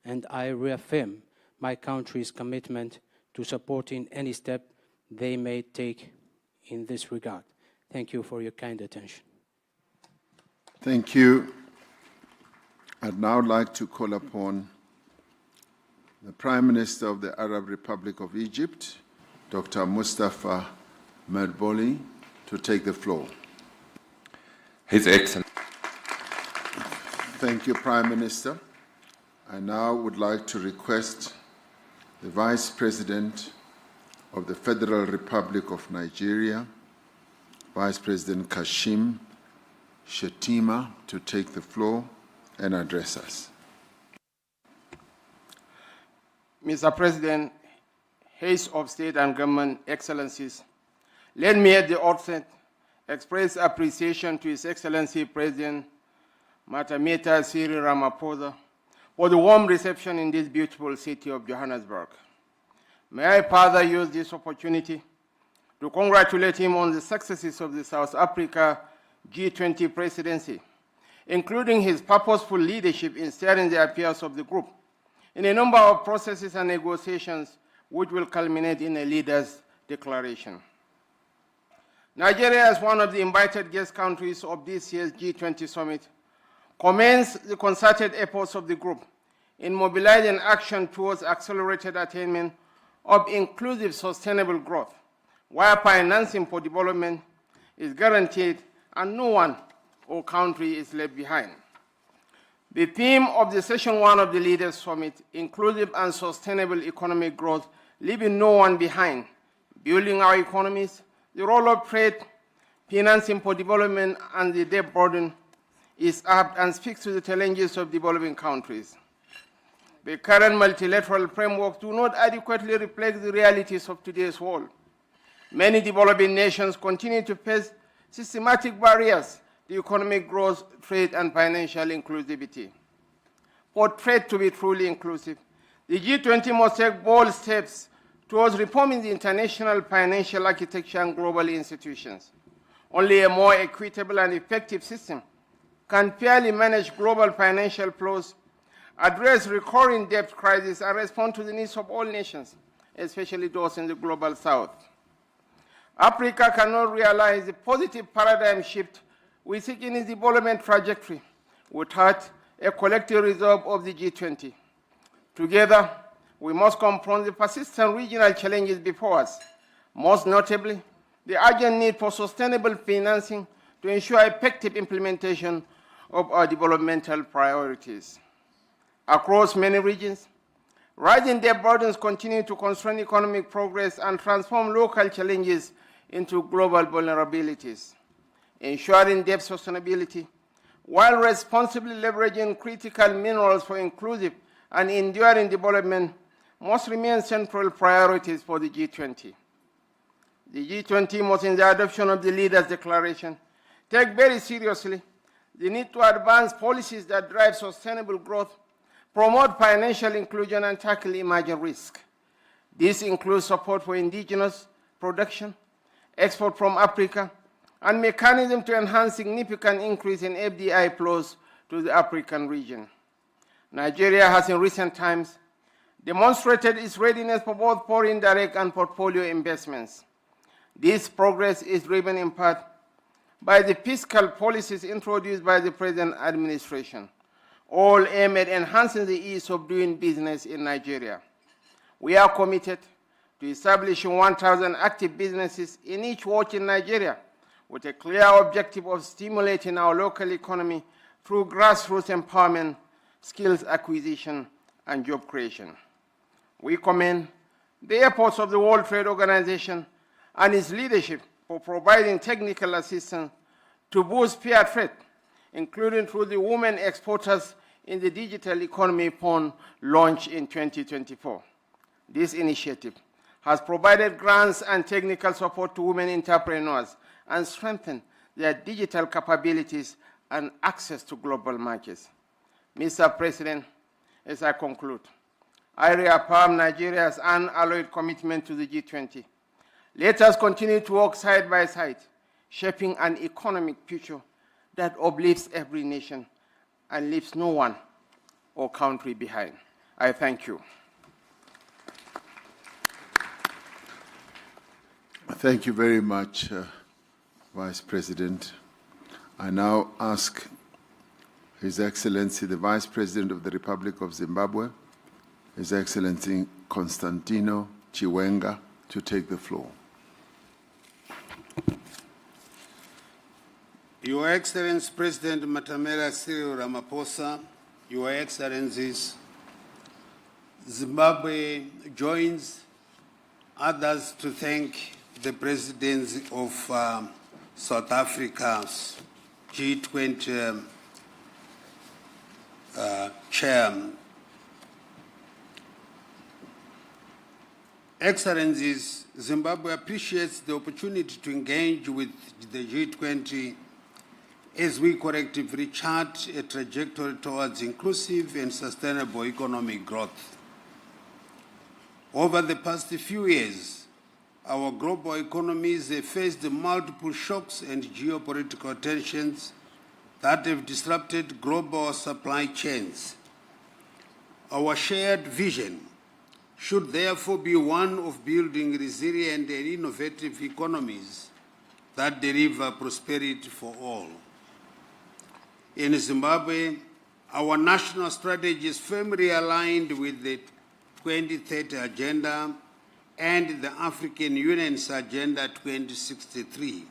and I reaffirm my country's commitment to supporting any step they may take in this regard. Thank you for your kind attention. Thank you. I'd now like to call upon the Prime Minister of the Arab Republic of Egypt, Dr. Mustafa Medboli, to take the floor. His Excellency. Thank you, Prime Minister. I now would like to request the Vice President of the Federal Republic of Nigeria, Vice President Kashim Shettima, to take the floor and address us. Mr. President, Heads of State and Government, Excellencies, let me at the outset express appreciation to His Excellency President Matameta Cyril Ramaphosa for the warm reception in this beautiful city of Johannesburg. May I further use this opportunity to congratulate him on the successes of the South Africa G20 presidency, including his purposeful leadership in steering the affairs of the group in a number of processes and negotiations which will culminate in a leaders' declaration. Nigeria, as one of the invited guest countries of this year's G20 Summit, commends the concerted efforts of the group in mobilizing action towards accelerated attainment of inclusive sustainable growth, where financing for development is guaranteed and no one or country is left behind. The theme of the Session 1 of the Leaders Summit, Inclusive and Sustainable Economic Growth, leaving no one behind, building our economies, the role of trade, financing for development, and the debt burden is apt and speaks to the challenges of developing countries. The current multilateral framework do not adequately reflect the realities of today's world. Many developing nations continue to face systematic barriers to economic growth, trade, and financial inclusivity. For trade to be truly inclusive, the G20 must take bold steps towards reforming the international financial architecture and global institutions. Only a more equitable and effective system can fairly manage global financial flows, address recurring debt crises, and respond to the needs of all nations, especially those in the global south. Africa cannot realize the positive paradigm shift we seek in its development trajectory without a collective resolve of the G20. Together, we must confront the persistent regional challenges before us, most notably the urgent need for sustainable financing to ensure effective implementation of our developmental priorities. Across many regions, rising debt burdens continue to constrain economic progress and transform local challenges into global vulnerabilities. Ensuring debt sustainability while responsibly leveraging critical minerals for inclusive and enduring development must remain central priorities for the G20. The G20 must, in the adoption of the Leaders' Declaration, take very seriously the need to advance policies that drive sustainable growth, promote financial inclusion, and tackle emerging risk. This includes support for indigenous production, export from Africa, and mechanism to enhance significant increase in FDI flows to the African region. Nigeria has in recent times demonstrated its readiness for both foreign direct and portfolio investments. This progress is driven in part by the fiscal policies introduced by the present administration, all aimed at enhancing the ease of doing business in Nigeria. We are committed to establishing 1,000 active businesses in each ward in Nigeria, with a clear objective of stimulating our local economy through grassroots empowerment, skills acquisition, and job creation. We commend the efforts of the World Trade Organization and its leadership for providing technical assistance to boost fair trade, including through the Women Exporters in the Digital Economy Fund launched in 2024. This initiative has provided grants and technical support to women entrepreneurs and strengthened their digital capabilities and access to global markets. Mr. President, as I conclude, I reaffirm Nigeria's unalloyed commitment to the G20. Let us continue to work side by side, shaping an economic future that uplifts every nation and leaves no one or country behind. I thank you. Thank you very much, Vice President. I now ask His Excellency, the Vice President of the Republic of Zimbabwe, His Excellency Constantino Chiwenga, to take the floor. Your Excellency President Matamela Cyril Ramaphosa, Your Excellencies, Zimbabwe joins others to thank the President of South Africa's G20 Chair. Excellencies, Zimbabwe appreciates the opportunity to engage with the G20 as we collectively chart a trajectory towards inclusive and sustainable economic growth. Over the past few years, our global economies have faced multiple shocks and geopolitical tensions that have disrupted global supply chains. Our shared vision should therefore be one of building resilient and innovative economies that deliver prosperity for all. In Zimbabwe, our national strategy is firmly aligned with the 2030 Agenda and the African Union's Agenda 2063.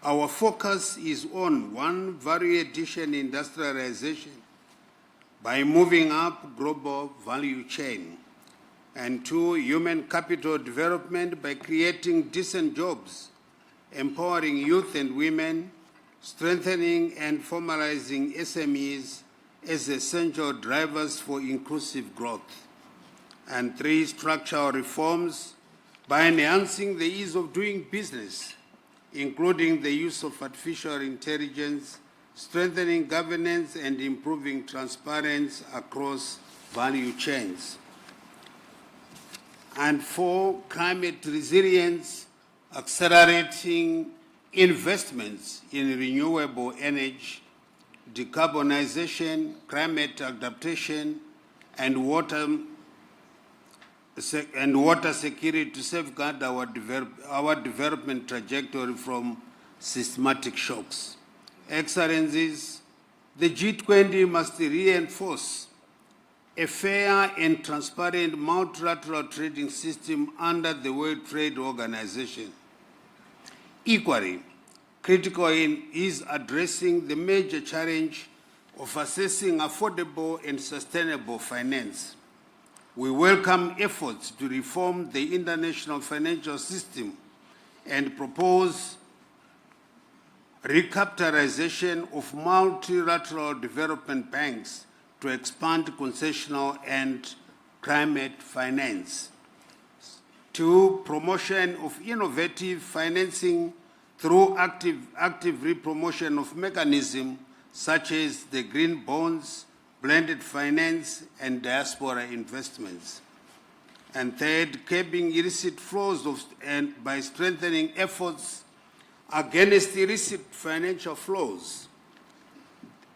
Our focus is on 1, value addition industrialization by moving up global value chain, and 2, human capital development by creating decent jobs, empowering youth and women, strengthening and formalizing SMEs as essential drivers for inclusive growth, and 3, structural reforms by enhancing the ease of doing business, including the use of artificial intelligence, strengthening governance and improving transparency across value chains. And 4, climate resilience, accelerating investments in renewable energy, decarbonization, climate adaptation, and water security to safeguard our development trajectory from systematic shocks. Excellencies, the G20 must reinforce a fair and transparent multilateral trading system under the World Trade Organization. Equally, critical is addressing the major challenge of assessing affordable and sustainable finance. We welcome efforts to reform the international financial system and propose recapitalization of multilateral development banks to expand concessional and climate finance. 2, promotion of innovative financing through active re-promotion of mechanisms such as the green bonds, blended finance, and diaspora investments. And 3, curbing illicit flows and by strengthening efforts against illicit financial flows,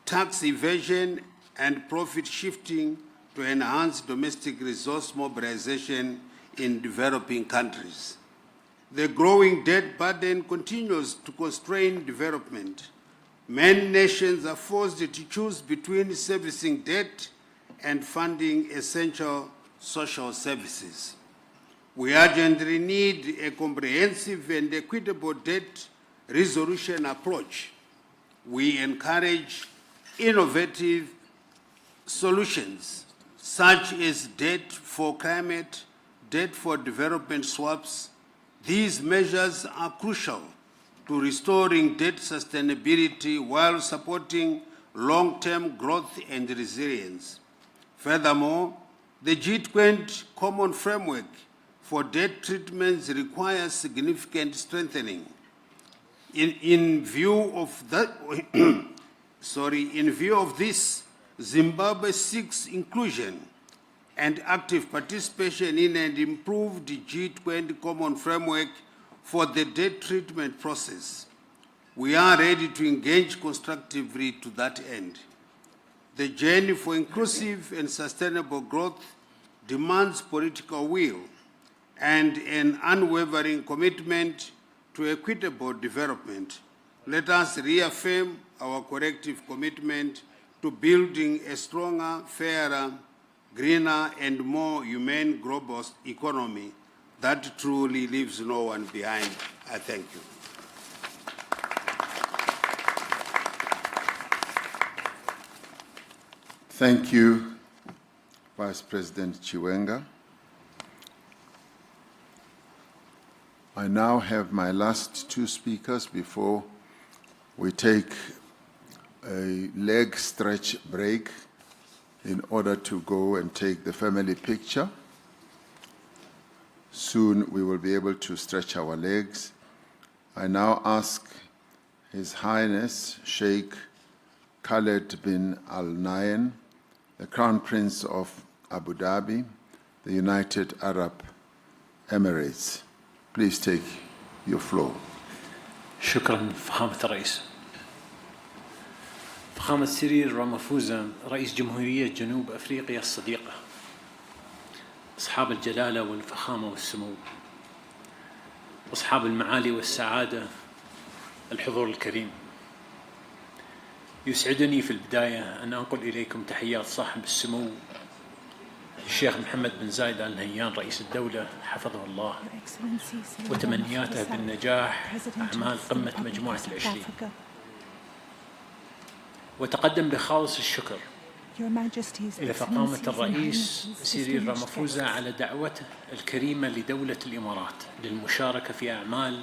tax evasion, and profit shifting to enhance domestic resource mobilization in developing countries. The growing debt burden continues to constrain development. Many nations are forced to choose between servicing debt and funding essential social services. We urgently need a comprehensive and equitable debt resolution approach. We encourage innovative solutions such as debt for climate, debt for development swaps. These measures are crucial to restoring debt sustainability while supporting long-term growth and resilience. Furthermore, the G20 Common Framework for Debt Treatments requires significant strengthening. In view of this, Zimbabwe seeks inclusion and active participation in an improved G20 Common Framework for the debt treatment process. We are ready to engage constructively to that end. The journey for inclusive and sustainable growth demands political will and an unwavering commitment to equitable development. Let us reaffirm our collective commitment to building a stronger, fairer, greener, and more humane global economy that truly leaves no one behind. I thank you. Thank you, Vice President Chiwenga. I now have my last two speakers before we take a leg stretch break in order to go and take the family picture. Soon we will be able to stretch our legs. I now ask His Highness Sheikh Khaled bin Al Nahyan, the Crown Prince of Abu Dhabi, the United Arab Emirates. Please take your floor. شكرا فخامة الرئيس. فخامة سيريل رامافوزا رئيس جمهورية جنوب أفريقيا الصديقة، أصحاب الجلالة والفخامة والسمو، أصحاب المعالي والسعادة، الحضور الكريم، يسعدني في البداية أن أنقل إليكم تحيات صاحب السمو الشيخ محمد بن زايد آل نهيان رئيس الدولة حفظه الله، وتمنياته بالنجاح أعمال قمة مجموعة العشرين. وتقدم بخالص الشكر إلى فخامة الرئيس سيريل رامافوزا على دعوته الكريمة لدولة الإمارات للمشاركة في أعمال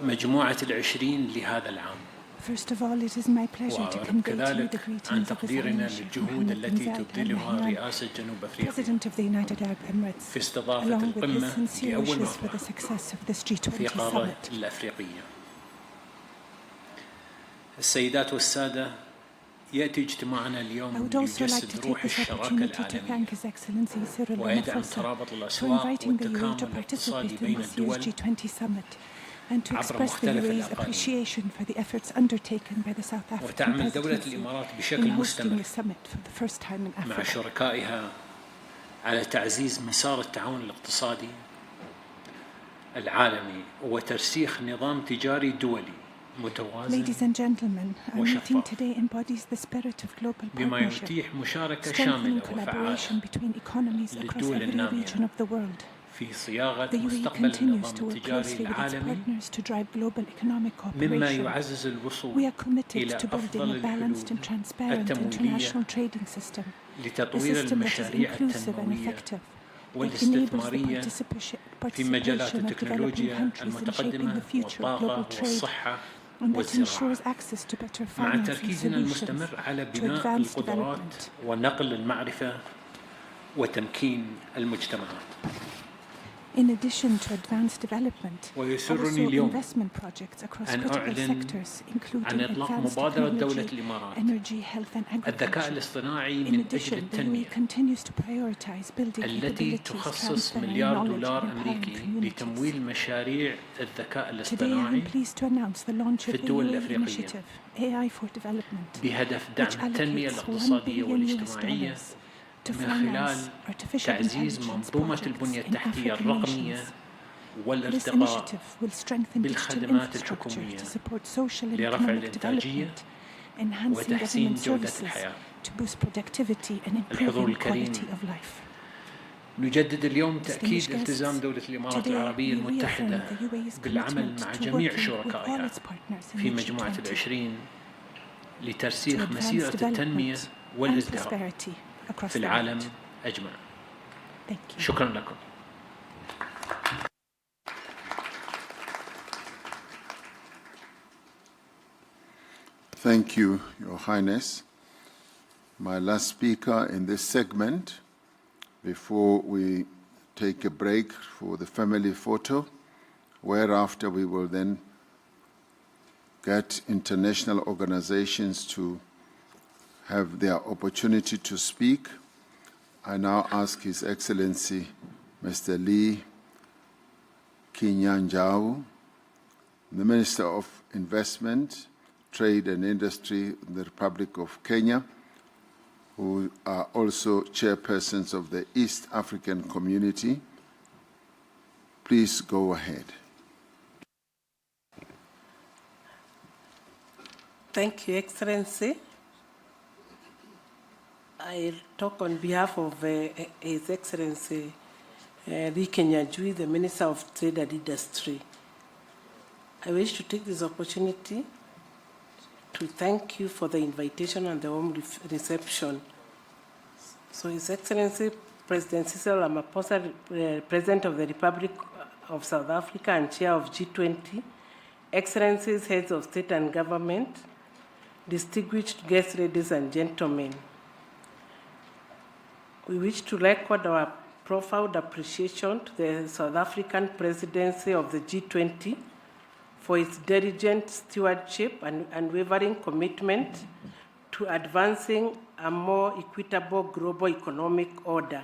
مجموعة العشرين لهذا العام. First of all, it is my pleasure to convey to you the greetings of His Highness Mohammed bin Zayed Al Nahyan, President of the United Arab Emirates, along with his sincere wishes for the success of this G20 Summit. السيدات والسادة، يأتي اجتماعنا اليوم ليجسد روح الشراكة العالمية ويدعم ترابط الأسواق والتكامل الاقتصادي بين الدول and to express the UAE's appreciation for the efforts undertaken by the South African presidency in hosting the summit for the first time in مع Africa. شركائها على تعزيز مسار التعاون الاقتصادي العالمي وترسيخ نظام تجاري دولي متوازن Ladies and gentlemen, our meeting today embodies the spirit of global بما partnership, يتيح مشاركة strengthening شاملة collaboration وفعالة between economies across للدول every النامية region of the world. في صياغة The UAE مستقبل continues النظام to work التجاري closely with its العالمي partners to drive global economic مما cooperation. يعزز الوصول We are committed إلى to building أفضل a balanced and الحلول transparent التمويلية international trading system, a لتطوير system that is المشاريع inclusive and التنموية effective, that enables the والاستثمارية participation في مجالات of developing التكنولوجيا countries in shaping المتقدمة the future of global والطاقة trade, والصحة and that والزراعة، ensures access to better مع financing تركيزنا solutions المستمر على to بناء advance القدرات development. ونقل المعرفة وتمكين المجتمعات. In addition to advanced development, ويسرني also اليوم investment projects across أن critical أعلن sectors, عن including إطلاق advanced مبادرة دولة technology, الإمارات energy, health and الذكاء agriculture. الاصطناعي In من أجل addition, the التنمية UAE continues to prioritize building التي capabilities, تخصص transferring مليار knowledge, دولار and empowering أمريكي communities. لتمويل مشاريع الذكاء Today, I الاصطناعي am pleased to announce the launch في of the الدول UAE الأفريقية initiative, AI for Development, بهدف which دعم التنمية allocates $1 الاقتصادية billion والاجتماعية to من خلال finance artificial تعزيز intelligence منظومة projects البنية in التحتية African الرقمية nations, This initiative will strengthen digital infrastructure to support social and economic development, enhancing government services to boost productivity and improving quality of life. نجدد اليوم تأكيد التزام دولة الإمارات العربية المتحدة بالعمل مع جميع شركائها في مجموعة العشرين لترسيخ مسيرة التنمية والازدهار في العالم أجمع. شكرا لكم. Thank you, Your Highness. My last speaker in this segment, before we take a break for the family photo, whereafter we will then get international organizations to have their opportunity to speak. I now ask His Excellency Mr. Lee Kinyanjau, the Minister of Investment, Trade and Industry in the Republic of Kenya, who are also chairpersons of the East African Community. Please go ahead. Thank you, Excellency. I talk on behalf of His Excellency Lee Kinyanjui, the Minister of Trade and Industry. I wish to take this opportunity to thank you for the invitation and the warm reception. So His Excellency President Cyril Ramaphosa, President of the Republic of South Africa and Chair of G20, Excellencies, Heads of State and Government, distinguished guests, ladies and gentlemen, we wish to record our profound appreciation to the South African Presidency of the G20 for its diligent stewardship and unwavering commitment to advancing a more equitable global economic order.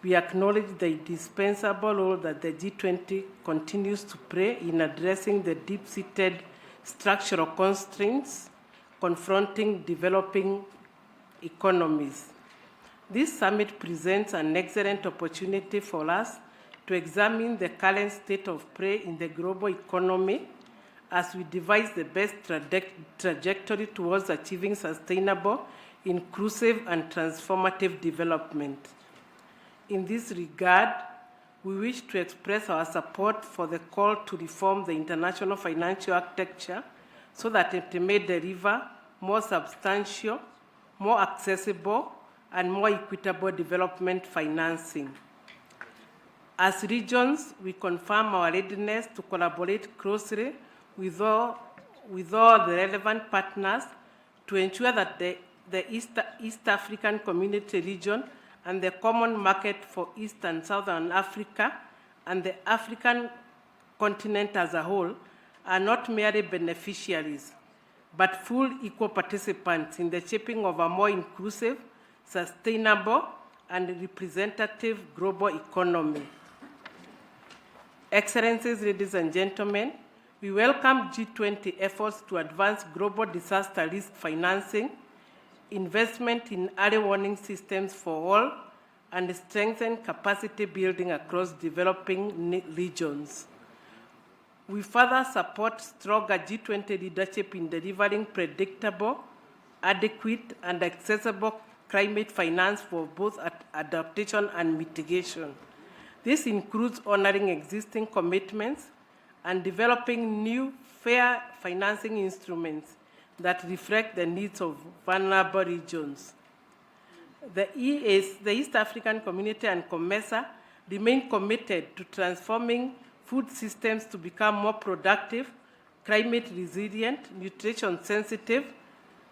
We acknowledge the indispensable role that the G20 continues to play in addressing the deep-seated structural constraints confronting developing economies. This summit presents an excellent opportunity for us to examine the current state of play in the global economy as we devise the best trajectory towards achieving sustainable, inclusive, and transformative development. In this regard, we wish to express our support for the call to reform the international financial architecture so that it may deliver more substantial, more accessible, and more equitable development financing. As regions, we confirm our readiness to collaborate closely with all the relevant partners to ensure that the East African Community region and the common market for East and Southern Africa and the African continent as a whole are not merely beneficiaries, but full equal participants in the shaping of a more inclusive, sustainable, and representative global economy. Excellencies, ladies and gentlemen, we welcome G20 efforts to advance global disaster risk financing, investment in early warning systems for all, and strengthen capacity building across developing regions. We further support stronger G20 leadership in delivering predictable, adequate, and accessible climate finance for both adaptation and mitigation. This includes honoring existing commitments and developing new fair financing instruments that reflect the needs of vulnerable regions. The East African Community and COMESA remain committed to transforming food systems to become more productive, climate resilient, nutrition sensitive,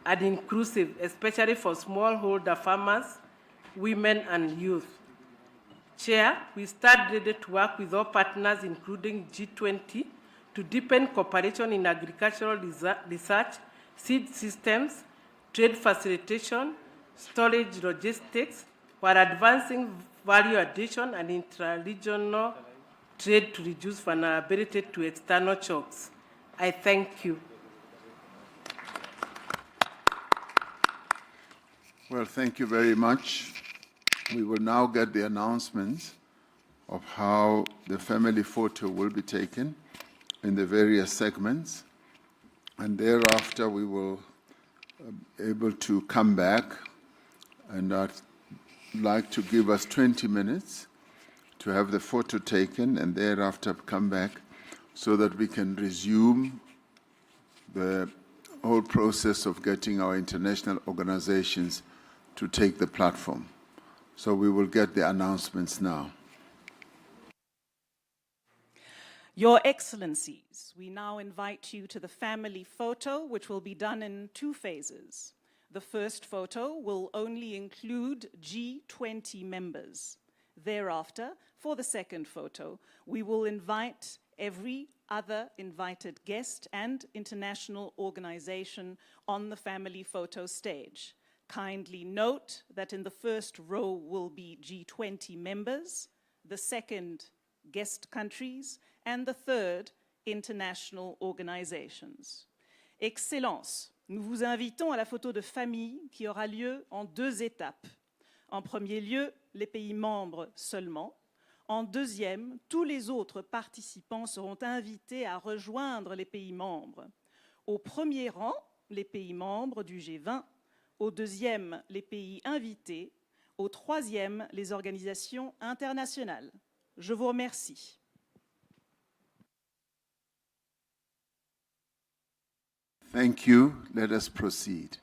and inclusive, especially for smallholder farmers, women, and youth. Chair, we stand ready to work with all partners, including G20, to deepen cooperation in agricultural research, seed systems, trade facilitation, storage logistics, while advancing value addition and intra-regional trade to reduce vulnerability to external shocks. I thank you. Well, thank you very much. We will now get the announcements of how the family photo will be taken in the various segments. And thereafter, we will be able to come back, and I'd like to give us 20 minutes to have the photo taken, and thereafter come back so that we can resume the whole process of getting our international organizations to take the platform. So we will get the announcements now. Your Excellencies, we now invite you to the family photo, which will be done in 2 phases. The first photo will only include G20 members. Thereafter, for the second photo, we will invite every other invited guest and international organization on the family photo stage. Kindly note that in the first row will be G20 members, the second guest countries, and the third, international organizations. Excellences, nous vous invitons à la photo de famille qui aura lieu en 2 étapes. En premier lieu, les pays membres seulement. En deuxième, tous les autres participants seront invités à rejoindre les pays membres. Au premier rang, les pays membres du G20. Au deuxième, les pays invités. Au troisième, les organisations internationales. Je vous remercie. Thank you. Let us proceed.